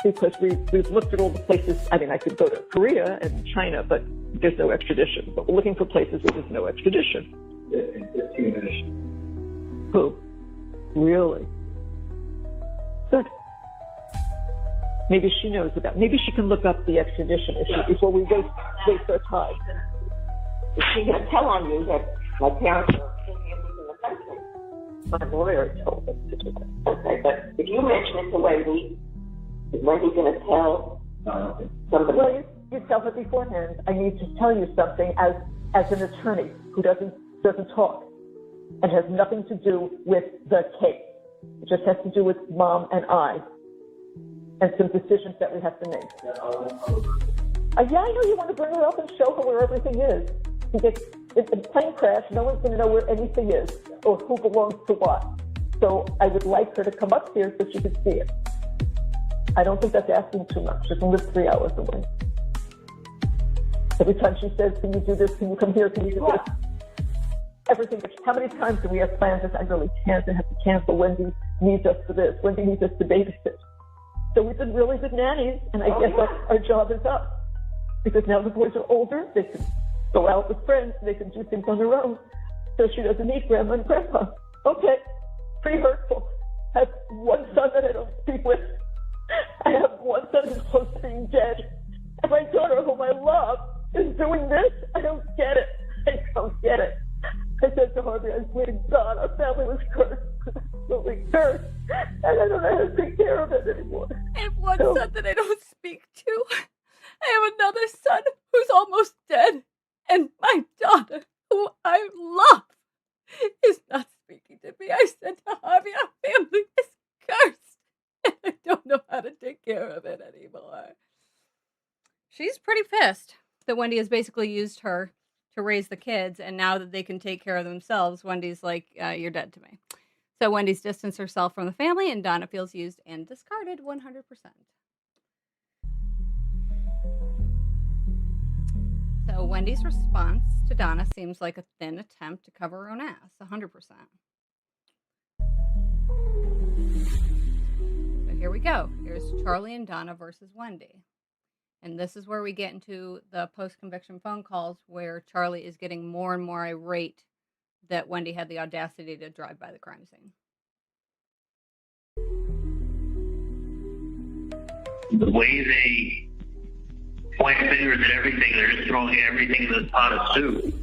Because we've looked at all the places. I mean, I could go to Korea and China, but there's no extradition. But we're looking for places where there's no extradition. In 15 minutes. Who? Really? Good. Maybe she knows about. Maybe she can look up the extradition issue before we waste our time. Is she going to tell on you that my parents are thinking of leaving the country? My lawyer told us to do that. Okay, but if you mention it to Wendi, is Wendi going to tell somebody? Well, you tell her beforehand. I need to tell you something as an attorney who doesn't talk and has nothing to do with the case. It just has to do with Mom and I and some decisions that we have to make. Yeah, I know you want to bring her up and show her where everything is. Because it's a plane crash, no one's going to know where anything is or who belongs to what. So I would like her to come up here so she can see it. I don't think that's asking too much. She can live 3 hours away. Every time she says, can you do this? Can you come here? Can you do this? Everything. How many times do we have plans that I really can't and have to cancel? Wendi needs us for this. Wendi needs us to babysit. So we've been really good nannies, and I guess our job is up. Because now the boys are older, they can go out with friends, they can do things on their own. So she doesn't need grandma and grandpa. Okay, pretty hurtful. I have one son that I don't speak with. I have one son who's close to being dead. And my daughter, whom I love, is doing this. I don't get it. I don't get it. I said to Harvey, I swear to God, our family was cursed. Absolutely cursed. And I don't know how to take care of it anymore. I have one son that I don't speak to. I have another son who's almost dead. And my daughter, who I love, is not speaking to me. I said to Harvey, our family is cursed. And I don't know how to take care of it anymore. She's pretty pissed that Wendi has basically used her to raise the kids, and now that they can take care of themselves, Wendy's like, you're dead to me. So Wendy's distanced herself from the family, and Donna feels used and discarded 100%. So Wendy's response to Donna seems like a thin attempt to cover her own ass, 100%. So here we go. Here's Charlie and Donna versus Wendi. And this is where we get into the post-conviction phone calls where Charlie is getting more and more irate that Wendi had the audacity to drive by the crime scene. The way they point fingers at everything, they're just throwing everything in this pot of soup.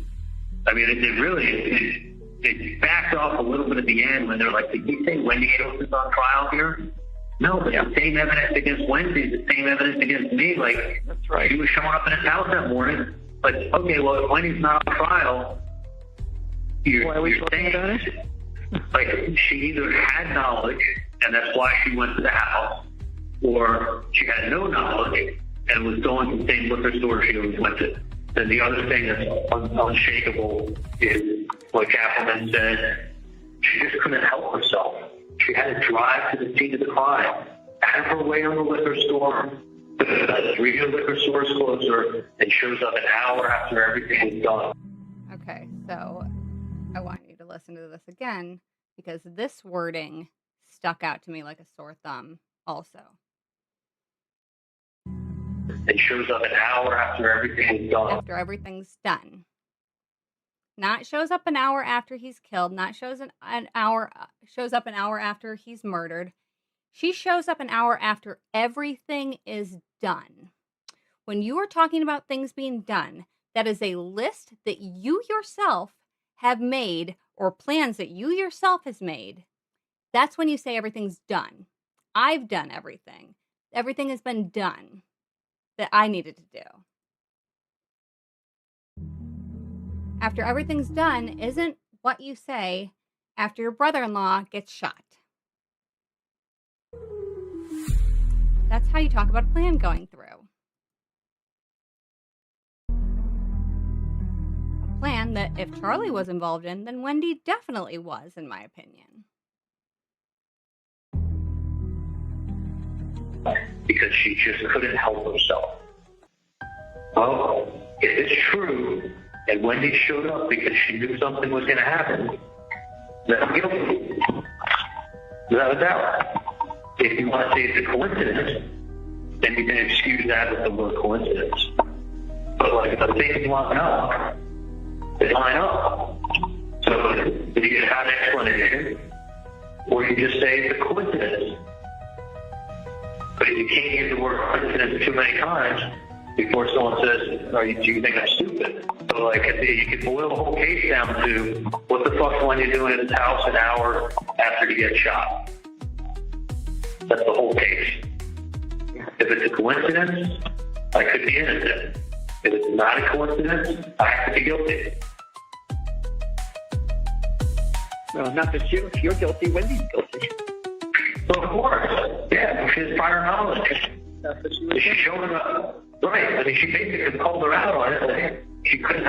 I mean, it backed off a little bit at the end when they're like, did you say Wendi Adelson's on trial here? No, but the same evidence against Wendi is the same evidence against me. Like, that's right. She was showing up in his house that morning. Like, okay, well, if Wendy's not on trial, you're saying, like, she either had knowledge, and that's why she went to the house, or she had no knowledge and was going to the same liquor store she always went to. Then the other thing that's unshakable is what Kappelman said. She just couldn't help herself. She had to drive to the scene of the crime, out of her way on the liquor store. The 3 liquor stores closer, and shows up an hour after everything was done. Okay, so I want you to listen to this again because this wording stuck out to me like a sore thumb also. It shows up an hour after everything is done. After everything's done. Not shows up an hour after he's killed, not shows up an hour after he's murdered. She shows up an hour after everything is done. When you are talking about things being done, that is a list that you yourself have made or plans that you yourself has made. That's when you say everything's done. I've done everything. Everything has been done that I needed to do. After everything's done isn't what you say after your brother-in-law gets shot. That's how you talk about a plan going through. A plan that if Charlie was involved in, then Wendi definitely was, in my opinion. Because she just couldn't help herself. Well, if it's true, and Wendi showed up because she knew something was going to happen, then I'm guilty. Without a doubt. If you want to say it's a coincidence, then you can excuse that with the word coincidence. But like, if the things line up, they line up. So if you just have an explanation, or you just say it's a coincidence. But if you can't use the word coincidence too many times before someone says, do you think I'm stupid? So like, you can boil the whole case down to, what the fuck's Wendi doing in his house an hour after he gets shot? That's the whole case. If it's a coincidence, I could be innocent. If it's not a coincidence, I have to be guilty. Well, not just you. If you're guilty, Wendy's guilty. Well, of course. Yeah, she has prior knowledge. That's what she was She's showing up. Right. I mean, she basically called her out on it. Like, she couldn't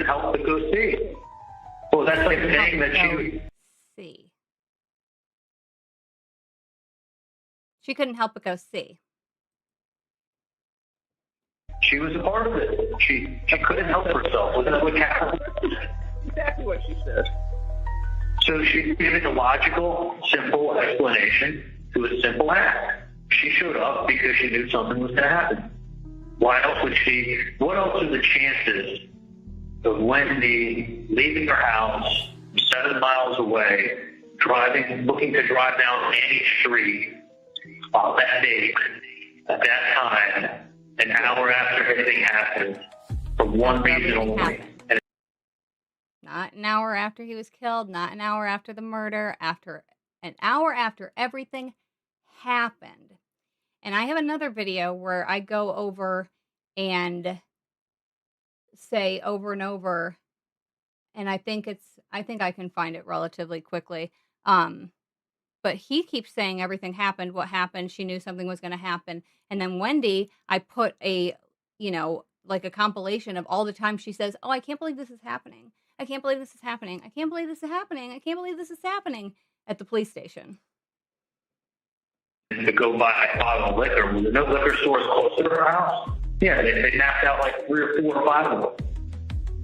help but go see. Well, that's like saying that she... See. She couldn't help but go see. She was a part of it. She couldn't help herself. Wasn't that what happened? Exactly what she said. So she's giving a logical, simple explanation to a simple act. She showed up because she knew something was going to happen. Why else would she? What else are the chances of Wendi leaving her house 7 miles away, looking to drive down any street on that date, at that time, an hour after everything happened, for one reason only? Not an hour after he was killed, not an hour after the murder, after an hour after everything happened. And I have another video where I go over and say over and over, and I think I can find it relatively quickly. But he keeps saying everything happened, what happened, she knew something was going to happen. And then Wendi, I put a, like a compilation of all the time she says, oh, I can't believe this is happening. I can't believe this is happening. I can't believe this is happening. I can't believe this is happening at the police station. To go buy a bottle of liquor. Were there no liquor stores close to her house? Yeah, they knocked out like 3 or 4 or 5 of them.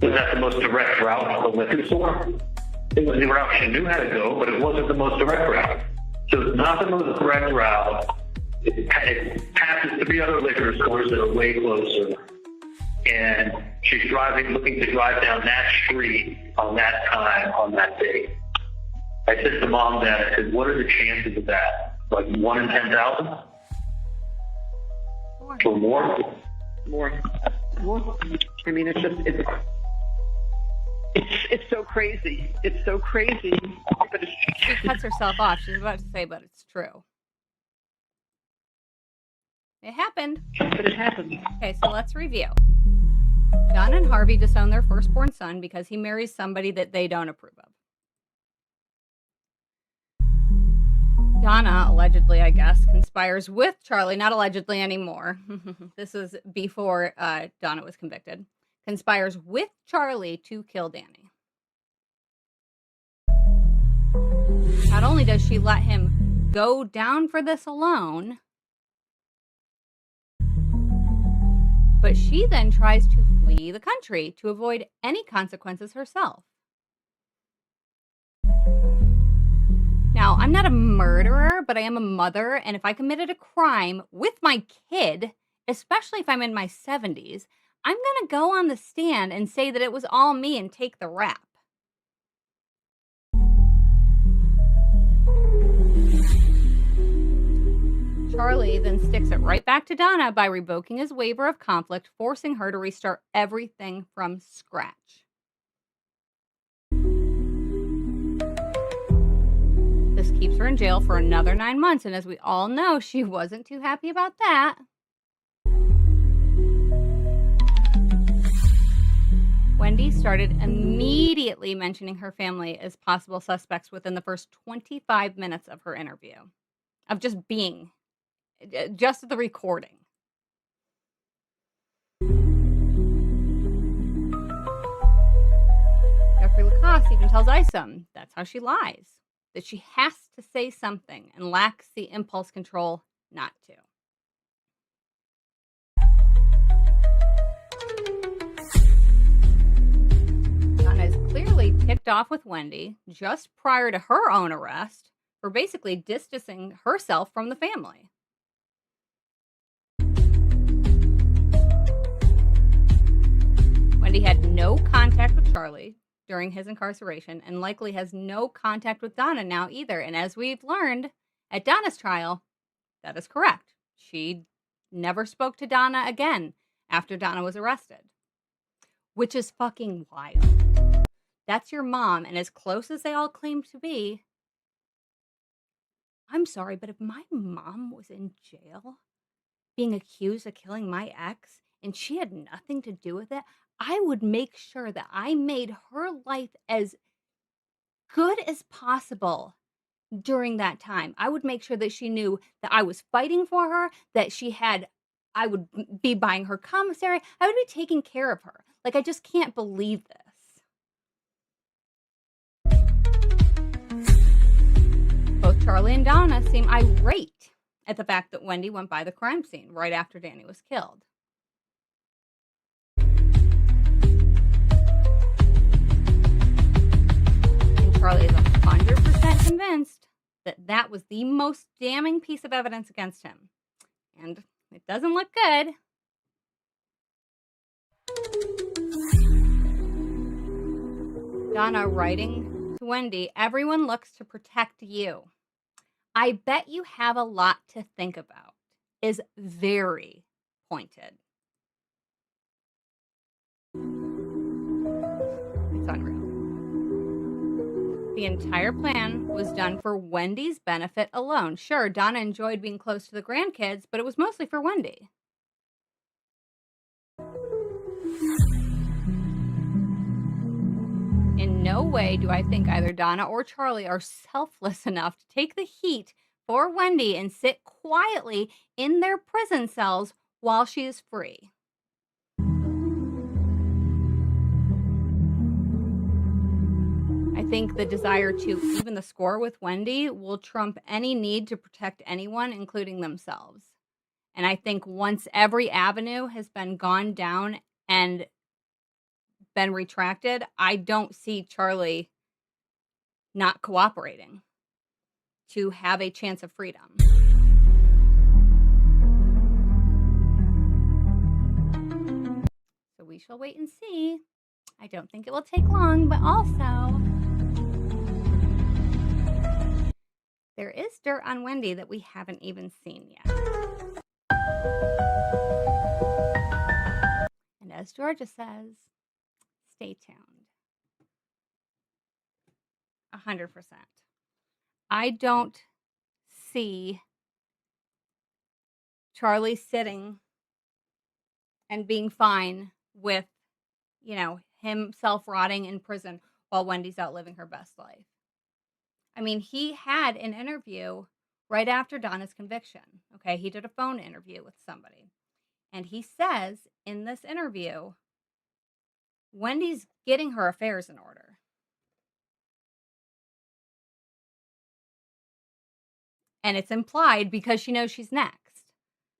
Was that the most direct route to the liquor store? It was the route she knew how to go, but it wasn't the most direct route. So it's not the most direct route. It passes 3 other liquor stores that are way closer. and she's looking to drive down that street on that time, on that day. I said to mom then, I said, what are the chances of that? Like 1 in 10,000? Or more? More. I mean, it's so crazy. It's so crazy. But she cuts herself off. She's about to say, but it's true. It happened. But it happened. Okay, so let's review. Donna and Harvey disown their firstborn son because he marries somebody that they don't approve of. Donna, allegedly, I guess, conspires with Charlie, not allegedly anymore. This was before Donna was convicted. Conspires with Charlie to kill Danny. Not only does she let him go down for this alone, but she then tries to flee the country to avoid any consequences herself. Now, I'm not a murderer, but I am a mother, and if I committed a crime with my kid, especially if I'm in my 70s, I'm going to go on the stand and say that it was all me and take the rap. Charlie then sticks it right back to Donna by revoking his waiver of conflict, forcing her to restart everything from scratch. This keeps her in jail for another 9 months, and as we all know, she wasn't too happy about that. Wendi started immediately mentioning her family as possible suspects within the first 25 minutes of her interview, of just the recording. Jeffrey Lacoste even tells Isom that's how she lies, that she has to say something and lacks the impulse control not to. Donna is clearly ticked off with Wendi just prior to her own arrest for basically distancing herself from the family. Wendi had no contact with Charlie during his incarceration and likely has no contact with Donna now either. And as we've learned at Donna's trial, that is correct. She never spoke to Donna again after Donna was arrested, which is fucking wild. That's your mom, and as close as they all claim to be, I'm sorry, but if my mom was in jail being accused of killing my ex and she had nothing to do with it, I would make sure that I made her life as good as possible during that time. I would make sure that she knew that I was fighting for her, that I would be buying her commissary. I would be taking care of her. Like, I just can't believe this. Both Charlie and Donna seem irate at the fact that Wendi went by the crime scene right after Danny was killed. Charlie is 100% convinced that that was the most damning piece of evidence against him. And it doesn't look good. Donna writing to Wendi, everyone looks to protect you. I bet you have a lot to think about, is very pointed. It's unreal. The entire plan was done for Wendi's benefit alone. Sure, Donna enjoyed being close to the grandkids, but it was mostly for Wendi. In no way do I think either Donna or Charlie are selfless enough to take the heat for Wendi and sit quietly in their prison cells while she is free. I think the desire to even the score with Wendi will trump any need to protect anyone, including themselves. And I think once every avenue has been gone down and been retracted, I don't see Charlie not cooperating to have a chance of freedom. we shall wait and see. I don't think it will take long, but also there is dirt on Wendi that we haven't even seen yet. And as Georgia says, stay tuned. 100%. I don't see Charlie sitting and being fine with, himself rotting in prison while Wendy's out living her best life. I mean, he had an interview right after Donna's conviction. Okay, he did a phone interview with somebody. And he says in this interview, Wendy's getting her affairs in order. And it's implied because she knows she's next.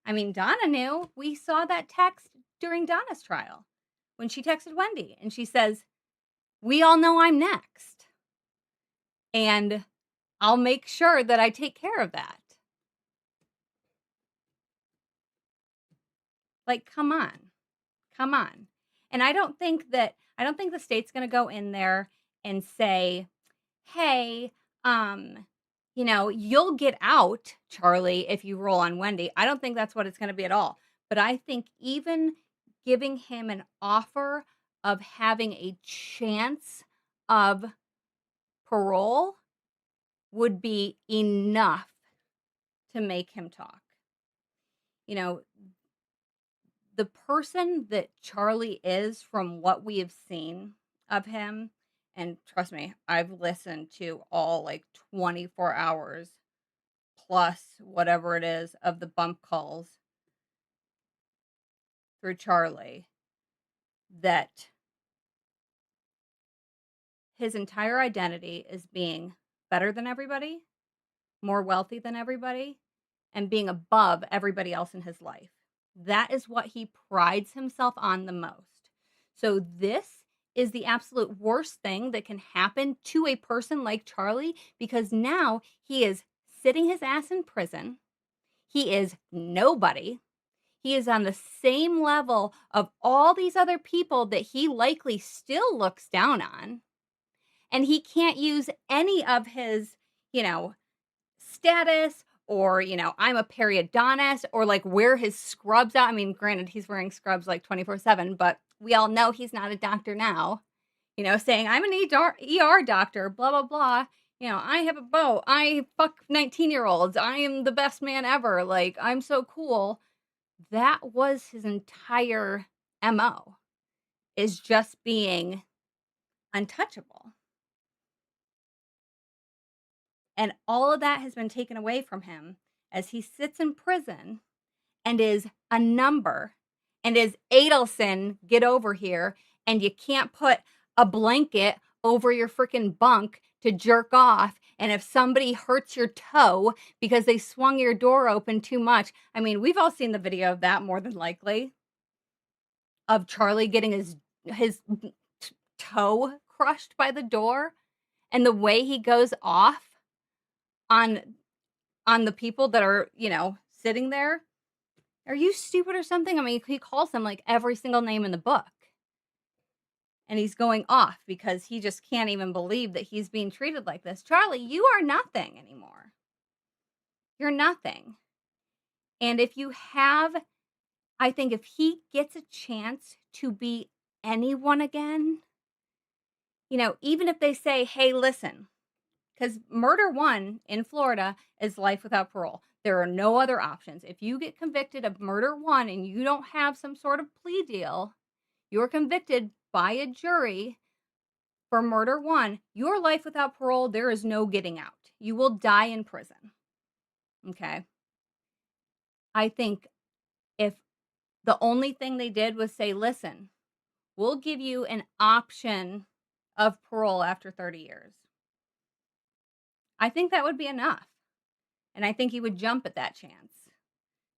I mean, Donna knew. We saw that text during Donna's trial when she texted Wendi and she says, we all know I'm next. And I'll make sure that I take care of that. Like, come on. Come on. And I don't think the state's going to go in there and say, hey, you'll get out, Charlie, if you roll on Wendi. I don't think that's what it's going to be at all. But I think even giving him an offer of having a chance of parole would be enough to make him talk. The person that Charlie is, from what we have seen of him, and trust me, I've listened to all 24 hours plus whatever it is of the bump calls through Charlie, that his entire identity is being better than everybody, more wealthy than everybody, and being above everybody else in his life. That is what he prides himself on the most. So this is the absolute worst thing that can happen to a person like Charlie, because now he is sitting his ass in prison. He is nobody. He is on the same level of all these other people that he likely still looks down on. And he can't use any of his, status or, I'm a periodontist, or wear his scrubs out. I mean, granted, he's wearing scrubs 24/7, but we all know he's not a doctor now, saying I'm an ER doctor, blah, blah, blah. I have a boat. I fuck 19-year-olds. I am the best man ever. I'm so cool. That was his entire MO, is just being untouchable. And all of that has been taken away from him as he sits in prison and is a number and is Adelson, get over here, and you can't put a blanket over your freaking bunk to jerk off. And if somebody hurts your toe because they swung your door open too much, I mean, we've all seen the video of that, more than likely, of Charlie getting his toe crushed by the door, and the way he goes off on the people that are, sitting there. Are you stupid or something? I mean, he calls them every single name in the book. And he's going off because he just can't even believe that he's being treated like this. Charlie, you are nothing anymore. You're nothing. And I think if he gets a chance to be anyone again, even if they say, hey, listen, because murder 1 in Florida is life without parole. There are no other options. If you get convicted of murder 1 and you don't have some sort of plea deal, you're convicted by a jury for murder 1, your life without parole, there is no getting out. You will die in prison. Okay? I think if the only thing they did was say, listen, we'll give you an option of parole after 30 years. I think that would be enough. And I think he would jump at that chance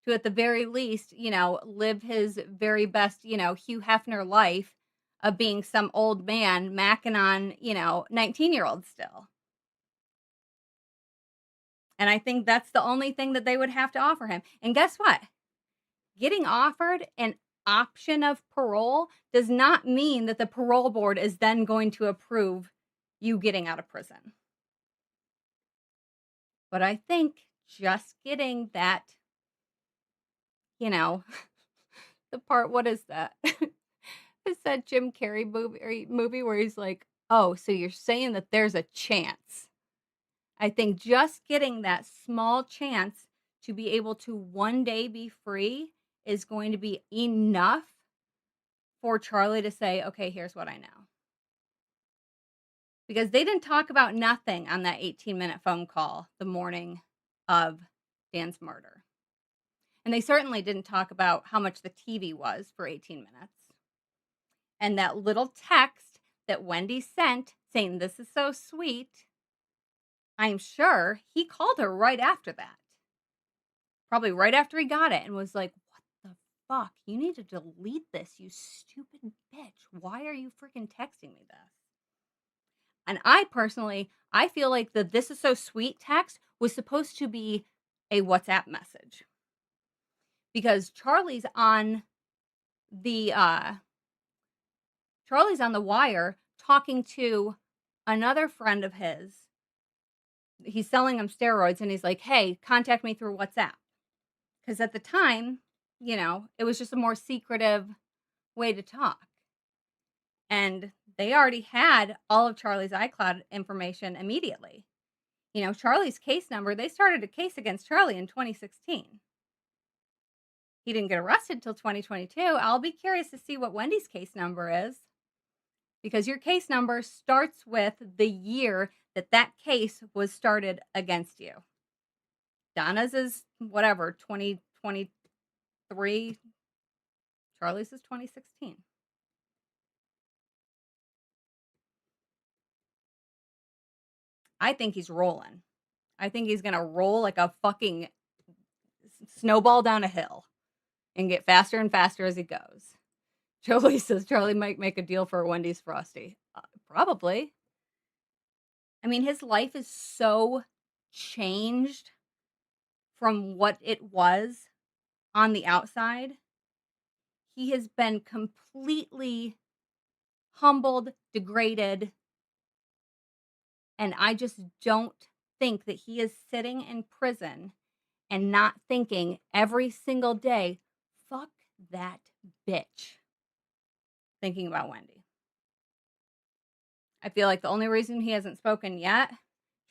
to, at the very least, live his very best, Hugh Hefner life of being some old man macking on, 19-year-olds still. And I think that's the only thing that they would have to offer him. And guess what? Getting offered an option of parole does not mean that the parole board is then going to approve you getting out of prison. But I think just getting that, you know, the part, what is that? It's that Jim Carrey movie where he's like, oh, so you're saying that there's a chance. I think just getting that small chance to be able to one day be free is going to be enough for Charlie to say, okay, here's what I know. Because they didn't talk about nothing on that 18-minute phone call the morning of Dan's murder. And they certainly didn't talk about how much the TV was for 18 minutes. And that little text that Wendi sent saying, this is so sweet, I'm sure he called her right after that. Probably right after he got it and was like, what the fuck? You need to delete this, you stupid bitch. Why are you freaking texting me this? And I personally, I feel like the this is so sweet text was supposed to be a WhatsApp message. Because Charlie's on the wire talking to another friend of his. He's selling him steroids and he's like, hey, contact me through WhatsApp. Because at the time, you know, it was just a more secretive way to talk. And they already had all of Charlie's iCloud information immediately. You know, Charlie's case number, they started a case against Charlie in 2016. He didn't get arrested till 2022. I'll be curious to see what Wendi's case number is. Because your case number starts with the year that that case was started against you. Donna's is, whatever, 2023. Charlie's is 2016. I think he's rolling. I think he's going to roll like a fucking snowball down a hill and get faster and faster as he goes. Jolie says Charlie might make a deal for Wendy's Frosty. Probably. I mean, his life is so changed from what it was on the outside. He has been completely humbled, degraded, and I just don't think that he is sitting in prison and not thinking every single day, fuck that bitch. Thinking about Wendi. I feel like the only reason he hasn't spoken yet,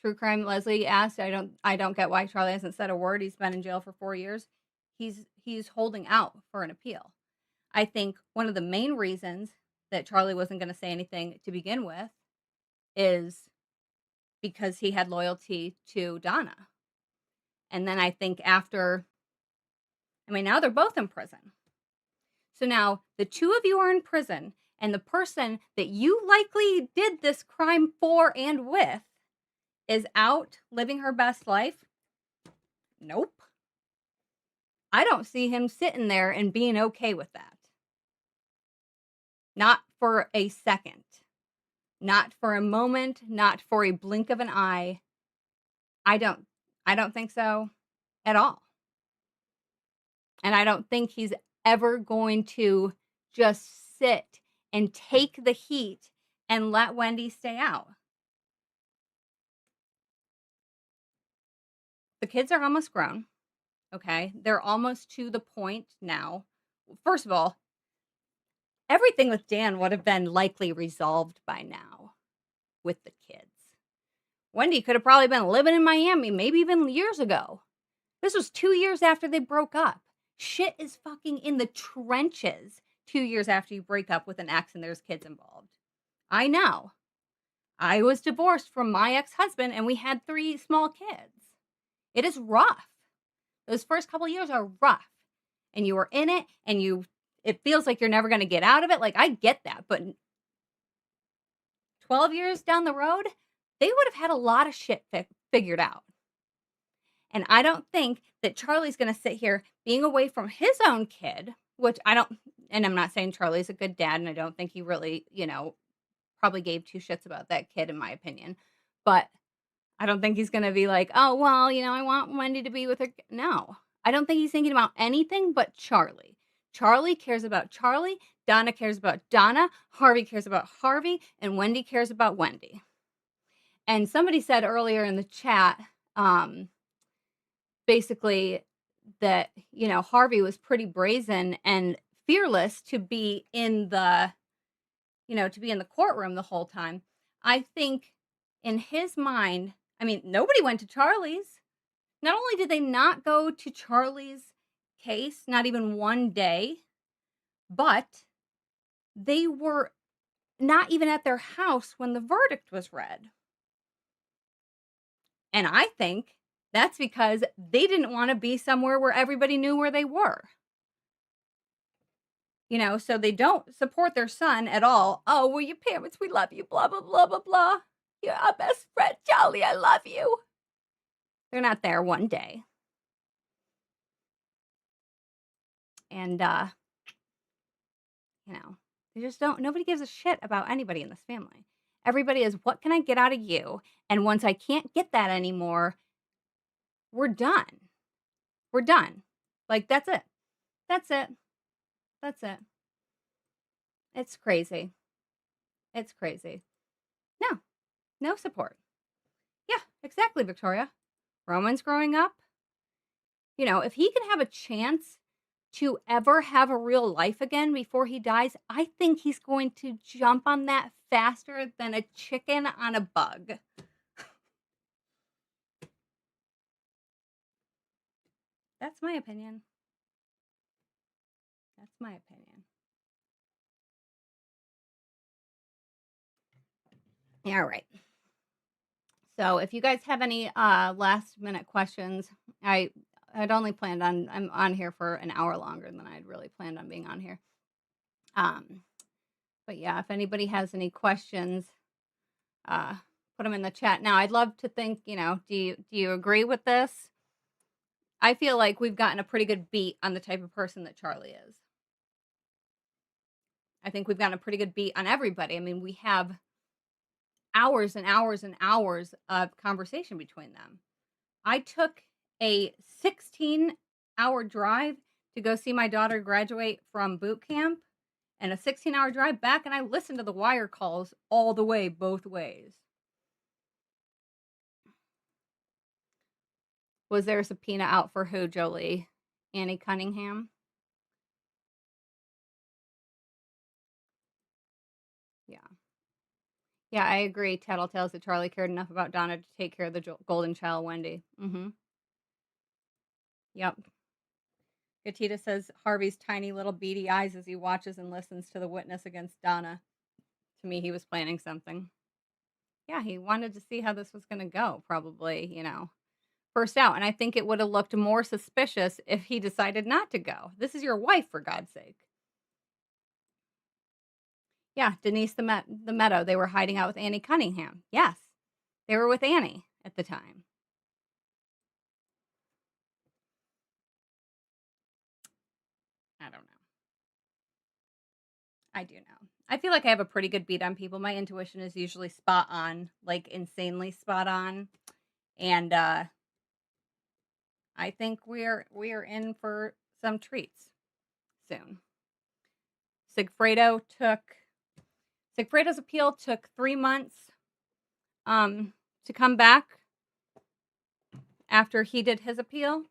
True Crime Leslie asked, I don't get why Charlie hasn't said a word. He's been in jail for 4 years. He's holding out for an appeal. I think one of the main reasons that Charlie wasn't going to say anything to begin with is because he had loyalty to Donna. And then I think after, now they're both in prison. So now the two of you are in prison, and the person that you likely did this crime for and with is out living her best life. Nope. I don't see him sitting there and being okay with that. Not for a second. Not for a moment, not for a blink of an eye. I don't think so at all. And I don't think he's ever going to just sit and take the heat and let Wendi stay out. The kids are almost grown. Okay? They're almost to the point now. First of all, everything with Dan would have been likely resolved by now with the kids. Wendi could have probably been living in Miami, maybe even years ago. This was 2 years after they broke up. Shit is fucking in the trenches 2 years after you break up with an ex and there's kids involved. I know. I was divorced from my ex-husband and we had 3 small kids. It is rough. Those first couple years are rough. And you were in it and it feels like you're never going to get out of it. Like, I get that. But 12 years down the road, they would have had a lot of shit figured out. And I don't think that Charlie's going to sit here being away from his own kid, which and I'm not saying Charlie's a good dad, and I don't think he really, probably gave 2 shits about that kid, in my opinion. But I don't think he's going to be like, oh, well, I want Wendi to be with her. No, I don't think he's thinking about anything but Charlie. Charlie cares about Charlie, Donna cares about Donna, Harvey cares about Harvey, and Wendi cares about Wendi. And somebody said earlier in the chat, basically that, you know, Harvey was pretty brazen and fearless to be in the, you know, to be in the courtroom the whole time. I think in his mind, I mean, nobody went to Charlie's. Not only did they not go to Charlie's case, not even one day, but they were not even at their house when the verdict was read. And I think that's because they didn't want to be somewhere where everybody knew where they were. You know, so they don't support their son at all. Oh, well, your parents, we love you, blah, blah, blah, blah, blah. You're our best friend, Charlie, I love you. They're not there one day. And, you know, they just don't, nobody gives a shit about anybody in this family. Everybody is, what can I get out of you? And once I can't get that anymore, we're done. We're done. Like, that's it. That's it. That's it. It's crazy. It's crazy. No. No support. Yeah, exactly, Victoria. Roman's growing up. You know, if he can have a chance to ever have a real life again before he dies, I think he's going to jump on that faster than a chicken on a bug. That's my opinion. That's my opinion. All right. So if you guys have any last minute questions, I'd only planned on, I'm on here for an hour longer than I'd really planned on being on here. But yeah, if anybody has any questions, put them in the chat. Now, I'd love to think, you know, do you agree with this? I feel like we've gotten a pretty good beat on the type of person that Charlie is. I think we've gotten a pretty good beat on everybody. I mean, we have hours and hours and hours of conversation between them. I took a 16-hour drive to go see my daughter graduate from boot camp and a 16-hour drive back, and I listened to the wire calls all the way, both ways. Was there a subpoena out for who, Jolie? Annie Cunningham? Yeah. Yeah, I agree. Tattletales that Charlie cared enough about Donna to take care of the golden child, Wendi. Mm-hmm. Yep. Gatita says Harvey's tiny little beady eyes as he watches and listens to the witness against Donna. To me, he was planning something. Yeah, he wanted to see how this was going to go, probably, you know, first out. And I think it would have looked more suspicious if he decided not to go. This is your wife, for God's sake. Yeah, Denise the Meadow. They were hiding out with Annie Cunningham. Yes, they were with Annie at the time. I don't know. I do know. I feel like I have a pretty good beat on people. My intuition is usually spot on, like insanely spot on. And I think we're in for some treats soon. Sigfredo's appeal took 3 months to come back after he did his appeal.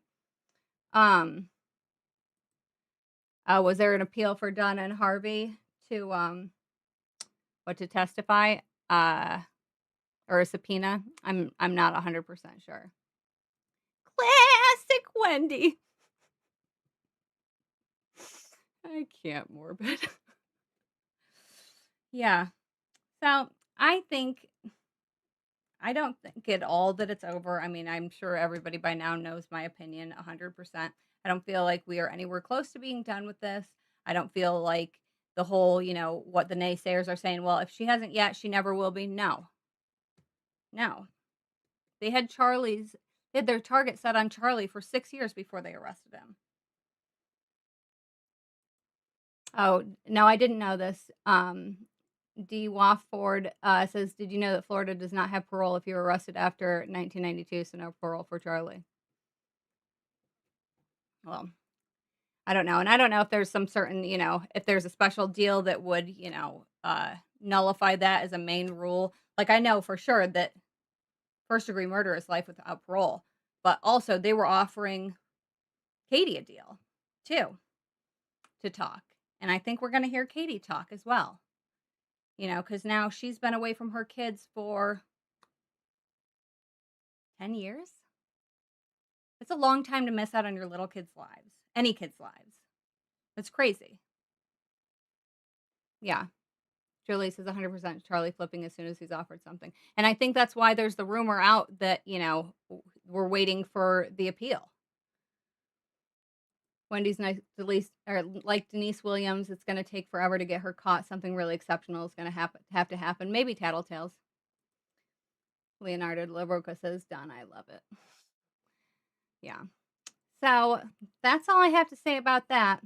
Was there an appeal for Donna and Harvey to to testify or a subpoena? I'm not 100% sure. Classic Wendi. I can't, Morbid. Yeah. So I don't think at all that it's over. I mean, I'm sure everybody by now knows my opinion 100%. I don't feel like we are anywhere close to being done with this. I don't feel like the whole, you know, what the naysayers are saying, well, if she hasn't yet, she never will be. No. They had their target set on Charlie for 6 years before they arrested him. Oh, no, I didn't know this. D. Wofford says, did you know that Florida does not have parole if you're arrested after 1992, so no parole for Charlie? Well, I don't know. And I don't know if there's some certain, if there's a special deal that would, nullify that as a main rule. Like, I know for sure that first-degree murder is life without parole. But also, they were offering Katie a deal, too, to talk. And I think we're going to hear Katie talk as well. Because now she's been away from her kids for 10 years. It's a long time to miss out on your little kids' lives. Any kids' lives. It's crazy. Yeah. Julie says 100% Charlie flipping as soon as he's offered something. And I think that's why there's the rumor out that, we're waiting for the appeal. Wendy's nice, like Denise Williams, it's going to take forever to get her caught. Something really exceptional is going to have to happen. Maybe Tattletales. Leonardo LaRocca says, done. I love it. Yeah. So that's all I have to say about that.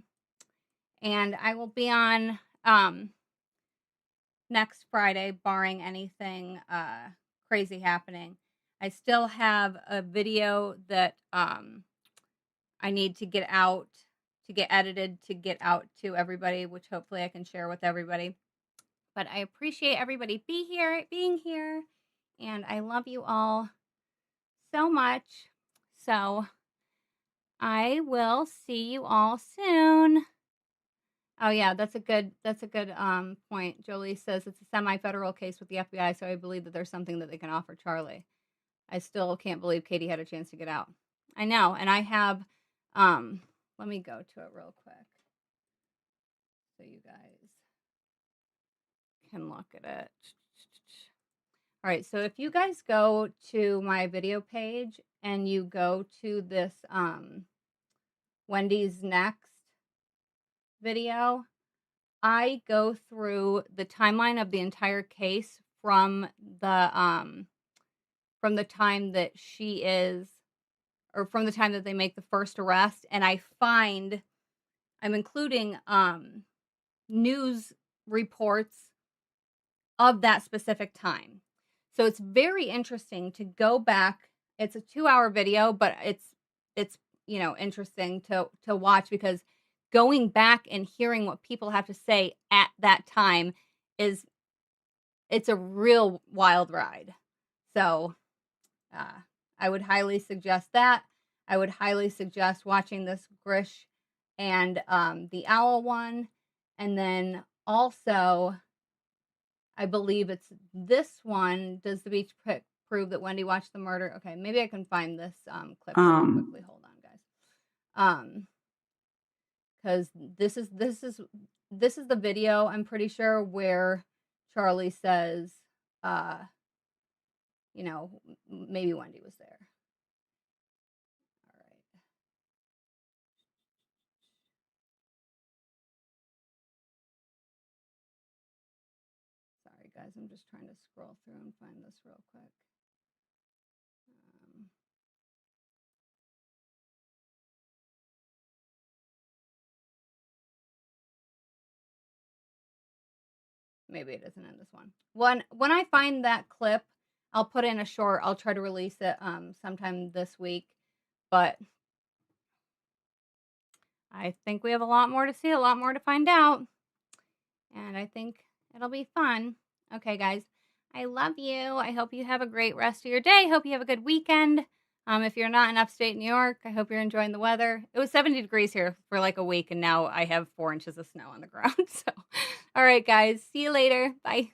And I will be on next Friday, barring anything crazy happening. I still have a video that I need to get out, to get edited, to get out to everybody, which hopefully I can share with everybody. But I appreciate everybody being here, and I love you all so much. So I will see you all soon. Oh yeah, that's a good point. Jolie says it's a semi-federal case with the FBI, so I believe that there's something that they can offer Charlie. I still can't believe Katie had a chance to get out. I know, and I have let me go to it real quick so you guys can look at it. All right, so if you guys go to my video page and you go to this Wendy's Next video, I go through the timeline of the entire case from the time that she is, or from the time that they make the first arrest, and I'm including news reports of that specific time. So it's very interesting to go back. It's a 2-hour video, but it's interesting to watch, because going back and hearing what people have to say at that time it's a real wild ride. So I would highly suggest that. I would highly suggest watching this Grish and the Owl one. And then also, I believe it's this one. Does the beach prove that Wendy watched the murder? Okay, maybe I can find this clip really quickly. Hold on, guys. Because this is the video, I'm pretty sure, where Charlie says, maybe Wendy was there. All right. Sorry, guys. I'm just trying to scroll through and find this real quick. Maybe it isn't in this one. When I find that clip, I'll put in a short. I'll try to release it sometime this week. But I think we have a lot more to see, a lot more to find out. And I think it'll be fun. Okay, guys. I love you. I hope you have a great rest of your day. Hope you have a good weekend. If you're not in upstate New York, I hope you're enjoying the weather. It was 70 degrees here for like a week, and now I have 4 inches of snow on the ground. So, all right, guys. See you later. Bye.